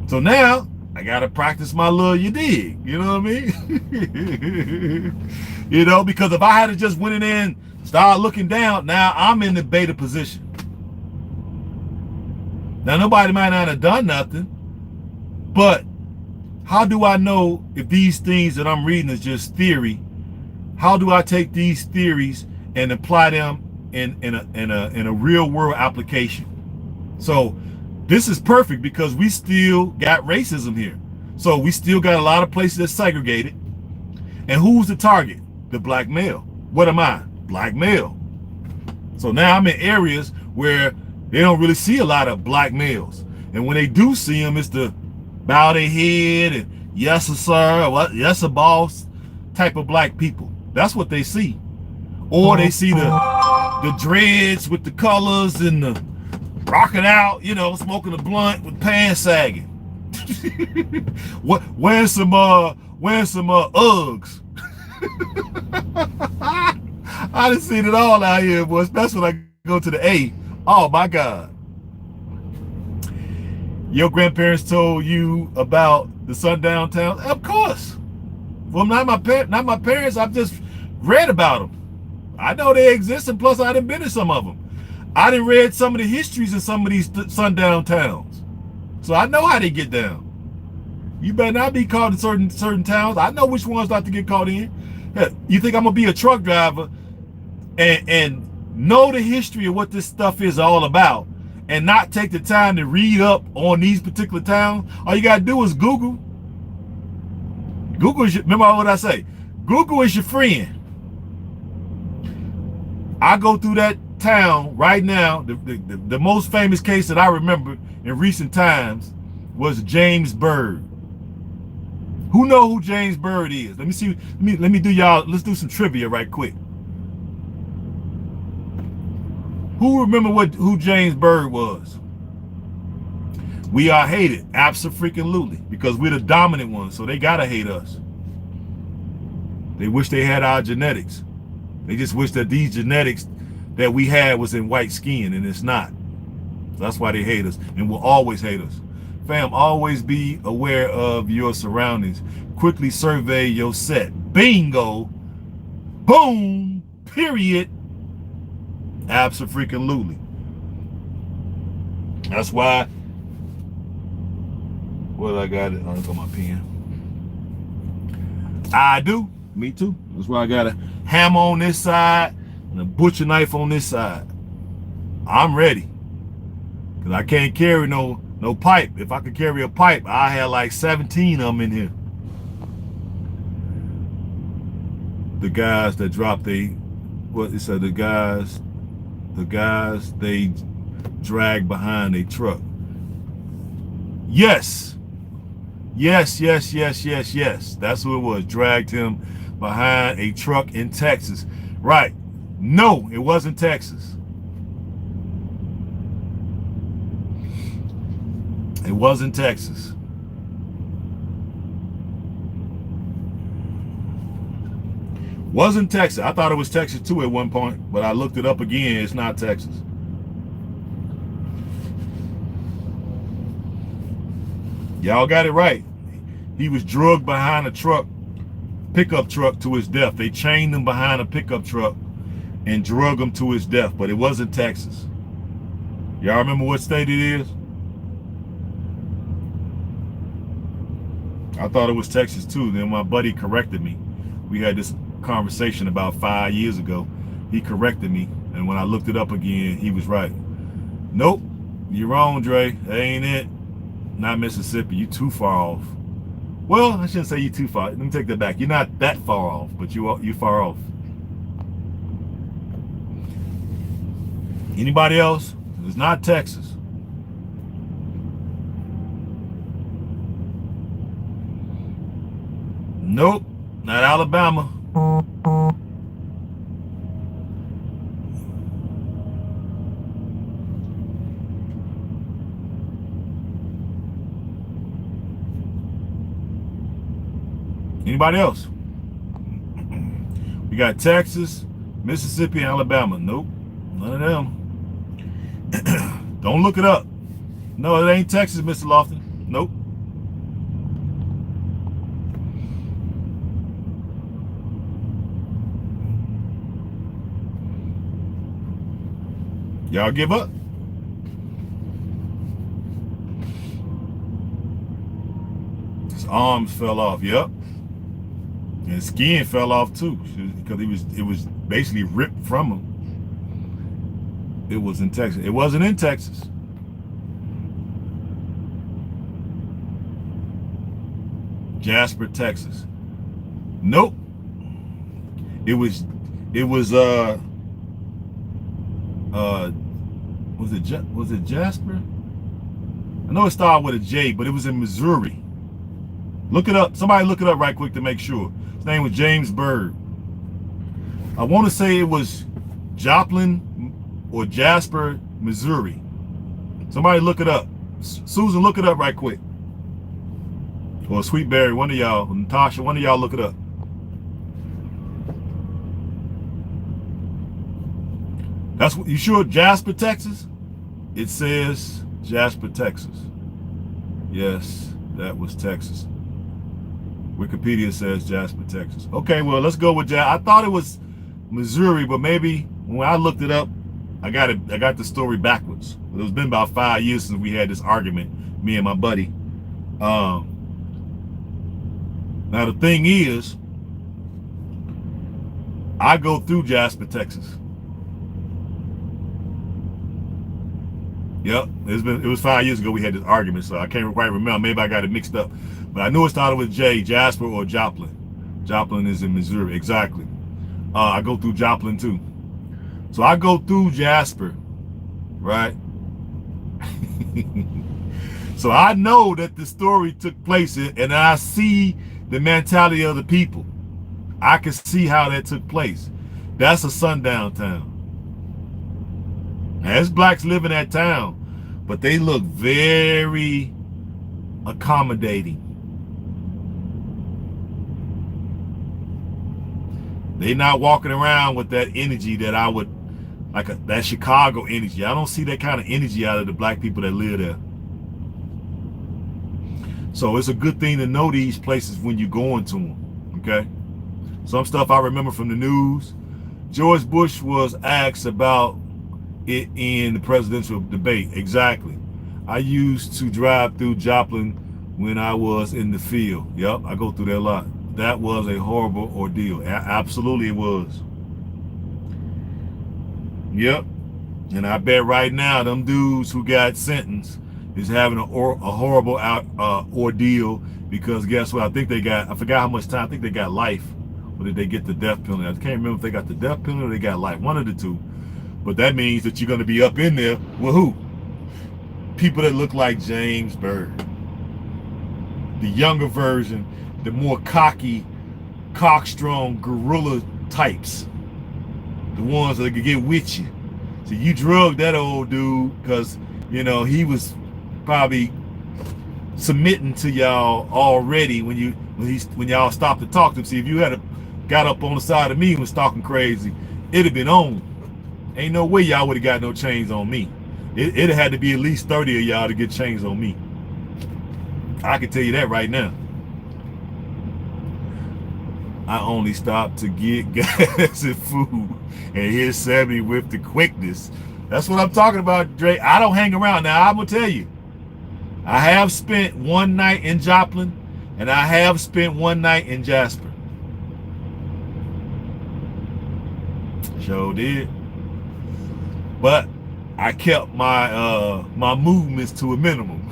So now I gotta practice my little you dig, you know what I mean? You know, because if I had to just went in there and start looking down, now I'm in the beta position. Now nobody might not have done nothing, but how do I know if these things that I'm reading is just theory? How do I take these theories and apply them in a real world application? So this is perfect because we still got racism here. So we still got a lot of places that's segregated. And who's the target? The black male. What am I? Black male. So now I'm in areas where they don't really see a lot of black males. And when they do see them, it's the bow their head and yes sir, what yes a boss type of black people. That's what they see. Or they see the dreads with the colors and the rocking out, you know, smoking a blunt with pants sagging. Wearing some Uggs. I done seen it all out here, boy. Especially when I go to the A. Oh my God. Your grandparents told you about the sundown towns? Of course. Well, not my parents. I've just read about them. I know they exist, and plus I done been in some of them. I done read some of the histories in some of these sundown towns. So I know how they get down. You better not be caught in certain towns. I know which ones not to get caught in. You think I'm gonna be a truck driver and know the history of what this stuff is all about and not take the time to read up on these particular towns? All you gotta do is Google. Google is remember what I say. Google is your friend. I go through that town right now. The most famous case that I remember in recent times was James Byrd. Who know who James Byrd is? Let me see. Let me do y'all. Let's do some trivia right quick. Who remember who James Byrd was? We are hated, absolutely, because we're the dominant ones, so they gotta hate us. They wish they had our genetics. They just wish that these genetics that we had was in white skin, and it's not. So that's why they hate us and will always hate us. Fam, always be aware of your surroundings. Quickly survey your set. Bingo. Boom. Period. Absolutely. That's why. Well, I got it. I got my pen. I do. Me too. That's why I got a hammer on this side and a butcher knife on this side. I'm ready. Because I can't carry no pipe. If I could carry a pipe, I had like 17 of them in here. The guys that dropped what it said, the guys they drag behind a truck. Yes. Yes. That's who it was. Dragged him behind a truck in Texas. Right. No, it wasn't Texas. It wasn't Texas. Wasn't Texas. I thought it was Texas too at one point, but I looked it up again. It's not Texas. Y'all got it right. He was drugged behind a pickup truck to his death. They chained him behind a pickup truck and drug him to his death, but it wasn't Texas. Y'all remember what state it is? I thought it was Texas too. Then my buddy corrected me. We had this conversation about 5 years ago. He corrected me, and when I looked it up again, he was right. Nope, you're wrong, Dre. That ain't it. Not Mississippi. You too far off. Well, I shouldn't say you too far. Let me take that back. You're not that far off, but you far off. Anybody else? It's not Texas. Nope, not Alabama. Anybody else? We got Texas, Mississippi, and Alabama. Nope, none of them. Don't look it up. No, it ain't Texas, Mr. Lofton. Nope. Y'all give up? His arms fell off. Yep. And his skin fell off too, because it was basically ripped from him. It was in Texas. It wasn't in Texas. Jasper, Texas. Nope. It was was it Jasper? I know it started with a J, but it was in Missouri. Look it up. Somebody look it up right quick to make sure. His name was James Byrd. I want to say it was Joplin or Jasper, Missouri. Somebody look it up. Susan, look it up right quick. Or Sweetberry, one of y'all. Natasha, one of y'all look it up. That's what you sure? Jasper, Texas? It says Jasper, Texas. Yes, that was Texas. Wikipedia says Jasper, Texas. Okay, well, let's go with Jasper. I thought it was Missouri, but maybe when I looked it up, I got the story backwards. It's been about 5 years since we had this argument, me and my buddy. Now the thing is, I go through Jasper, Texas. Yep, it was 5 years ago we had this argument, so I can't quite remember. Maybe I got it mixed up, but I knew it started with J, Jasper or Joplin. Joplin is in Missouri, exactly. I go through Joplin too, so I go through Jasper, right? So I know that the story took place, and I see the mentality of the people. I can see how that took place. That's a sundown town. Now, there's blacks living in that town, but they look very accommodating. They not walking around with that energy that I would, that Chicago energy. I don't see that kind of energy out of the black people that live there. So it's a good thing to know these places when you're going to them, okay? Some stuff I remember from the news. George Bush was asked about it in the presidential debate. Exactly. I used to drive through Joplin when I was in the field. Yep, I go through there a lot. That was a horrible ordeal. Absolutely it was. Yep. And I bet right now them dudes who got sentenced is having a horrible ordeal, because guess what? I think they got, I forgot how much time, I think they got life. Or did they get the death penalty? I can't remember if they got the death penalty or they got life. One of the two. But that means that you're going to be up in there with who? People that look like James Byrd. The younger version, the more cocky, cockstrong guerrilla types. The ones that could get with you. So you drugged that old dude because, you know, he was probably submitting to y'all already when y'all stopped to talk to him. See, if you had got up on the side of me and was talking crazy, it'd have been on. Ain't no way y'all would have got no chains on me. It'd have had to be at least 30 of y'all to get chains on me. I can tell you that right now. I only stopped to get gas and food, and here's Sammy with the quickness. That's what I'm talking about, Dre. I don't hang around. Now, I'm going to tell you, I have spent one night in Joplin, and I have spent one night in Jasper. Sure did. But I kept my my movements to a minimum.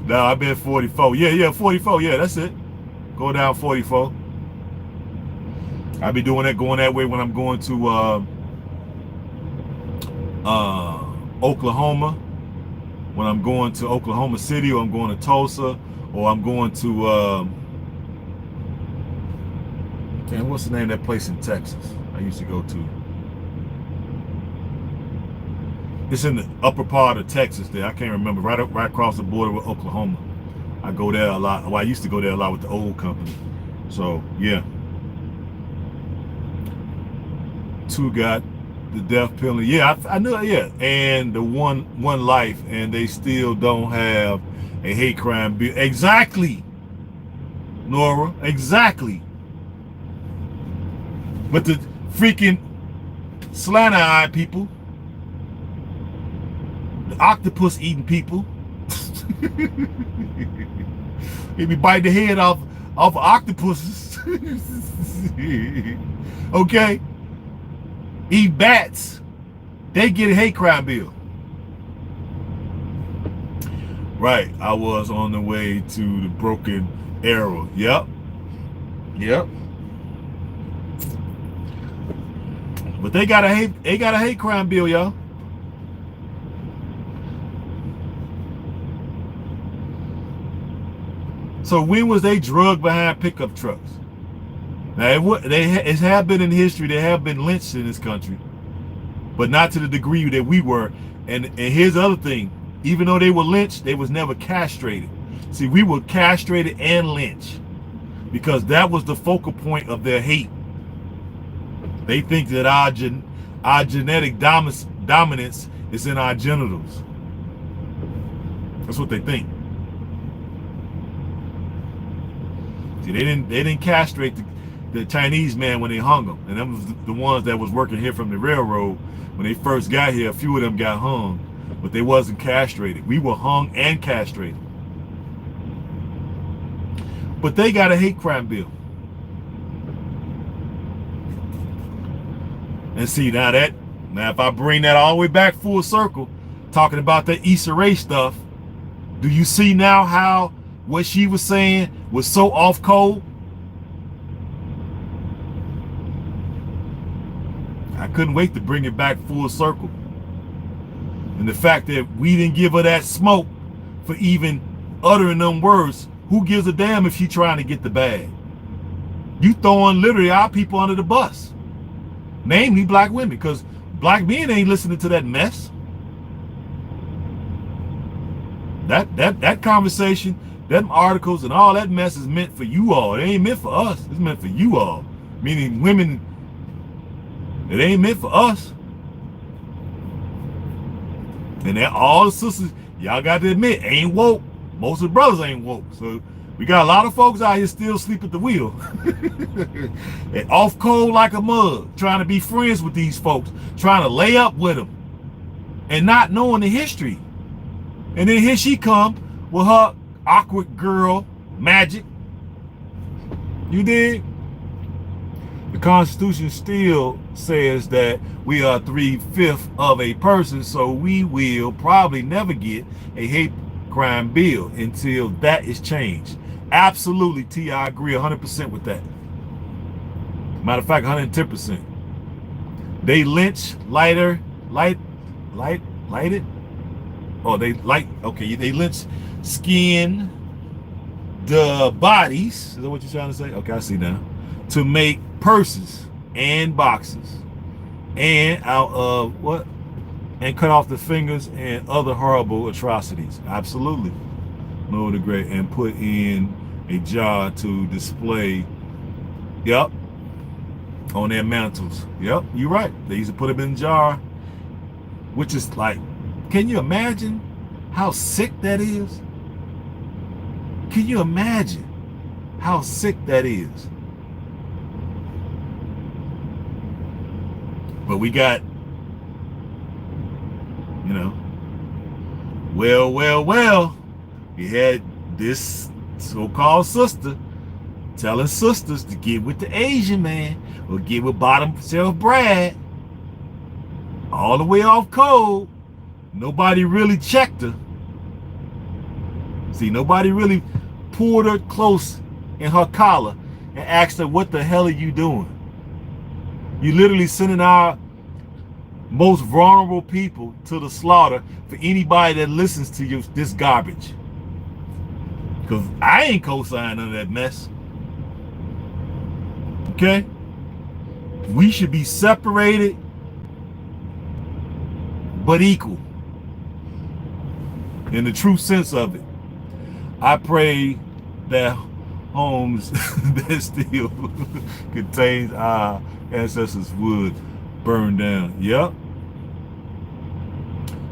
No, I've been 44. Yeah, 44. Yeah, that's it. Go down 44. I be doing that, going that way when I'm going to Oklahoma. When I'm going to Oklahoma City, or I'm going to Tulsa, or I'm going to what's the name of that place in Texas I used to go to? It's in the upper part of Texas there. I can't remember. Right across the border with Oklahoma. I go there a lot. Well, I used to go there a lot with the old company. So, yeah. Two got the death penalty. Yeah, I knew. Yeah, and the one life, and they still don't have a hate crime bill. Exactly, Nora. Exactly. But the freaking slant-eyed people, the octopus eating people, they be biting the head off octopuses. Okay, eat bats, they get a hate crime bill. Right, I was on the way to the Broken Arrow. Yep. But they got a hate crime bill, y'all. So when was they drugged behind pickup trucks? Now it have been in history. They have been lynched in this country, but not to the degree that we were. And here's the other thing: even though they were lynched, they was never castrated. See, we were castrated and lynched because that was the focal point of their hate. They think that our genetic dominance is in our genitals. That's what they think. See, they didn't castrate the Chinese man when they hung him, and them was the ones that was working here from the railroad. When they first got here, a few of them got hung, but they wasn't castrated. We were hung and castrated. But they got a hate crime bill. And see, now if I bring that all the way back full circle, talking about the Issa Rae stuff, do you see now how what she was saying was so off code? I couldn't wait to bring it back full circle. And the fact that we didn't give her that smoke for even uttering them words, who gives a damn if she trying to get the bag? You throwing literally our people under the bus. Namely black women, because Black men ain't listening to that mess. That conversation, them articles and all that mess is meant for you all. It ain't meant for us. It's meant for you all. Meaning women, it ain't meant for us. And then all the sisters, y'all got to admit, ain't woke. Most of the brothers ain't woke. So we got a lot of folks out here still sleep at the wheel. And off cold like a mug, trying to be friends with these folks, trying to lay up with them, and not knowing the history. And then here she come with her awkward girl magic. You dig? The Constitution still says that we are 3/5 of a person, so we will probably never get a hate crime bill until that is changed. Absolutely, T, I agree 100% with that. Matter of fact, 110%. They lynch lighted. Oh, they lynch skin the bodies. Is that what you're trying to say? Okay, I see now. To make purses and boxes, and out of what? And cut off the fingers and other horrible atrocities. Absolutely. No, the great, and put in a jar to display. Yep. On their mantles. Yep, you're right. They used to put them in a jar, which is like, can you imagine how sick that is? Can you imagine how sick that is? But we got, you know, well, we had this so-called sister telling sisters to get with the Asian man or get with bottom shelf Brad. All the way off code. Nobody really checked her. See, nobody really pulled her close in her collar and asked her, what the hell are you doing? You literally sending our most vulnerable people to the slaughter for anybody that listens to you, this garbage. Because I ain't co-signing none of that mess. Okay? We should be separated but equal in the true sense of it. I pray that homes that still contains our ancestors would burn down. Yep.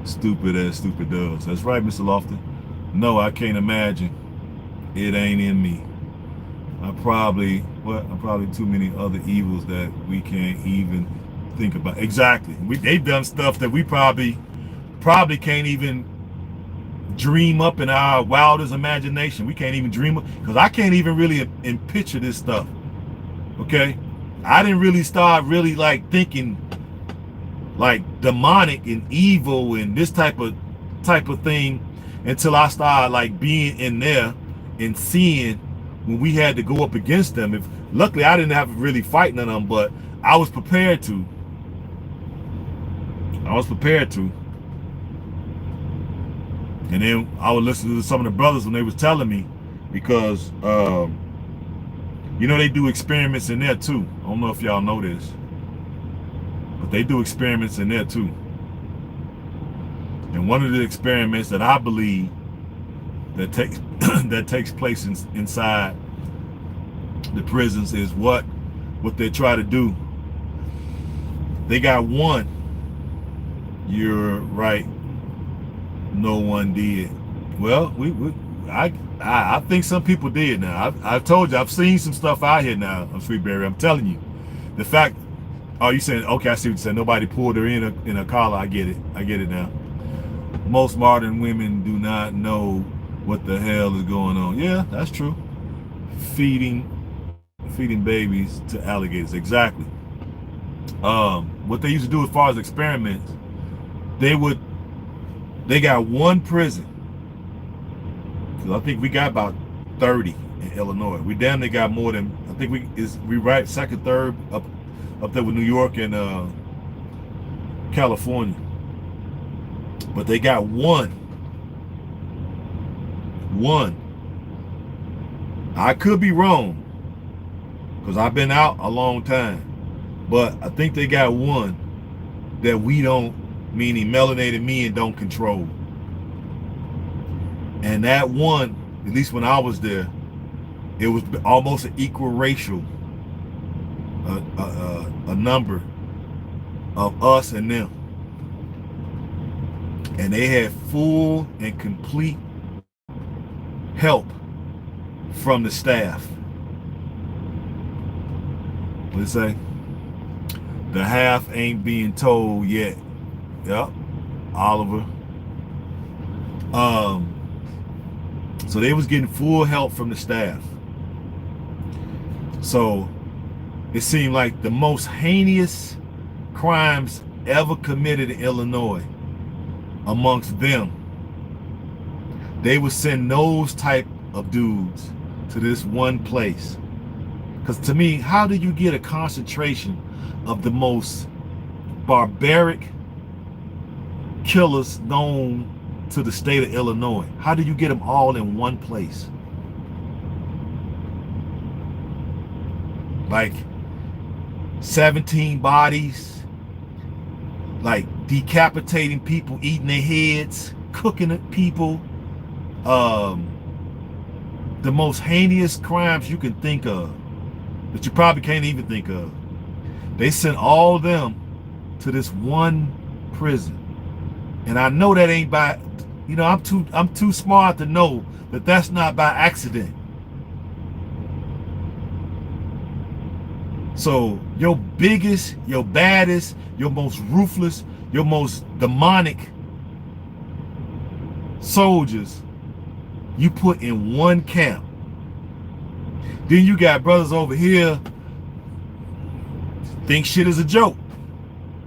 Stupid as stupid does. That's right, Mr. Lofton. No, I can't imagine. It ain't in me. I'm probably too many other evils that we can't even think about. Exactly. They've done stuff that we probably can't even dream up in our wildest imagination. We can't even dream up, because I can't even really picture this stuff. Okay? I didn't really start like thinking like demonic and evil and this type of thing until I started like being in there and seeing when we had to go up against them. Luckily I didn't have to really fight none of them, but I was prepared to. And then I would listen to some of the brothers when they was telling me, because you know, they do experiments in there too. I don't know if y'all know this, but they do experiments in there too. And one of the experiments that I believe that takes place inside the prisons is what they try to do. They got one. You're right. No one did. Well, I think some people did. Now I've told you, I've seen some stuff out here now on Sweetberry. I'm telling you, the fact. Oh, you saying, okay? I see what you said. Nobody pulled her in a collar. I get it now. Most modern women do not know what the hell is going on. Yeah, that's true. Feeding babies to alligators. Exactly. What they used to do as far as experiments, they got one prison. I think we got about 30 in Illinois. We damn near got more than, I think we right second, third up there with New York and California. But they got one. I could be wrong, because I've been out a long time, but I think they got one. that we don't, meaning melanated men, don't control. And that one, at least when I was there, it was almost an equal racial, a number of us and them. And they had full and complete help from the staff. Let's say the half ain't being told yet. Yep, Oliver. So they was getting full help from the staff. So it seemed like the most heinous crimes ever committed in Illinois, amongst them, they would send those type of dudes to this one place. Because to me, how do you get a concentration of the most barbaric killers known to the state of Illinois? How do you get them all in one place? Like 17 bodies, like decapitating people, eating their heads, cooking at people. The most heinous crimes you can think of, that you probably can't even think of. They sent all of them to this one prison. And I know that ain't by, you know, I'm too smart to know that that's not by accident. So your biggest, your baddest, your most ruthless, your most demonic soldiers, you put in one camp. Then you got brothers over here think shit is a joke,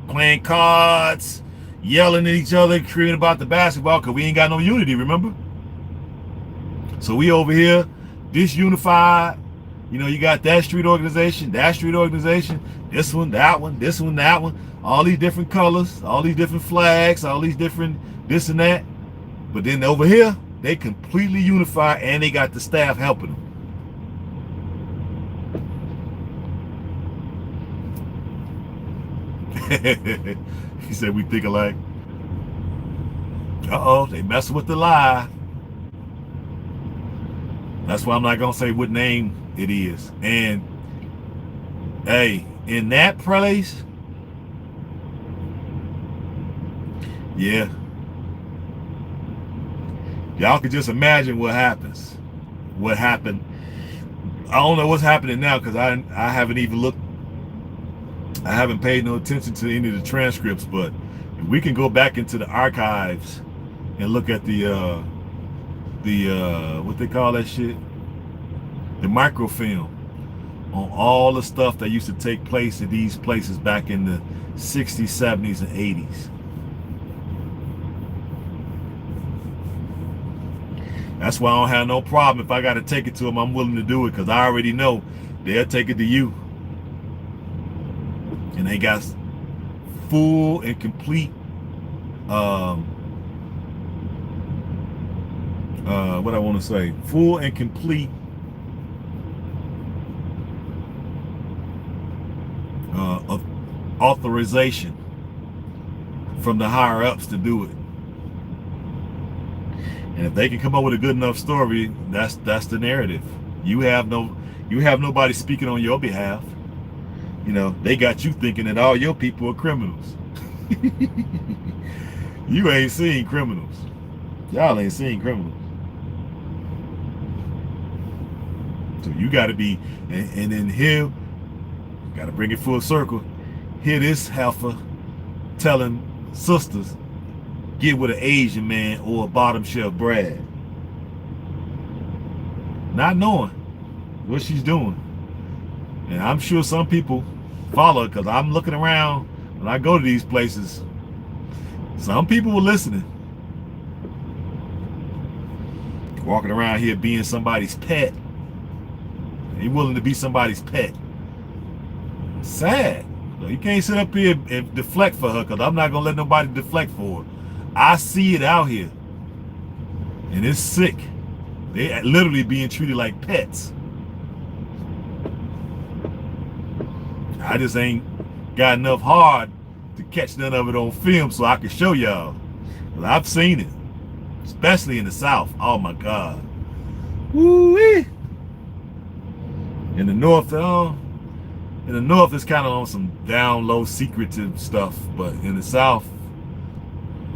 playing cards, yelling at each other, creating about the basketball, because we ain't got no unity, remember? So we over here disunified. You know, you got that street organization, this one, that one, this one, that one, all these different colors, all these different flags, all these different this and that. But then over here, they completely unified, and they got the staff helping them. He said we think alike. Uh-oh, they messing with the lie. That's why I'm not gonna say what name it is. And hey, in that place, yeah, y'all could just imagine what happens. What happened. I don't know what's happening now, because I haven't even looked. I haven't paid no attention to any of the transcripts, but if we can go back into the archives and look at the what they call that shit, the microfilm on all the stuff that used to take place at these places back in the 60s, 70s, and 80s. That's why I don't have no problem. If I got to take it to them, I'm willing to do it, because I already know they'll take it to you. And they got full and complete what I want to say, full and complete of authorization from the higher ups to do it. And if they can come up with a good enough story, that's the narrative. You have nobody speaking on your behalf. You know, they got you thinking that all your people are criminals. You ain't seen criminals. Y'all ain't seen criminals. So you got to be, and then here, got to bring it full circle. Hear this heifer telling sisters, get with an Asian man or a bottom shelf Brad. Not knowing what she's doing. And I'm sure some people follow her, because I'm looking around when I go to these places. Some people were listening. Walking around here being somebody's pet. They willing to be somebody's pet. Sad. You can't sit up here and deflect for her, because I'm not going to let nobody deflect for her. I see it out here. And it's sick. They literally being treated like pets. I just ain't got enough hard to catch none of it on film so I can show y'all. Well, I've seen it, especially in the South. Oh my God. Woo-wee. In the North, it's kind of on some down low secretive stuff, but in the South,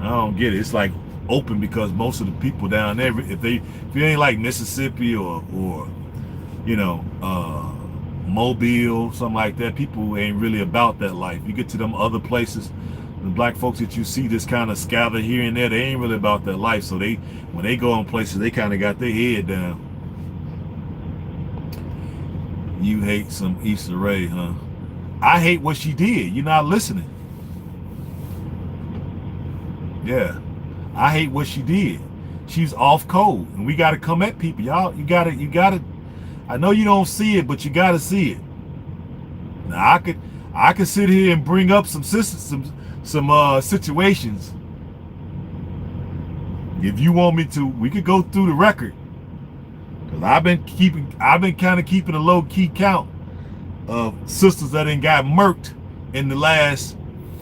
I don't get it. It's like open because most of the people down there, if you ain't like Mississippi or you know, Mobile, something like that, people ain't really about that life. You get to them other places, the black folks that you see just kind of scattered here and there, they ain't really about that life. So when they go in places, they kind of got their head down. You hate some Issa Rae, huh? I hate what she did. You're not listening. Yeah, I hate what she did. She's off code, and we got to come at people, y'all. You gotta. I know you don't see it, but you got to see it. Now I could sit here and bring up some situations. If you want me to, we could go through the record. Cause I've been kind of keeping a low key count of sisters that ain't got murked in the last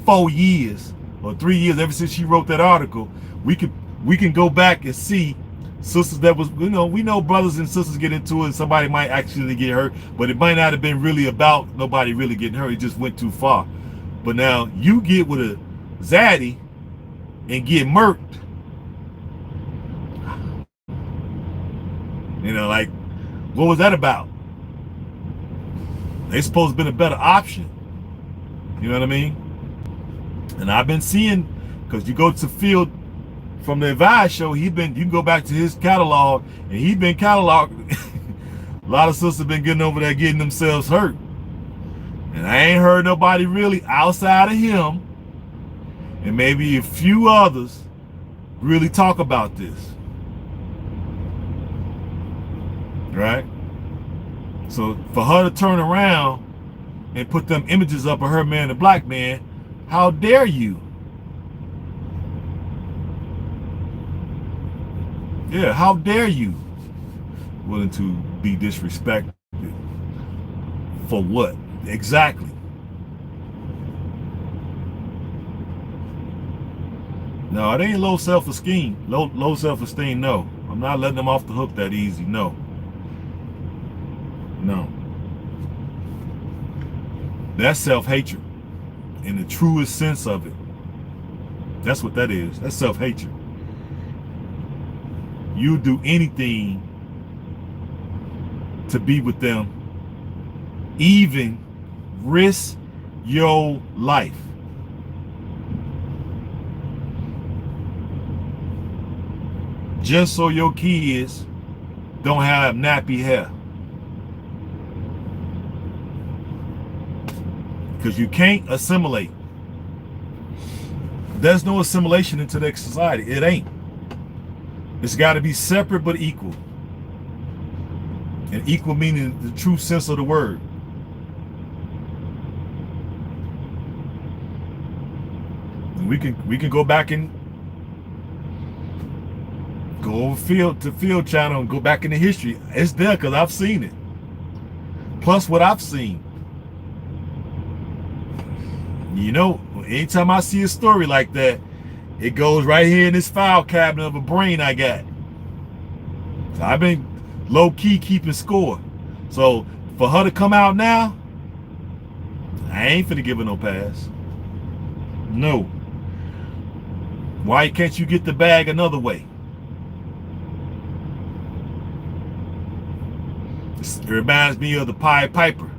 4 years or 3 years, ever since she wrote that article. We can go back and see sisters that was, we know brothers and sisters get into it and somebody might actually get hurt, but it might not have been really about nobody really getting hurt. It just went too far. But now you get with a zaddy and get murked. Like, what was that about? They supposed to have been a better option. You know what I mean? And I've been seeing, because you go to Field from the Advice show, you can go back to his catalog, and he been cataloged. A lot of sisters been getting over there getting themselves hurt. And I ain't heard nobody really outside of him, and maybe a few others, really talk about this. Right? So for her to turn around and put them images up of her man, the black man, how dare you? Yeah, how dare you? Willing to be disrespected. For what? Exactly. No, it ain't low self-esteem. Low self-esteem, no. I'm not letting them off the hook that easy, no. No. That's self-hatred in the truest sense of it. That's what that is. That's self-hatred. You do anything to be with them, even risk your life. Just so your kids don't have nappy hair. Because you can't assimilate. There's no assimilation into the society. It ain't. It's got to be separate but equal. And equal meaning the true sense of the word. And we can go back and go over field channel and go back into history. It's there because I've seen it. Plus what I've seen. Anytime I see a story like that, it goes right here in this file cabinet of a brain I got. So I've been low-key keeping score. So for her to come out now, I ain't finna give her no pass. No. Why can't you get the bag another way? It reminds me of the Pied Piper.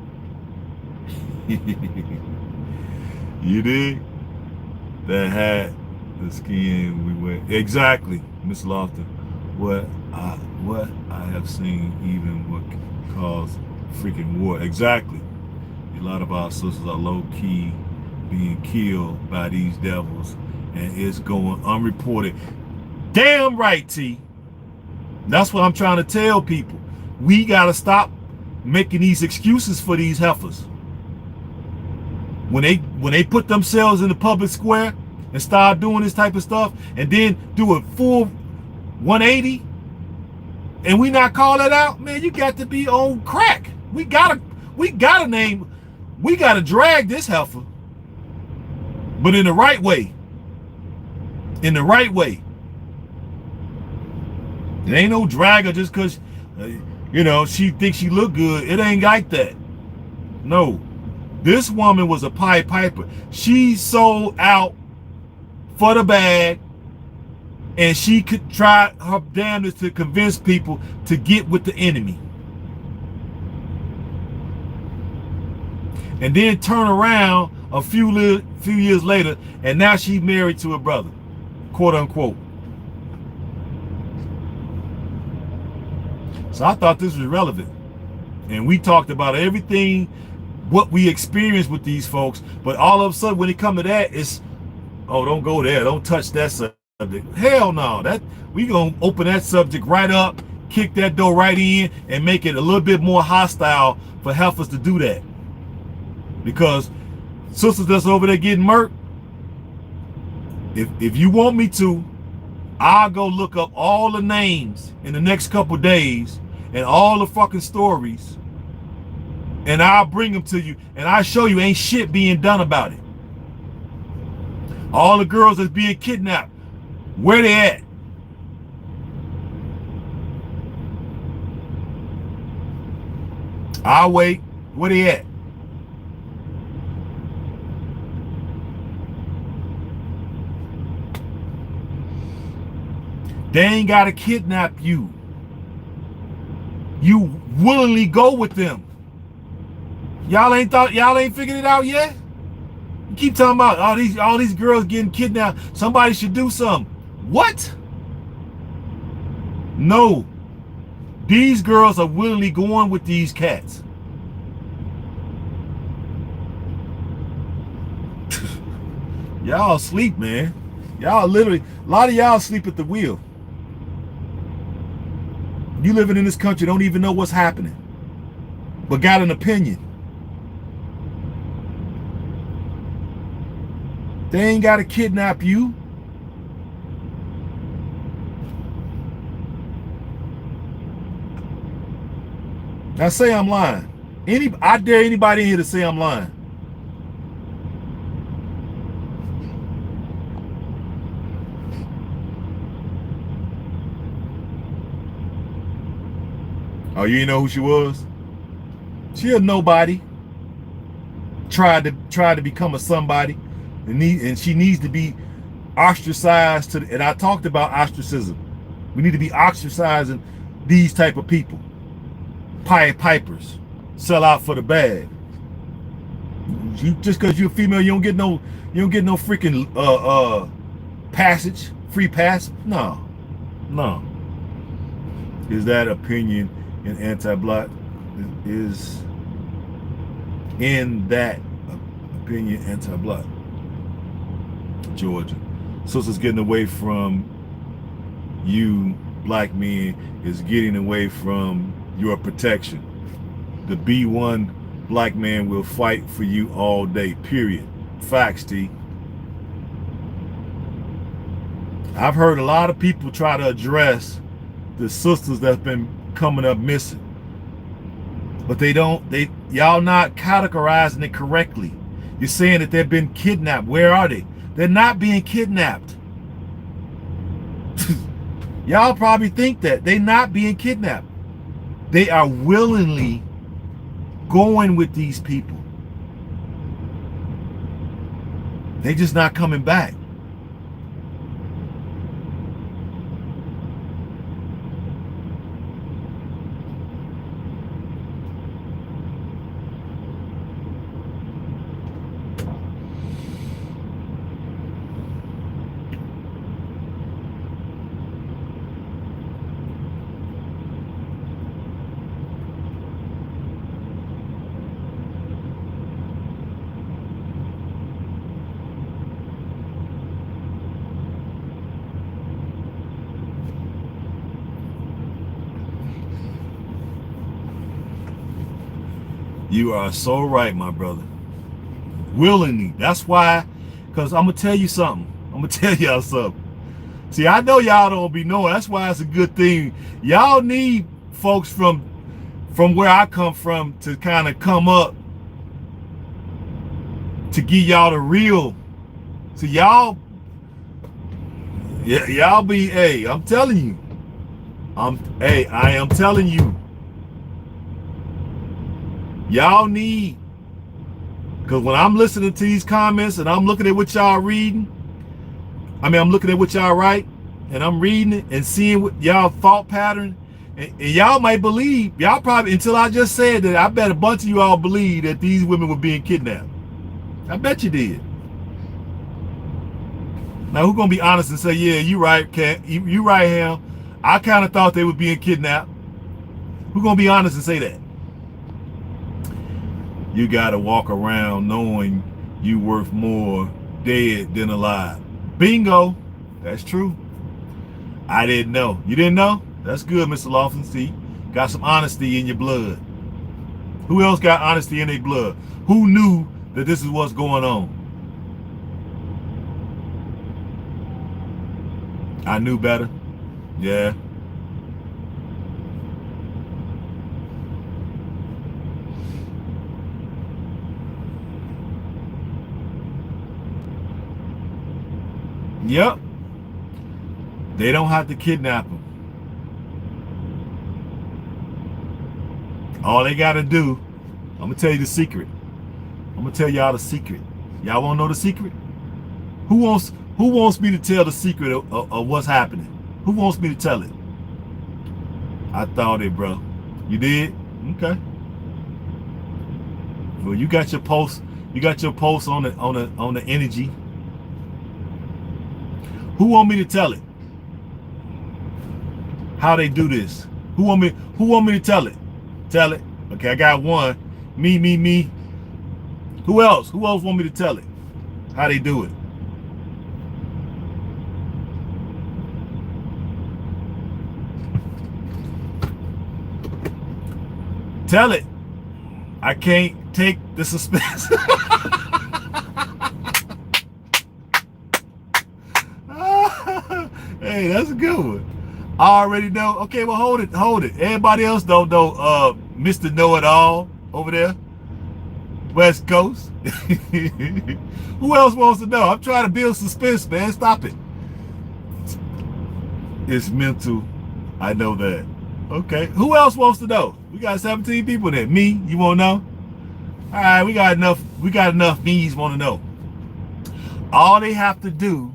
You did? That had the skin we wear. Exactly, Miss Lofton. What I have seen even what caused freaking war. Exactly. A lot of our sisters are low-key being killed by these devils, and it's going unreported. Damn right, T. That's what I'm trying to tell people. We gotta stop making these excuses for these heifers. When they put themselves in the public square and start doing this type of stuff, and then do a full 180, and we not call that out, man, you got to be on crack. We gotta drag this heifer. but in the right way. In the right way. It ain't no dragger just because, she thinks she look good. It ain't like that. No. This woman was a Pied Piper. She sold out for the bag, and she could try her damnedest to convince people to get with the enemy. And then turn around a few years later, and now she's married to her brother, quote unquote. So I thought this was relevant. And we talked about everything, what we experienced with these folks. But all of a sudden, when it come to that, it's, oh, don't go there. Don't touch that subject. Hell no. We gonna open that subject right up, kick that door right in, and make it a little bit more hostile for heifers to do that. Because sisters that's over there getting murked, if you want me to, I'll go look up all the names in the next couple days and all the fucking stories, and I'll bring them to you, and I'll show you ain't shit being done about it. All the girls that's being kidnapped, where they at? I'll wait. Where they at? They ain't gotta kidnap you. You willingly go with them. Y'all ain't figured it out yet? You keep talking about all these girls getting kidnapped. Somebody should do something. What? No. These girls are willingly going with these cats. Y'all sleep, man. Y'all literally, a lot of y'all sleep at the wheel. You living in this country, don't even know what's happening, but got an opinion. They ain't got to kidnap you. Now say I'm lying. I dare anybody in here to say I'm lying. Oh, you didn't know who she was? She a nobody. Tried to become a somebody, and she needs to be ostracized. And I talked about ostracism. We need to be ostracizing these type of people. Pied Pipers, sell out for the bag. Just because you're a female, you don't get no freaking passage, free pass. No. Is that opinion in anti-black? Is in that opinion anti-black? Georgia. Sisters getting away from you, black men, is getting away from your protection. The B1 black man will fight for you all day, period. Facts, T. I've heard a lot of people try to address the sisters that's been coming up missing, but y'all not categorizing it correctly. You're saying that they've been kidnapped. Where are they? They're not being kidnapped. Y'all probably think that they're not being kidnapped. They are willingly going with these people. They just not coming back. You are so right, my brother. Willingly. That's why, because I'm going to tell you something. I'm going to tell y'all something. See, I know y'all don't be knowing. That's why it's a good thing. Y'all need folks from where I come from to kind of come up to give y'all the real So y'all, yeah, y'all be, hey, I'm telling you, I am telling you, y'all need, because when I'm listening to these comments and I'm looking at what y'all reading, I'm looking at what y'all write, and I'm reading it and seeing what y'all thought pattern, and y'all might believe, y'all probably, until I just said that, I bet a bunch of you all believe that these women were being kidnapped. I bet you did. Now, who's gonna be honest and say, yeah, you right, Cat, you right, Ham. I kind of thought they were being kidnapped. Who's gonna be honest and say that? You gotta walk around knowing you worth more dead than alive. Bingo. That's true. I didn't know. You didn't know? That's good, Mr. Lawson. See, got some honesty in your blood. Who else got honesty in their blood? Who knew that this is what's going on? I knew better. Yeah. Yep. They don't have to kidnap them. All they got to do, I'm going to tell you the secret. I'm going to tell y'all the secret. Y'all want to know the secret? Who wants me to tell the secret of what's happening? Who wants me to tell it? I thought it, bro. You did? Okay. Well, you got your post. You got your post on the energy. Who want me to tell it? How they do this? Who want me to tell it? Tell it. Okay, I got one. Me. Who else? Who else want me to tell it? How they do it? Tell it. I can't take the suspense. Hey, that's a good one. I already know. Okay, well, hold it. Everybody else don't know Mr. Know-It-All over there. West Coast. Who else wants to know? I'm trying to build suspense, man. Stop it. It's mental. I know that. Okay. Who else wants to know? We got 17 people there. Me? You want to know? All right, we got enough me's want to know. All they have to do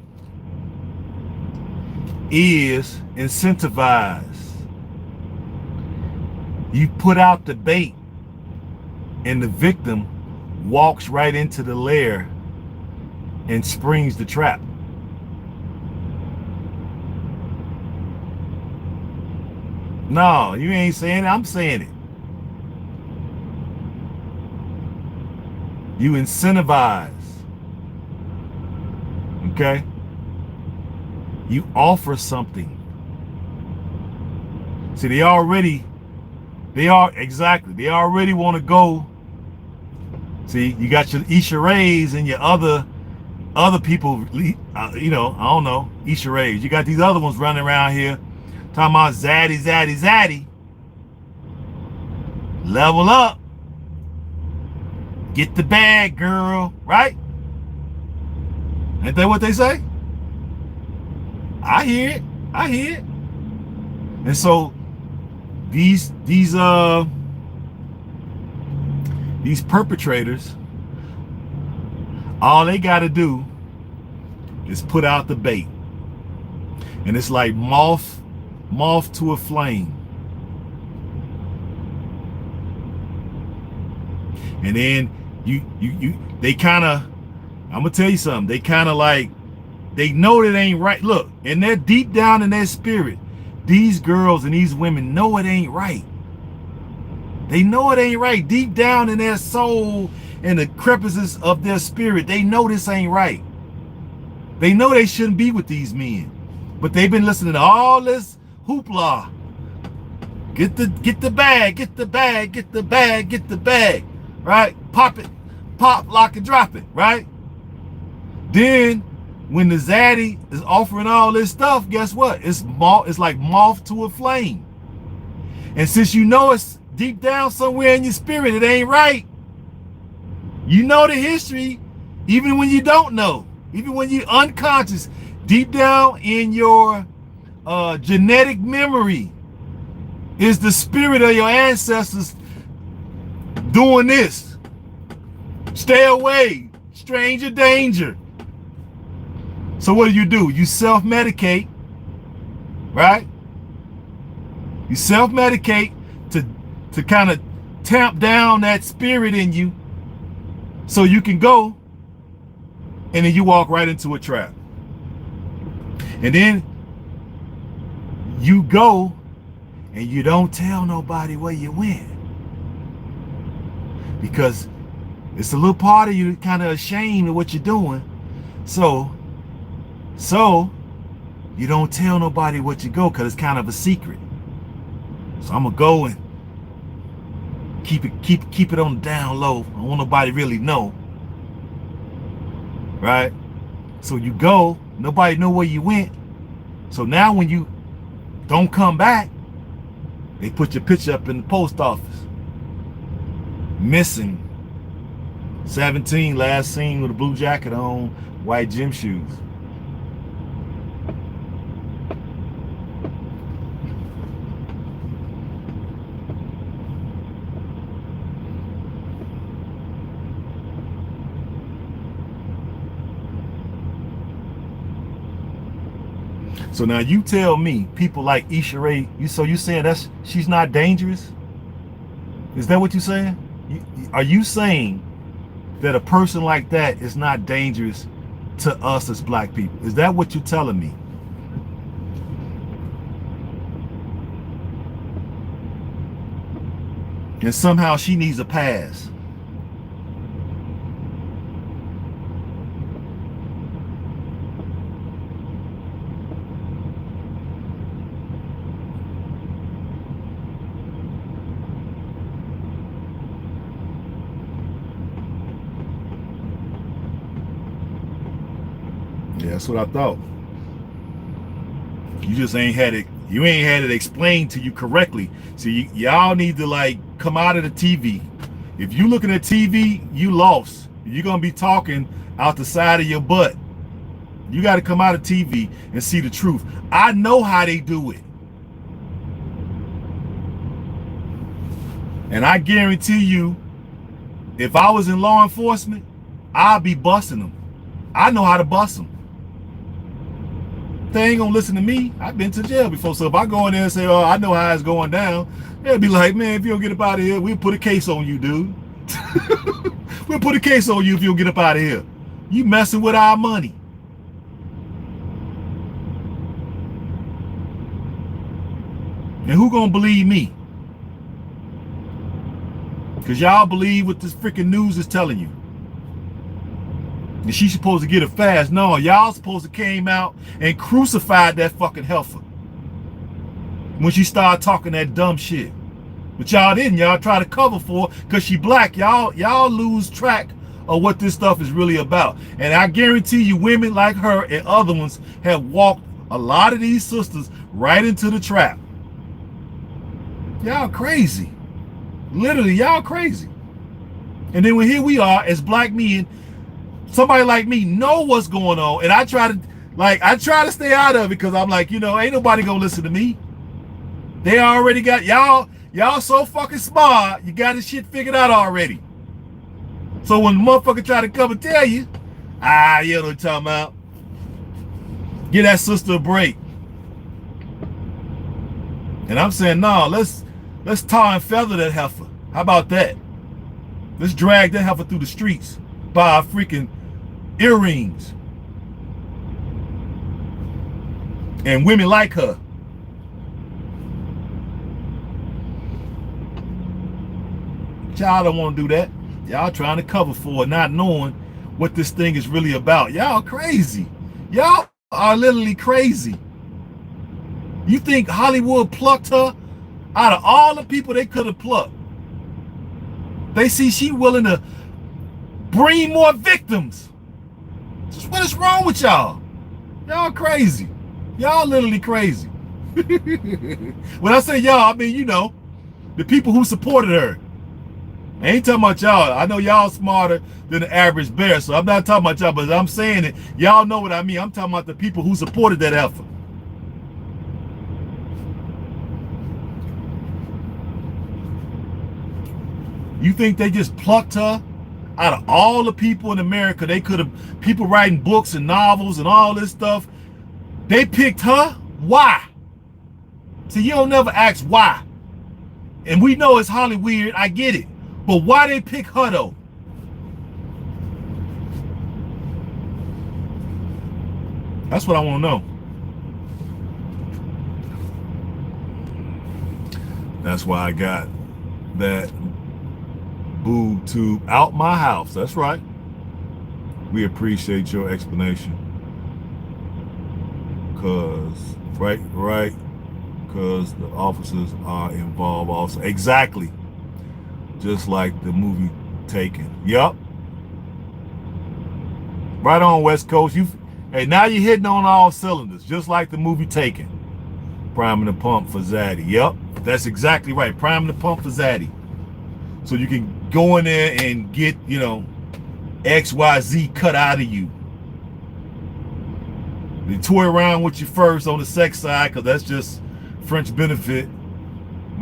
is incentivize. You put out the bait and the victim walks right into the lair and springs the trap. No, you ain't saying it. I'm saying it. You incentivize. Okay? You offer something. See, they already want to go. See, you got your Issa Rays and your other people, I don't know, Issa Rays. You got these other ones running around here talking about zaddy. Level up. Get the bag, girl, right? Ain't that what they say? I hear it. And so these perpetrators, all they got to do is put out the bait, and it's like moth to a flame. And then they kind of, I'm gonna tell you something. They kind of like, they know that ain't right. Look, and they're deep down in their spirit. These girls and these women know it ain't right. They know it ain't right. Deep down in their soul and the crevices of their spirit, they know this ain't right. They know they shouldn't be with these men. But they've been listening to all this hoopla. Get the bag, right? Pop it, pop, lock and drop it, right? Then when the zaddy is offering all this stuff, guess what? It's like moth to a flame. And since you know it's deep down somewhere in your spirit, it ain't right. You know the history, even when you don't know. even when you're unconscious, deep down in your genetic memory is the spirit of your ancestors doing this. Stay away, stranger danger. So what do? You self-medicate, right? You self-medicate to kind of tamp down that spirit in you so you can go, and then you walk right into a trap. And then you go and you don't tell nobody where you went, because it's a little part of you kind of ashamed of what you're doing. So you don't tell nobody what you go, because it's kind of a secret. So I'm gonna go and keep it on the down low. I don't want nobody really know, right? So you go, nobody know where you went. So now when you don't come back, they put your picture up in the post office. Missing 17, last seen with a blue jacket on, white gym shoes. So now you tell me, people like H.A.M, you saying she's not dangerous? Is that what you're saying? Are you saying that a person like that is not dangerous to us as black people? Is that what you're telling me? And somehow she needs a pass. Yeah, that's what I thought. You just ain't had it. You ain't had it explained to you correctly. So y'all need to like come out of the TV. If you looking at TV, you lost. You're gonna be talking out the side of your butt. You got to come out of TV and see the truth. I know how they do it, and I guarantee you, if I was in law enforcement, I'd be busting them. I know how to bust them. They ain't gonna listen to me. I've been to jail before, so if I go in there and say, "Oh, I know how it's going down," they'll be like, "Man, if you don't get up out of here, we'll put a case on you, dude. We'll put a case on you if you don't get up out of here. You messing with our money." And who gonna believe me? Because y'all believe what this freaking news is telling you. And she's supposed to get it fast. No, y'all supposed to came out and crucified that fucking heifer when she started talking that dumb shit. But y'all didn't. Y'all try to cover for her because she black. Y'all lose track of what this stuff is really about. And I guarantee you, women like her and other ones have walked a lot of these sisters right into the trap. Y'all crazy. Literally, y'all crazy. And then here we are as black men. Somebody like me know what's going on, and I try to stay out of it because I'm like, ain't nobody gonna listen to me. They already got y'all so fucking smart. You got this shit figured out already. So when the motherfucker try to come and tell you, you know what I'm talking about. Give that sister a break. And I'm saying, no, let's tar and feather that heifer. How about that? Let's drag that heifer through the streets by our freaking earrings. And women like her. Y'all don't want to do that. Y'all trying to cover for it, not knowing what this thing is really about. Y'all crazy. Y'all are literally crazy. You think Hollywood plucked her out of all the people they could have plucked? They see she willing to bring more victims. What is wrong with y'all? Y'all crazy. Y'all literally crazy. When I say y'all, I mean, the people who supported her. I ain't talking about y'all. I know y'all smarter than the average bear, so I'm not talking about y'all, but I'm saying it. Y'all know what I mean. I'm talking about the people who supported that effort. You think they just plucked her out of all the people in America? They could have, people writing books and novels and all this stuff. They picked her? Why? See, you don't never ask why. And we know it's Hollywood, I get it. But why they pick her though? That's what I want to know. That's why I got that boob tube out my house. That's right. We appreciate your explanation. Because the officers are involved also. Exactly. Just like the movie Taken. Yup. Right on, West Coast. Hey, now you're hitting on all cylinders, just like the movie Taken. Priming the pump for Zaddy. Yup. That's exactly right. Priming the pump for Zaddy. So you can go in there and get, XYZ cut out of you. They toy around with you first on the sex side, because that's just French benefit.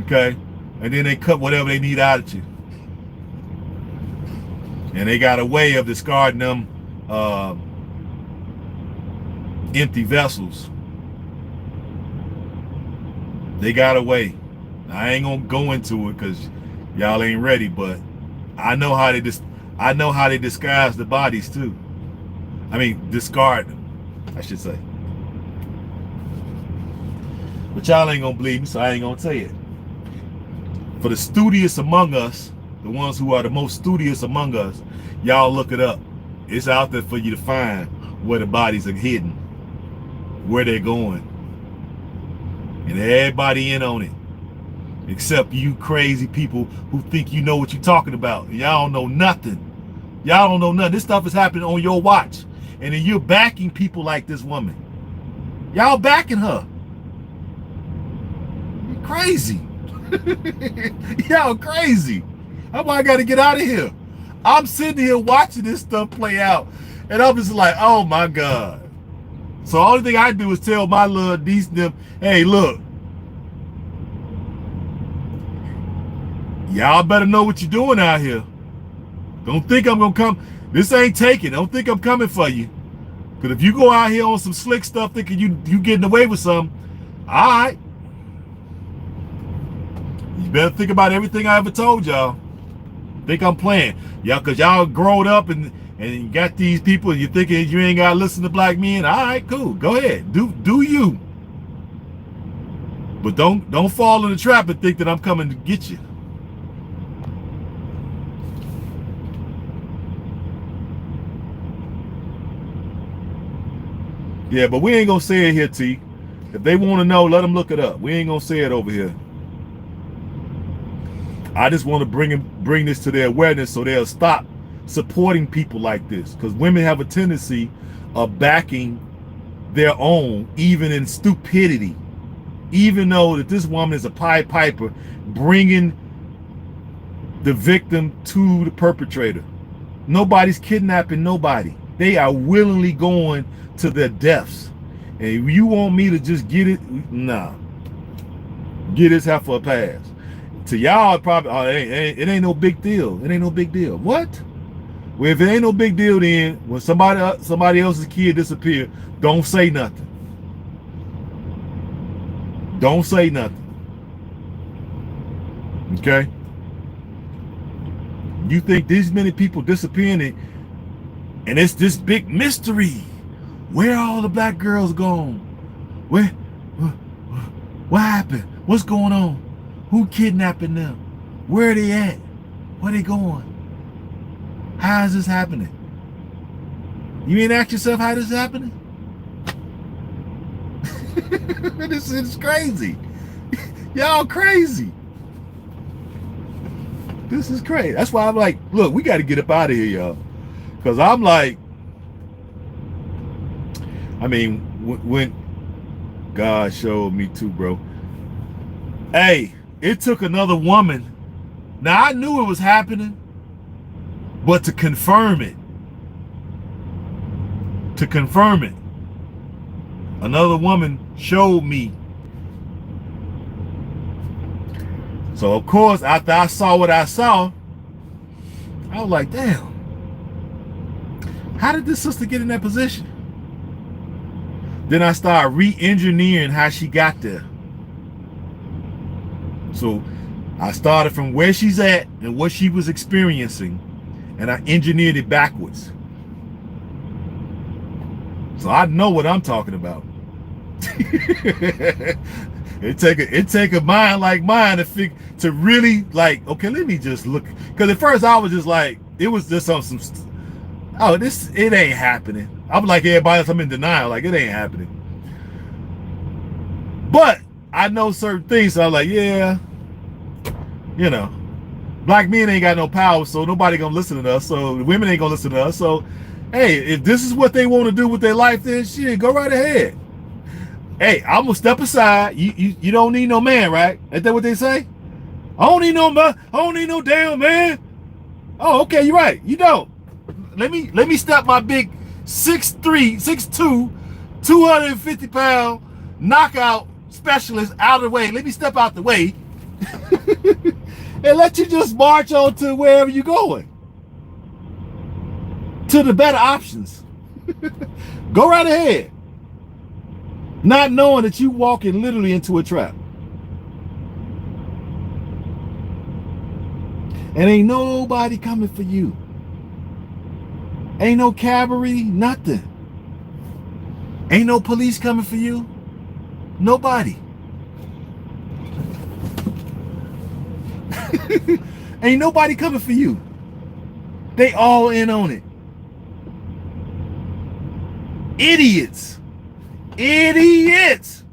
Okay? And then they cut whatever they need out of you. And they got a way of discarding them empty vessels. They got a way. I ain't gonna go into it because y'all ain't ready, but I know how they disguise the bodies too. I mean, discard them, I should say. But y'all ain't gonna believe me, so I ain't gonna tell you it. For the studious among us, the ones who are the most studious among us, y'all look it up. It's out there for you to find where the bodies are hidden, where they're going. And everybody in on it. Except you crazy people who think you know what you're talking about. Y'all don't know nothing. Y'all don't know nothing. This stuff is happening on your watch. And then you're backing people like this woman. Y'all backing her. You're crazy. Y'all crazy. That's why I got to get out of here. I'm sitting here watching this stuff play out. And I'm just like, oh my God. So the only thing I do is tell my little decent them, hey, look. Y'all better know what you're doing out here. Don't think I'm going to come. This ain't taken. Don't think I'm coming for you. Because if you go out here on some slick stuff thinking you getting away with something, all right. You better think about everything I ever told y'all. Think I'm playing. Y'all, because y'all growed up and you got these people and you're thinking you ain't got to listen to black men. All right, cool. Go ahead. Do you. But don't fall in the trap and think that I'm coming to get you. Yeah, but we ain't gonna say it here, T. If they want to know, let them look it up. We ain't gonna say it over here. I just want to bring this to their awareness so they'll stop supporting people like this. Because women have a tendency of backing their own, even in stupidity. Even though that this woman is a Pied Piper, bringing the victim to the perpetrator. Nobody's kidnapping nobody. They are willingly going to their deaths. And you want me to just get it? Nah. Get this half for a pass. To y'all, probably, it ain't no big deal. It ain't no big deal. What? Well, if it ain't no big deal, then when somebody else's kid disappeared, don't say nothing. Don't say nothing. Okay? You think these many people disappearing and it's this big mystery. Where are all the black girls gone? What happened? What's going on? Who kidnapping them? Where are they at? Where they going? How is this happening? You ain't ask yourself how this is happening? This is crazy. Y'all crazy. This is crazy. That's why I'm like, look, we got to get up out of here, y'all. Because I'm like, I mean, when God showed me too, bro. Hey, it took another woman Now I knew it was happening, but to confirm it, another woman showed me. So of course, after I saw what I saw, I was like, damn, how did this sister get in that position? Then I started re-engineering how she got there. So I started from where she's at and what she was experiencing, and I engineered it backwards. So I know what I'm talking about. it take a mind like mine to really like, okay, let me just look. Because at first I was just like, it was just on some, oh, it ain't happening. I'm like everybody else, I'm in denial, like it ain't happening. But I know certain things, so I'm like, yeah, you know, black men ain't got no power, so nobody gonna listen to us. So the women ain't gonna listen to us. So, hey, if this is what they want to do with their life, then shit, go right ahead. Hey, I'm gonna step aside. You don't need no man, right? Ain't that what they say? I don't need no man. I don't need no damn man. Oh, okay, you're right. You don't. Let me step my big 6'3", 6'2", 250-pound knockout specialist out of the way. Let me step out the way and let you just march on to wherever you're going, to the better options. Go right ahead, not knowing that you walking literally into a trap. And ain't nobody coming for you. Ain't no cavalry, nothing. Ain't no police coming for you. Nobody. Ain't nobody coming for you. They all in on it. Idiots. Idiots.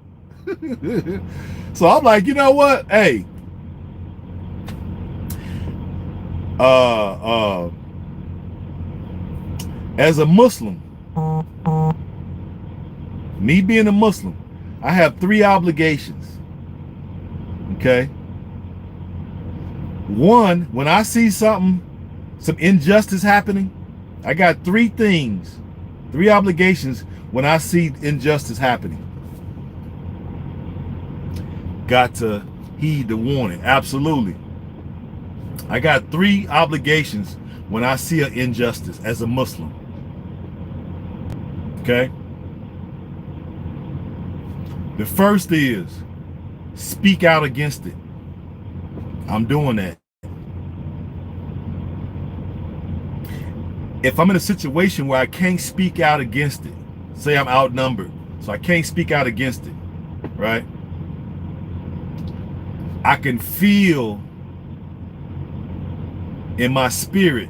So I'm like, you know what? Hey. As a Muslim, me being a Muslim, I have 3 obligations. Okay? One, when I see some injustice happening, I got 3 things, 3 obligations when I see injustice happening. Got to heed the warning. Absolutely. I got 3 obligations when I see an injustice as a Muslim. Okay? The first is speak out against it. I'm doing that. If I'm in a situation where I can't speak out against it, say I'm outnumbered, so I can't speak out against it, right? I can feel in my spirit,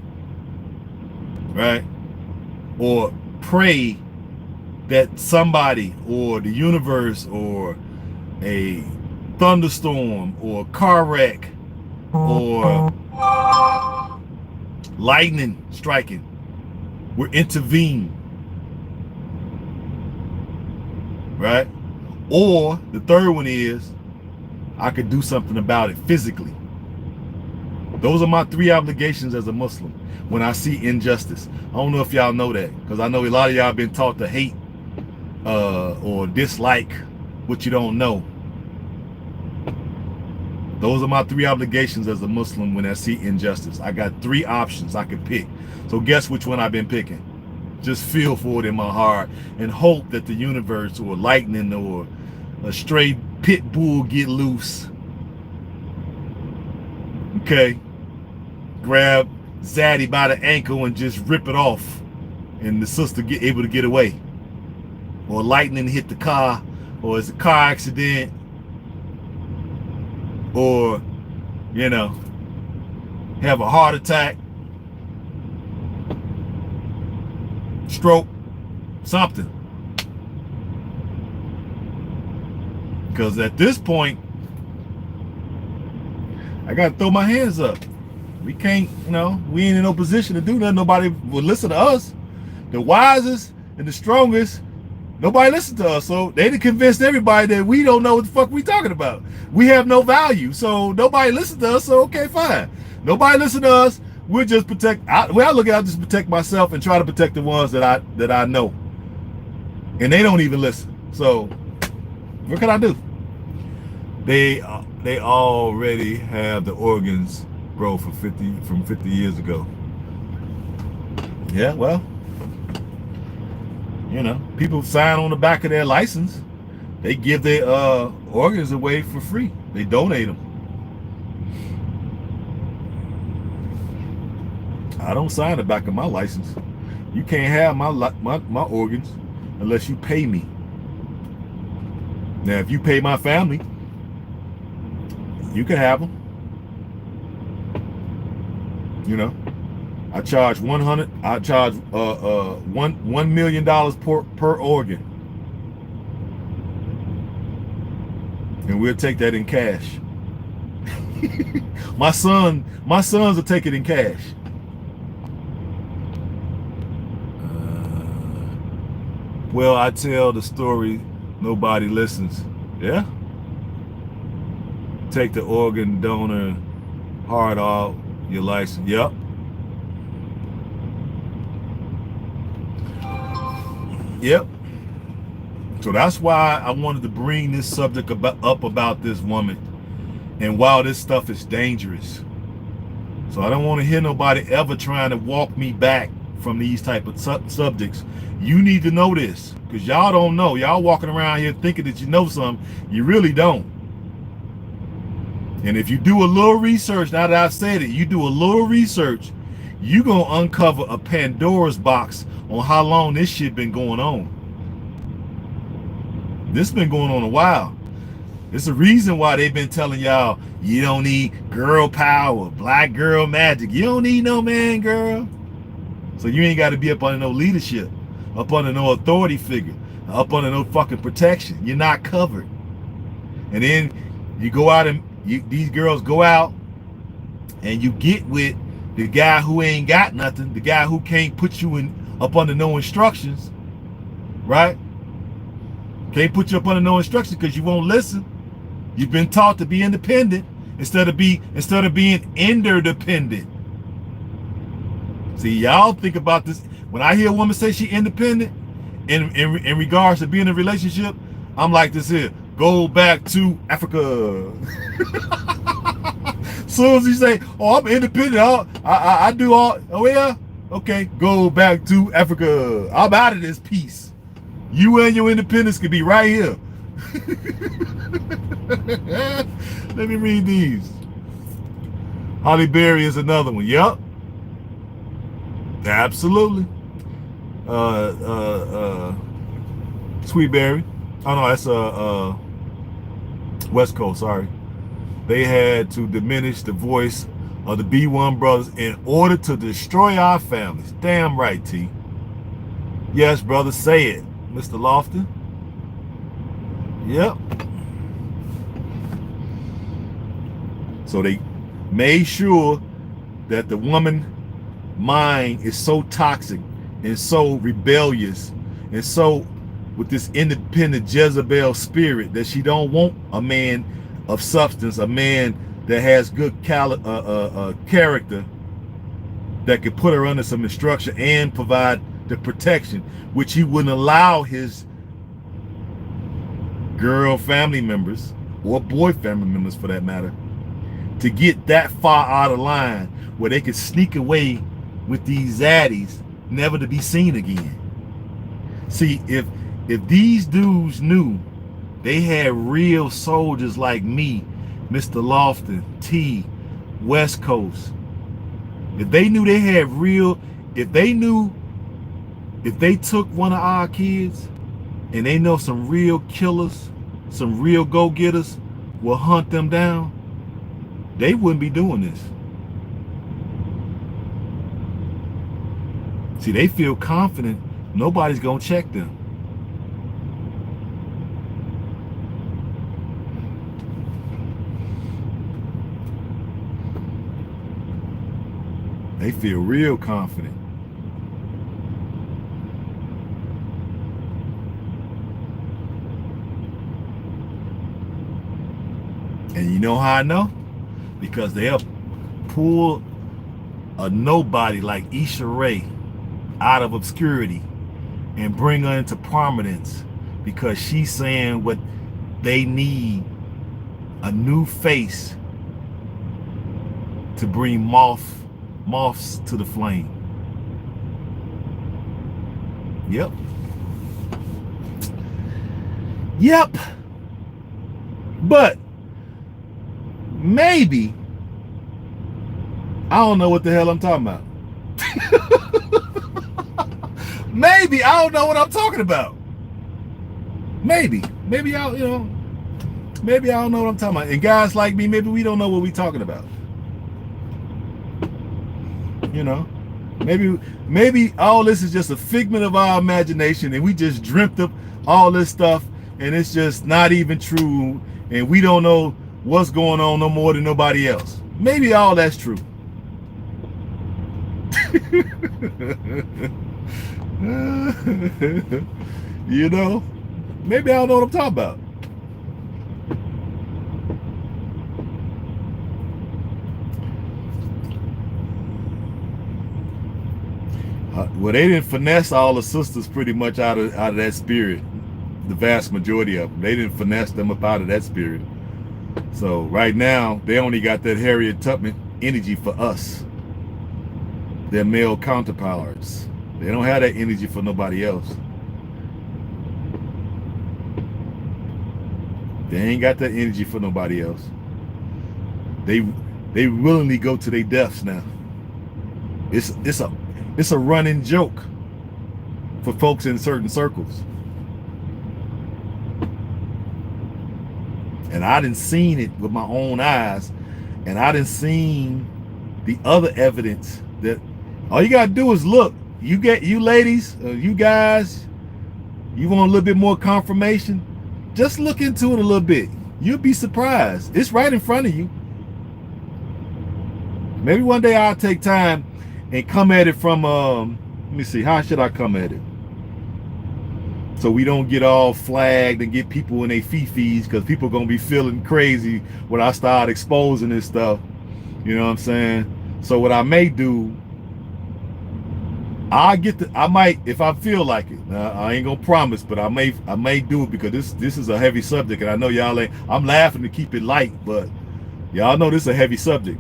right? Or pray that somebody or the universe or a thunderstorm or car wreck or lightning striking will intervene, right? Or the third one is I could do something about it physically. Those are my 3 obligations as a Muslim when I see injustice. I don't know if y'all know that, because I know a lot of y'all been taught to hate or dislike what you don't know. Those are my 3 obligations as a Muslim when I see injustice. I got 3 options I could pick. So guess which one I've been picking? Just feel for it in my heart and hope that the universe or lightning or a stray pit bull get loose. Okay? Grab Zaddy by the ankle and just rip it off, and the sister get able to get away. Or lightning hit the car, or it's a car accident, or, you know, have a heart attack, stroke, something. Because at this point, I got to throw my hands up. We can't, you know, we ain't in no position to do nothing. Nobody will listen to us. The wisest and the strongest, nobody listens to us. So they done convinced everybody that we don't know what the fuck we talking about. We have no value. So nobody listens to us. So okay, fine. Nobody listen to us. We'll just protect. I look at it, I just protect myself and try to protect the ones that I know, and they don't even listen. So what can I do? They already have the organs, bro, from 50 years ago. Yeah, well, people sign on the back of their license. They give their organs away for free. They donate them. I don't sign the back of my license. You can't have my organs unless you pay me. Now, if you pay my family, you can have them. I charge $1 million per organ, and we'll take that in cash. my sons will take it in cash. Well, I tell the story, nobody listens. Yeah? Take the organ donor heart off your license. Yep. Yep. So that's why I wanted to bring this subject up about this woman and why this stuff is dangerous. So I don't want to hear nobody ever trying to walk me back from these type of subjects. You need to know this, because y'all don't know. Y'all walking around here thinking that you know something. You really don't. And if you do a little research, now that I've said it, you do a little research, you gonna uncover a Pandora's box on how long this shit been going on. This been going on a while. It's a reason why they've been telling y'all you don't need girl power, black girl magic. You don't need no man, girl. So you ain't got to be up under no leadership, up under no authority figure, up under no fucking protection. You're not covered. And then you go out and these girls go out and you get with the guy who ain't got nothing, the guy who can't put you in up under no instructions, right? Can't put you up under no instructions because you won't listen. You've been taught to be independent instead of being interdependent. See, y'all think about this. When I hear a woman say she independent in regards to being in a relationship, I'm like this here. Go back to Africa. Soon as you say, "Oh, I'm independent. I do all." Oh yeah, okay. Go back to Africa. I'm out of this piece. You and your independence could be right here. Let me read these. Holly Berry is another one. Yep. Absolutely. Sweet Berry. Oh no, that's West Coast, sorry. They had to diminish the voice of the B1 brothers in order to destroy our families. Damn right, T. Yes, brother, say it. Mr. Lofton. Yep. So they made sure that the woman mind is so toxic and so rebellious and so with this independent Jezebel spirit that she don't want a man of substance, a man that has good character that could put her under some instruction and provide the protection, which he wouldn't allow his girl family members or boy family members for that matter to get that far out of line where they could sneak away with these zaddies never to be seen again. See, if these dudes knew they had real soldiers like me, Mr. Lofton, T, West Coast, if they knew they had real, if they took one of our kids and they know some real killers, some real go-getters will hunt them down, they wouldn't be doing this. See, they feel confident nobody's gonna check them. They feel real confident. And you know how I know? Because they'll pull a nobody like H.A.M out of obscurity and bring her into prominence because she's saying what they need, a new face to bring moths to the flame. Yep. But maybe I don't know what the hell I'm talking about. Maybe I don't know what I'm talking about. Maybe I, maybe I don't know what I'm talking about. And guys like me, maybe we don't know what we're talking about. Maybe all this is just a figment of our imagination, and we just dreamt up all this stuff, and it's just not even true, and we don't know what's going on no more than nobody else. Maybe all that's true. Maybe I don't know what I'm talking about. Well, they didn't finesse all the sisters pretty much out of that spirit. The vast majority of them, they didn't finesse them up out of that spirit. So right now, they only got that Harriet Tubman energy for us, their male counterparts. They don't have that energy for nobody else. They ain't got that energy for nobody else. They willingly go to their deaths now. It's a running joke for folks in certain circles. And I done seen it with my own eyes, and I done seen the other evidence that all you gotta do is look. You ladies, you guys, you want a little bit more confirmation? Just look into it a little bit. You'll be surprised. It's right in front of you. Maybe one day I'll take time and come at it from, let me see, how should I come at it? So we don't get all flagged and get people in their fifis, because people are going to be feeling crazy when I start exposing this stuff. You know what I'm saying? So what I may do, I might, if I feel like it. I ain't gonna promise, but I may do it, because this is a heavy subject, and I know y'all ain't. I'm laughing to keep it light, but y'all know this is a heavy subject.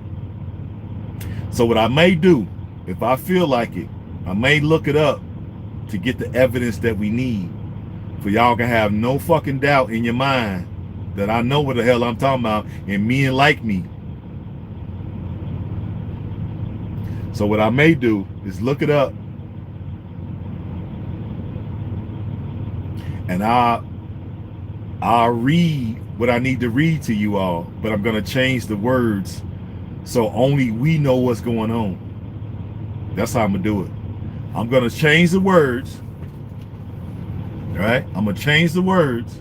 So what I may do, if I feel like it, I may look it up to get the evidence that we need, for y'all can have no fucking doubt in your mind that I know what the hell I'm talking about, and men like me. So what I may do is look it up, and I'll read what I need to read to you all, but I'm gonna change the words so only we know what's going on. That's how I'm gonna do it. I'm gonna change the words. All right, I'm gonna change the words.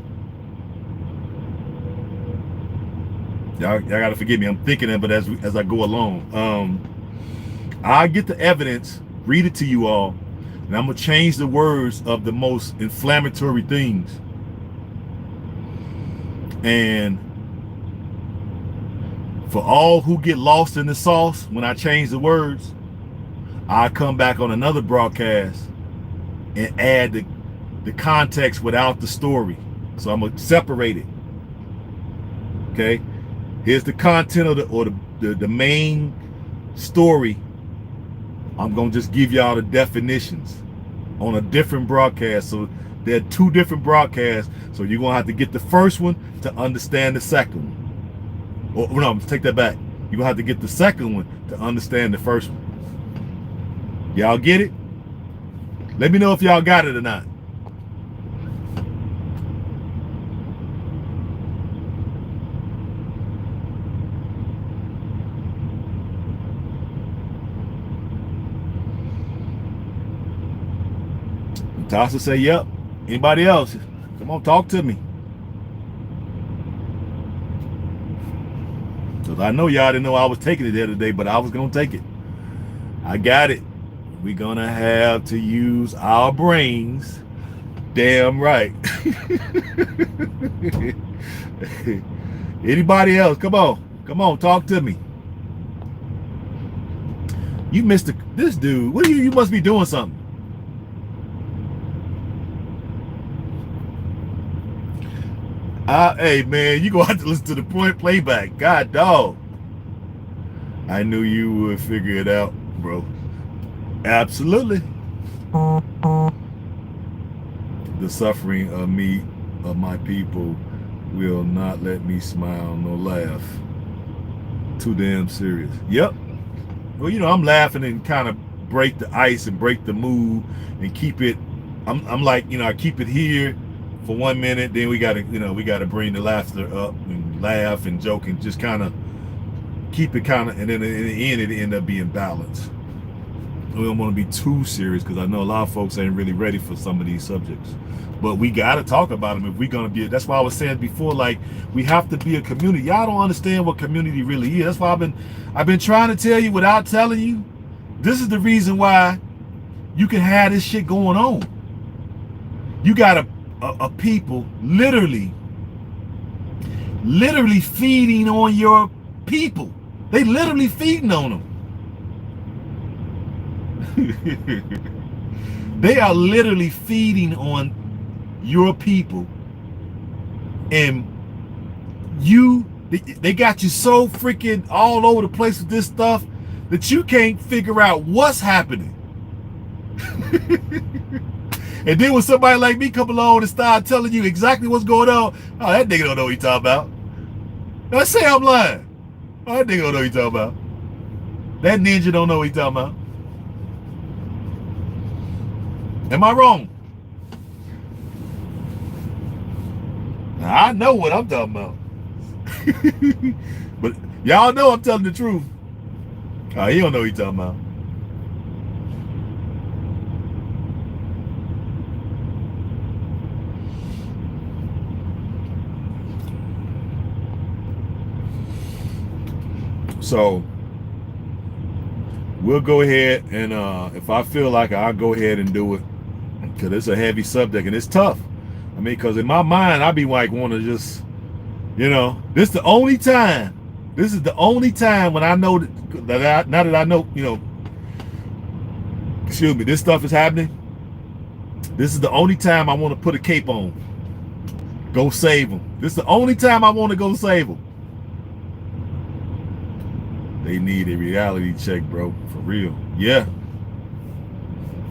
Y'all gotta forgive me. I'm thinking of it as I go along. I get the evidence, read it to you all, and I'm gonna change the words of the most inflammatory things. And for all who get lost in the sauce when I change the words, I come back on another broadcast and add the context without the story. So I'm gonna separate it. Okay, here's the content of the main story. I'm gonna just give y'all the definitions on a different broadcast. So there are two different broadcasts. So you're gonna have to get the first one to understand the second one. Or no, let's take that back. You're gonna have to get the second one to understand the first one. Y'all get it? Let me know if y'all got it or not. Tasha say, yep. Anybody else? Come on, talk to me. Because I know y'all didn't know I was taking it the other day, but I was going to take it. I got it. We're going to have to use our brains. Damn right. Anybody else? Come on. Come on, talk to me. You missed this dude. What are you? You must be doing something. Hey man, you gonna have to listen to the point playback. God dog. I knew you would figure it out, bro. Absolutely. The suffering of my people, will not let me smile nor laugh. Too damn serious. Yep. Well, I'm laughing and kind of break the ice and break the mood and keep it. I'm like, I keep it here for 1 minute, then we gotta bring the laughter up and laugh and joke and just kind of keep it and then in the end it end up being balanced. We don't want to be too serious because I know a lot of folks ain't really ready for some of these subjects, but we got to talk about them if we're gonna be. That's why I was saying before, like, we have to be a community. Y'all don't understand what community really is. That's why I've been trying to tell you without telling you. This is the reason why you can have this shit going on. You got a people literally feeding on your people. They literally feeding on them. They are literally feeding on your people, and they got you so freaking all over the place with this stuff that you can't figure out what's happening. And then when somebody like me come along and start telling you exactly what's going on, oh, that nigga don't know what he talking about. Now say I'm lying. Oh, that nigga don't know what he talking about. That ninja don't know what he talking about. Am I wrong? Now, I know what I'm talking about. But y'all know I'm telling the truth. Oh, he don't know what he talking about. So we'll go ahead and if I feel like I'll go ahead and do it, because it's a heavy subject and it's tough. I mean, because in my mind I be like want to just, this is the only time. This is the only time when I know now that I know, excuse me, this stuff is happening. This is the only time I want to put a cape on. Go save them. This is the only time I want to go save them. They need a reality check, bro. For real. Yeah.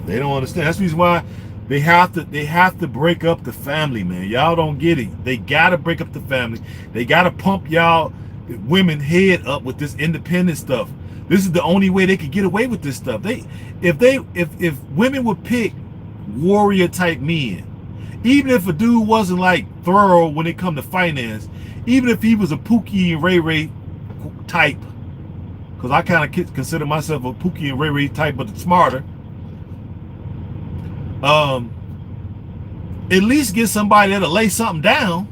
They don't understand. That's the reason why they have to break up the family, man. Y'all don't get it. They gotta break up the family. They gotta pump y'all women head up with this independent stuff. This is the only way they could get away with this stuff. If women would pick warrior type men, even if a dude wasn't like thorough when it come to finance, even if he was a Pookie and Ray Ray type, because I kind of consider myself a Pookie and Ray Ray type, but smarter. At least get somebody that'll lay something down.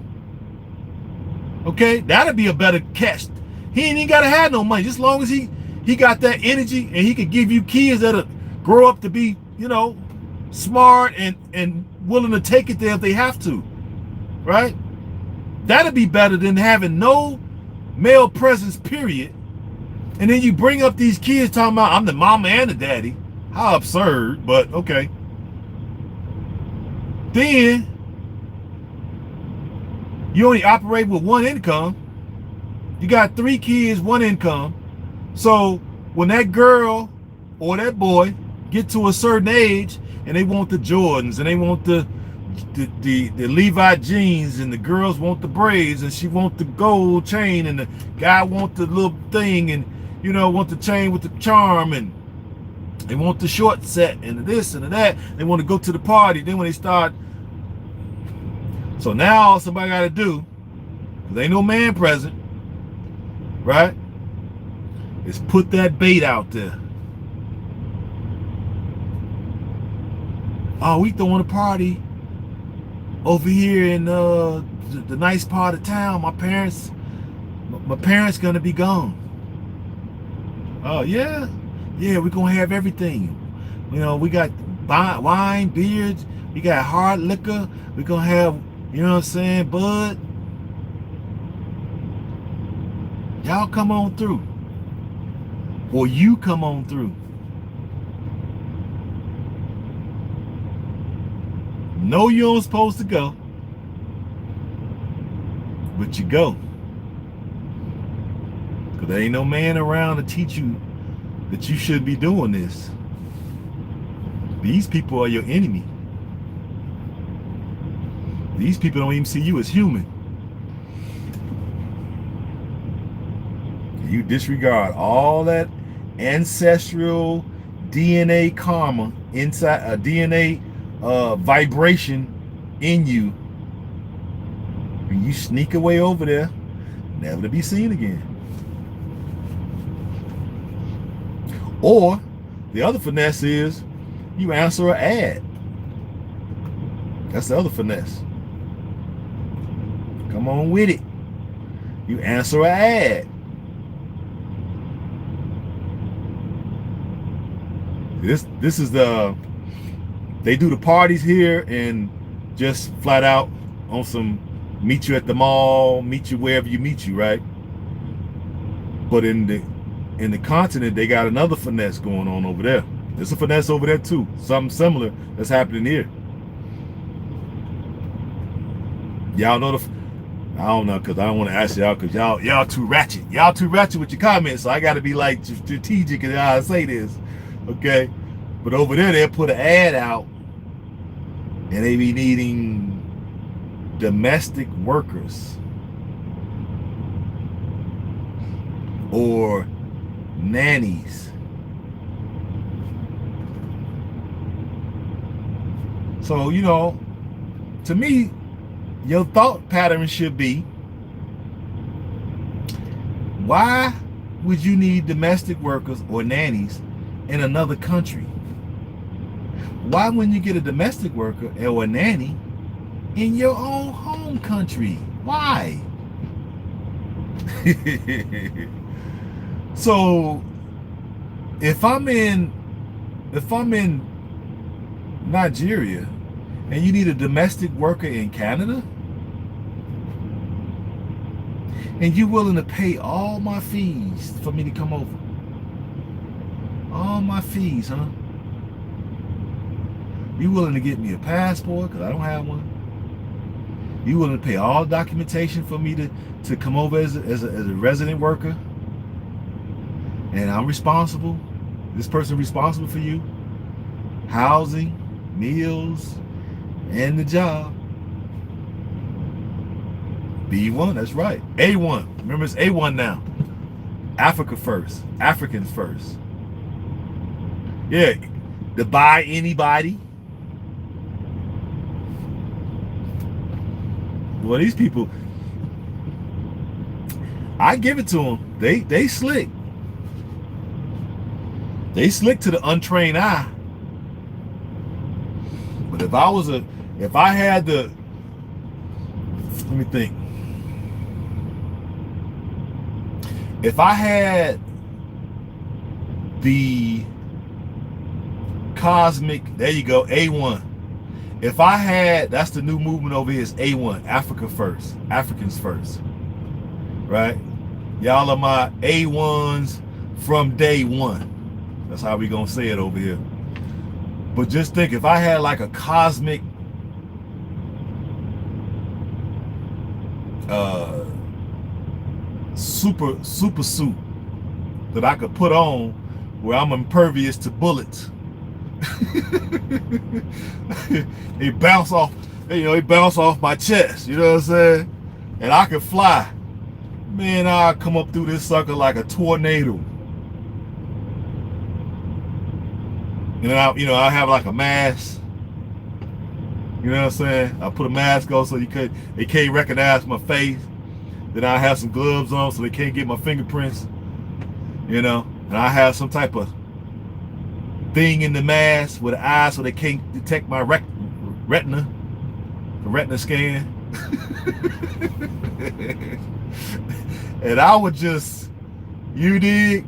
Okay, that'll be a better catch. He ain't even gotta have no money, just as long as he got that energy and he could give you kids that'll grow up to be, smart and willing to take it there if they have to, right? That'll be better than having no male presence, period. And then you bring up these kids talking about I'm the mama and the daddy. How absurd, but okay. Then you only operate with one income. You got 3 kids, 1 income. So when that girl or that boy get to a certain age and they want the Jordans and they want the Levi jeans and the girls want the braids and she want the gold chain and the guy want the little thing and want the chain with the charm and they want the short set and this and that. They want to go to the party. Then when they start, so now all somebody got to do, because ain't no man present, right, is put that bait out there. Oh, we throwing a party over here in the nice part of town. My parents gonna be gone. Oh yeah, we're gonna have everything. We got wine, beers, we got hard liquor. We're gonna have, bud. Y'all come on through. Or you come on through. Know you ain't supposed to go, but you go. Because there ain't no man around to teach you that you should be doing this. These people are your enemy. These people don't even see you as human. You disregard all that ancestral DNA karma inside a DNA vibration in you, and you sneak away over there, never to be seen again. Or the other finesse is you answer an ad. That's the other finesse. Come on with it. You answer an ad. This is they do the parties here and just flat out on some meet you at the mall, meet you wherever you meet you, right? But in the continent, they got another finesse going on over there. There's a finesse over there too. Something similar that's happening here. Y'all know I don't know, because I don't want to ask y'all, because y'all too ratchet. Y'all too ratchet with your comments, so I got to be like strategic in how I say this, okay? But over there, they'll put an ad out, and they be needing domestic workers or nannies. So, you know, to me, your thought pattern should be, why would you need domestic workers or nannies in another country? Why wouldn't you get a domestic worker or a nanny in your own home country? Why? So if I'm in Nigeria and you need a domestic worker in Canada, and you willing to pay all my fees for me to come over, all my fees, huh? You willing to get me a passport, because I don't have one? You willing to pay all documentation for me to come over as a resident worker? And I'm responsible? This person responsible for you? Housing, meals, and the job. B1, that's right. A1. Remember, it's A1 now. Africa first. Africans first. Yeah. To buy anybody. Well, these people, I give it to them. They slick. They slick to the untrained eye. But if I had the, let me think. If I had the cosmic, there you go, A1. If I had, that's the new movement over here, is A1, Africa first, Africans first, right? Y'all are my A1s from day one. That's how we gonna say it over here. But just think, if I had like a cosmic super suit that I could put on where I'm impervious to bullets. It bounce off, it bounce off my chest, you know what I'm saying? And I could fly. Man, I'll come up through this sucker like a tornado. And then I have like a mask. You know what I'm saying? I put a mask on so they can't recognize my face. Then I have some gloves on so they can't get my fingerprints. And I have some type of thing in the mask with the eye so they can't detect my retina, the retina scan. And I would just, you dig?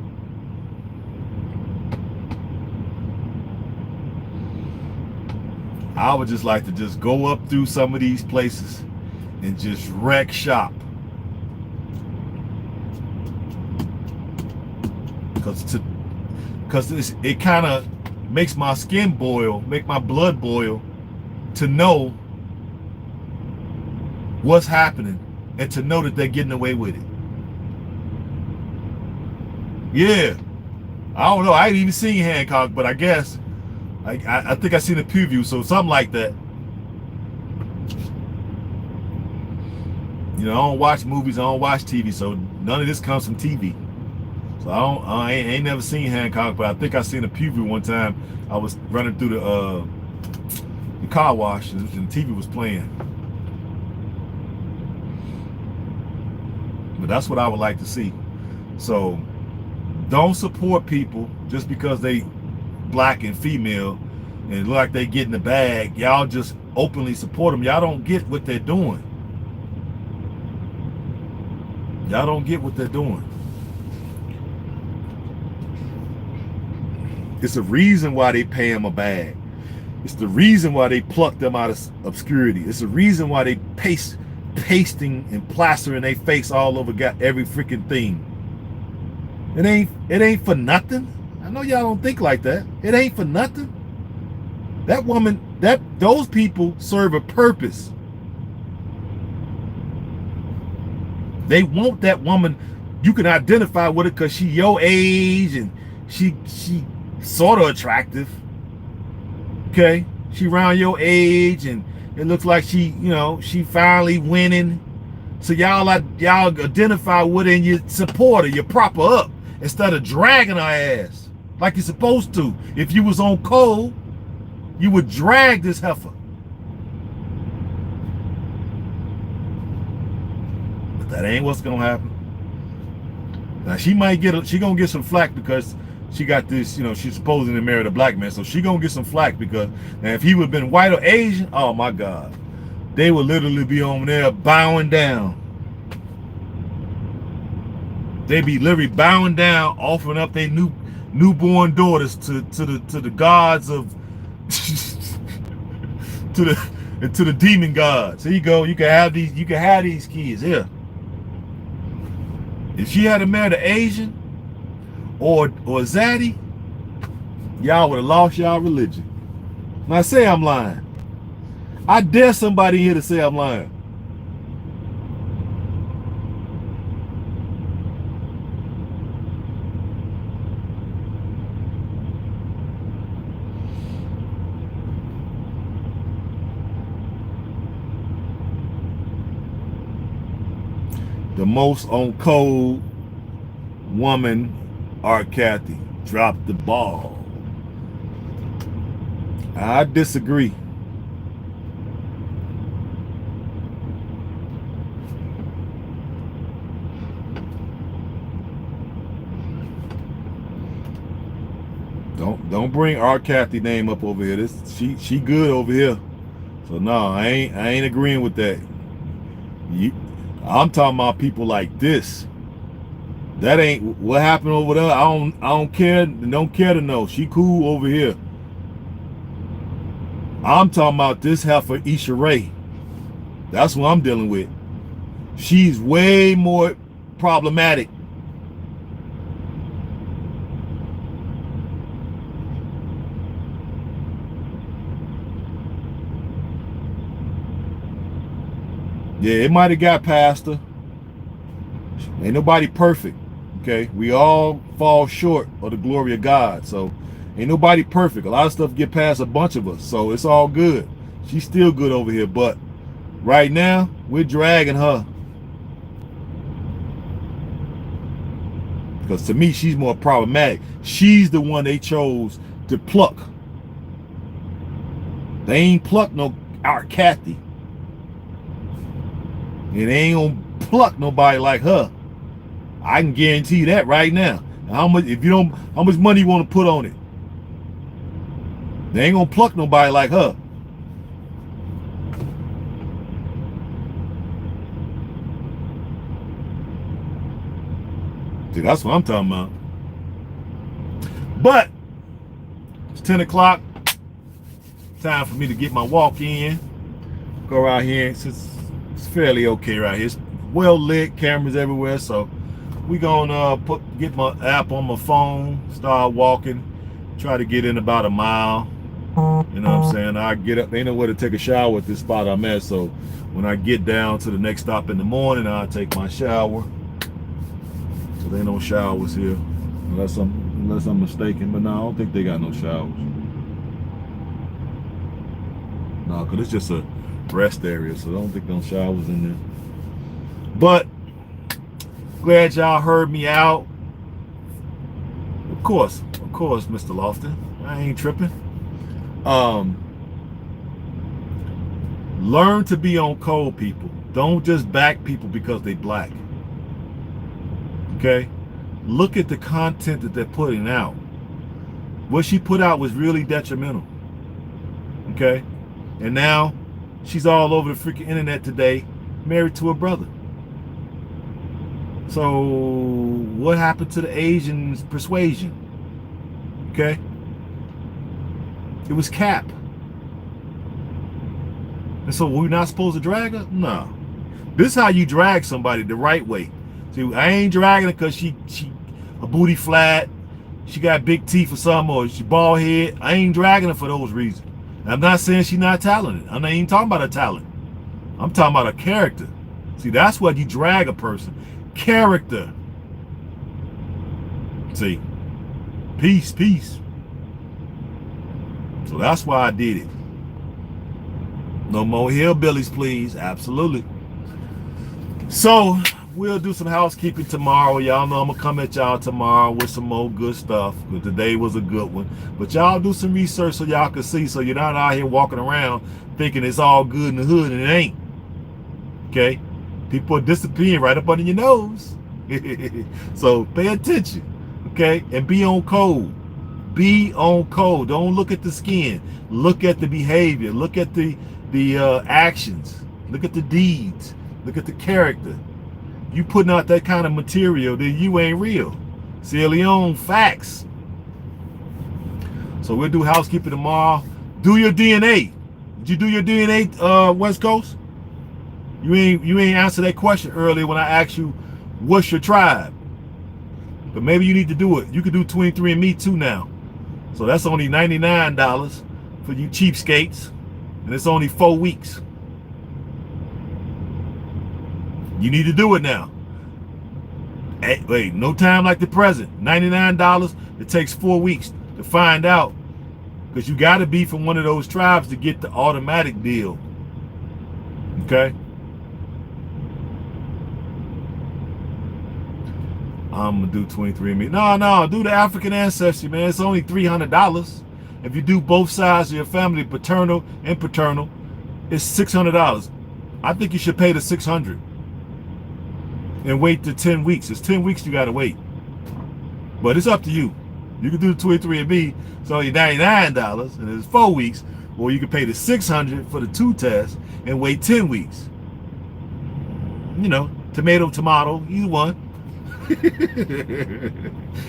I would just like to just go up through some of these places and just wreck shop. Because it kind of makes my skin boil, make my blood boil to know what's happening and to know that they're getting away with it. Yeah, I don't know. I ain't even seen Hancock, but I guess I think I seen a preview, so something like that. You know, I don't watch movies, I don't watch TV, so none of this comes from TV. So I ain't never seen Hancock, but I think I seen a preview one time. I was running through the car wash and the TV was playing. But that's what I would like to see. So don't support people just because they black and female and look like they get in the bag. Y'all just openly support them. Y'all don't get what they're doing. Y'all don't get what they're doing. It's a reason why they pay them a bag. It's the reason why they pluck them out of obscurity. It's the reason why they pasting and plastering their face all over every freaking thing. It ain't for nothing. I know y'all don't think like that. It ain't for nothing. That woman, those people serve a purpose. They want that woman. You can identify with it because she your age and she sort of attractive. Okay, she around your age and it looks like she finally winning. So y'all identify with her and you support her, you prop her up instead of dragging her ass like you're supposed to. If you was on cold, you would drag this heifer. But that ain't what's gonna happen. Now she gonna get some flack because she got this, she's supposedly married a black man, so she gonna get some flack because now if he would have been white or Asian, oh my God, they would literally be on there bowing down. They be literally bowing down, offering up their newborn daughters to the gods of to the demon gods. Here you go. You can have these kids here. If she had married an Asian or Zaddy, y'all would have lost y'all religion. Now say I'm lying. I dare somebody here to say I'm lying. The most on cold woman, R. Kathy, dropped the ball. I disagree. Don't bring R. Kathy name up over here. She good over here. So no, I ain't agreeing with that. I'm talking about people like this. That ain't what happened over there. I don't care. Don't care to know. She cool over here. I'm talking about this heifer, Issa Rae. That's what I'm dealing with. She's way more problematic. Yeah, it might have got past her. Ain't nobody perfect. Okay, we all fall short of the glory of God. So ain't nobody perfect. A lot of stuff get past a bunch of us. So it's all good. She's still good over here. But right now, we're dragging her. Because to me, she's more problematic. She's the one they chose to pluck. They ain't pluck no our Kathy. And they ain't gonna pluck nobody like her. I can guarantee you that right now. How much money you want to put on it? They ain't gonna pluck nobody like her. See, that's what I'm talking about. But it's 10 o'clock. Time for me to get my walk in. Go out here. It's fairly okay right here. It's well lit, cameras everywhere. So we gonna get my app on my phone, start walking, try to get in about a mile. You know what I'm saying? I get up, ain't nowhere to take a shower at this spot I'm at, so when I get down to the next stop in the morning, I take my shower. So there ain't no showers here, unless I'm mistaken. But no, I don't think they got no showers. No, because it's just a rest area, so I don't think no showers in there. But glad y'all heard me out. Of course, Mr. Lofton. I ain't tripping. Learn to be on code, people. Don't just back people because they black. Okay? Look at the content that they're putting out. What she put out was really detrimental. Okay? And now she's all over the freaking internet today, married to her brother. So what happened to the Asians' persuasion? Okay? It was cap. And so we're not supposed to drag her? No. This is how you drag somebody the right way. See, I ain't dragging her because she a booty flat, she got big teeth or something, or she bald head. I ain't dragging her for those reasons. And I'm not saying she's not talented. I'm not even talking about her talent. I'm talking about her character. See, that's what you drag a person. Character. See, peace. So that's why I did it. No more hillbillies, please. Absolutely. So we'll do some housekeeping tomorrow. Y'all know I'm gonna come at y'all tomorrow with some more good stuff. But today was a good one. But y'all do some research so y'all can see, so you're not out here walking around thinking it's all good in the hood and it ain't. Okay? People are disappearing right up under your nose. So pay attention. Okay? And be on code. Be on code. Don't look at the skin. Look at the behavior. Look at the actions. Look at the deeds. Look at the character. You putting out that kind of material, then you ain't real. Sierra Leone, facts. So we'll do housekeeping tomorrow. Do your DNA. Did you do your DNA, West Coast? You ain't answer that question earlier when I asked you, what's your tribe? But maybe you need to do it. You can do 23andMe too now. So that's only $99 for you cheapskates. And it's only 4 weeks. You need to do it now. Hey, wait, no time like the present. $99, it takes 4 weeks to find out. Because you got to be from one of those tribes to get the automatic deal. Okay? I'm going to do 23andMe. No, do the African ancestry, man. It's only $300. If you do both sides of your family, paternal and paternal, it's $600. I think you should pay the $600 and wait to 10 weeks. It's 10 weeks you got to wait. But it's up to you. You can do the 23andMe. It's only $99 and it's 4 weeks. Or you can pay the $600 for the 2 tests and wait 10 weeks. You know, tomato, either one.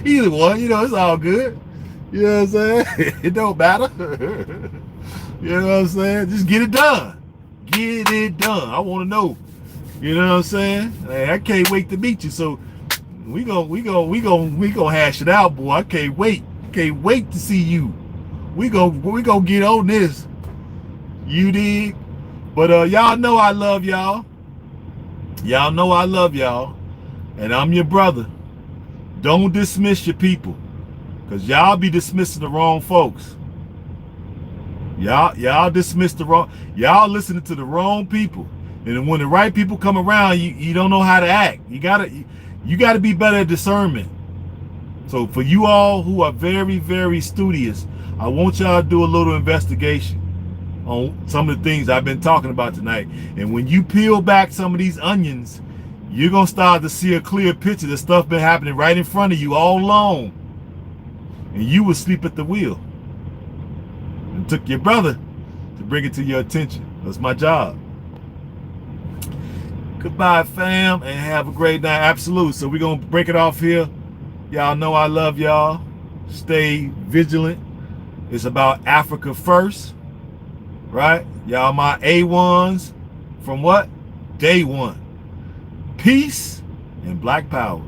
Either one, it's all good. You know what I'm saying? It don't matter. You know what I'm saying? Just get it done. Get it done. I want to know. You know what I'm saying? Hey, I can't wait to meet you. So we gonna hash it out, boy. I can't wait. Can't wait to see you. We gonna get on this. You dig? But y'all know I love y'all. Y'all know I love y'all. And I'm your brother. Don't dismiss your people. Because y'all be dismissing the wrong folks. Y'all dismiss the wrong, y'all listening to the wrong people. And when the right people come around, you don't know how to act. You gotta be better at discernment. So for you all who are very, very studious, I want y'all to do a little investigation on some of the things I've been talking about tonight. And when you peel back some of these onions, you're gonna start to see a clear picture. This stuff been happening right in front of you all along. And you would sleep at the wheel. And took your brother to bring it to your attention. That's my job. Goodbye, fam, and have a great night. Absolute. So we're going to break it off here. Y'all know I love y'all. Stay vigilant. It's about Africa first. Right? Y'all my A1s from what? Day one. Peace and Black Power.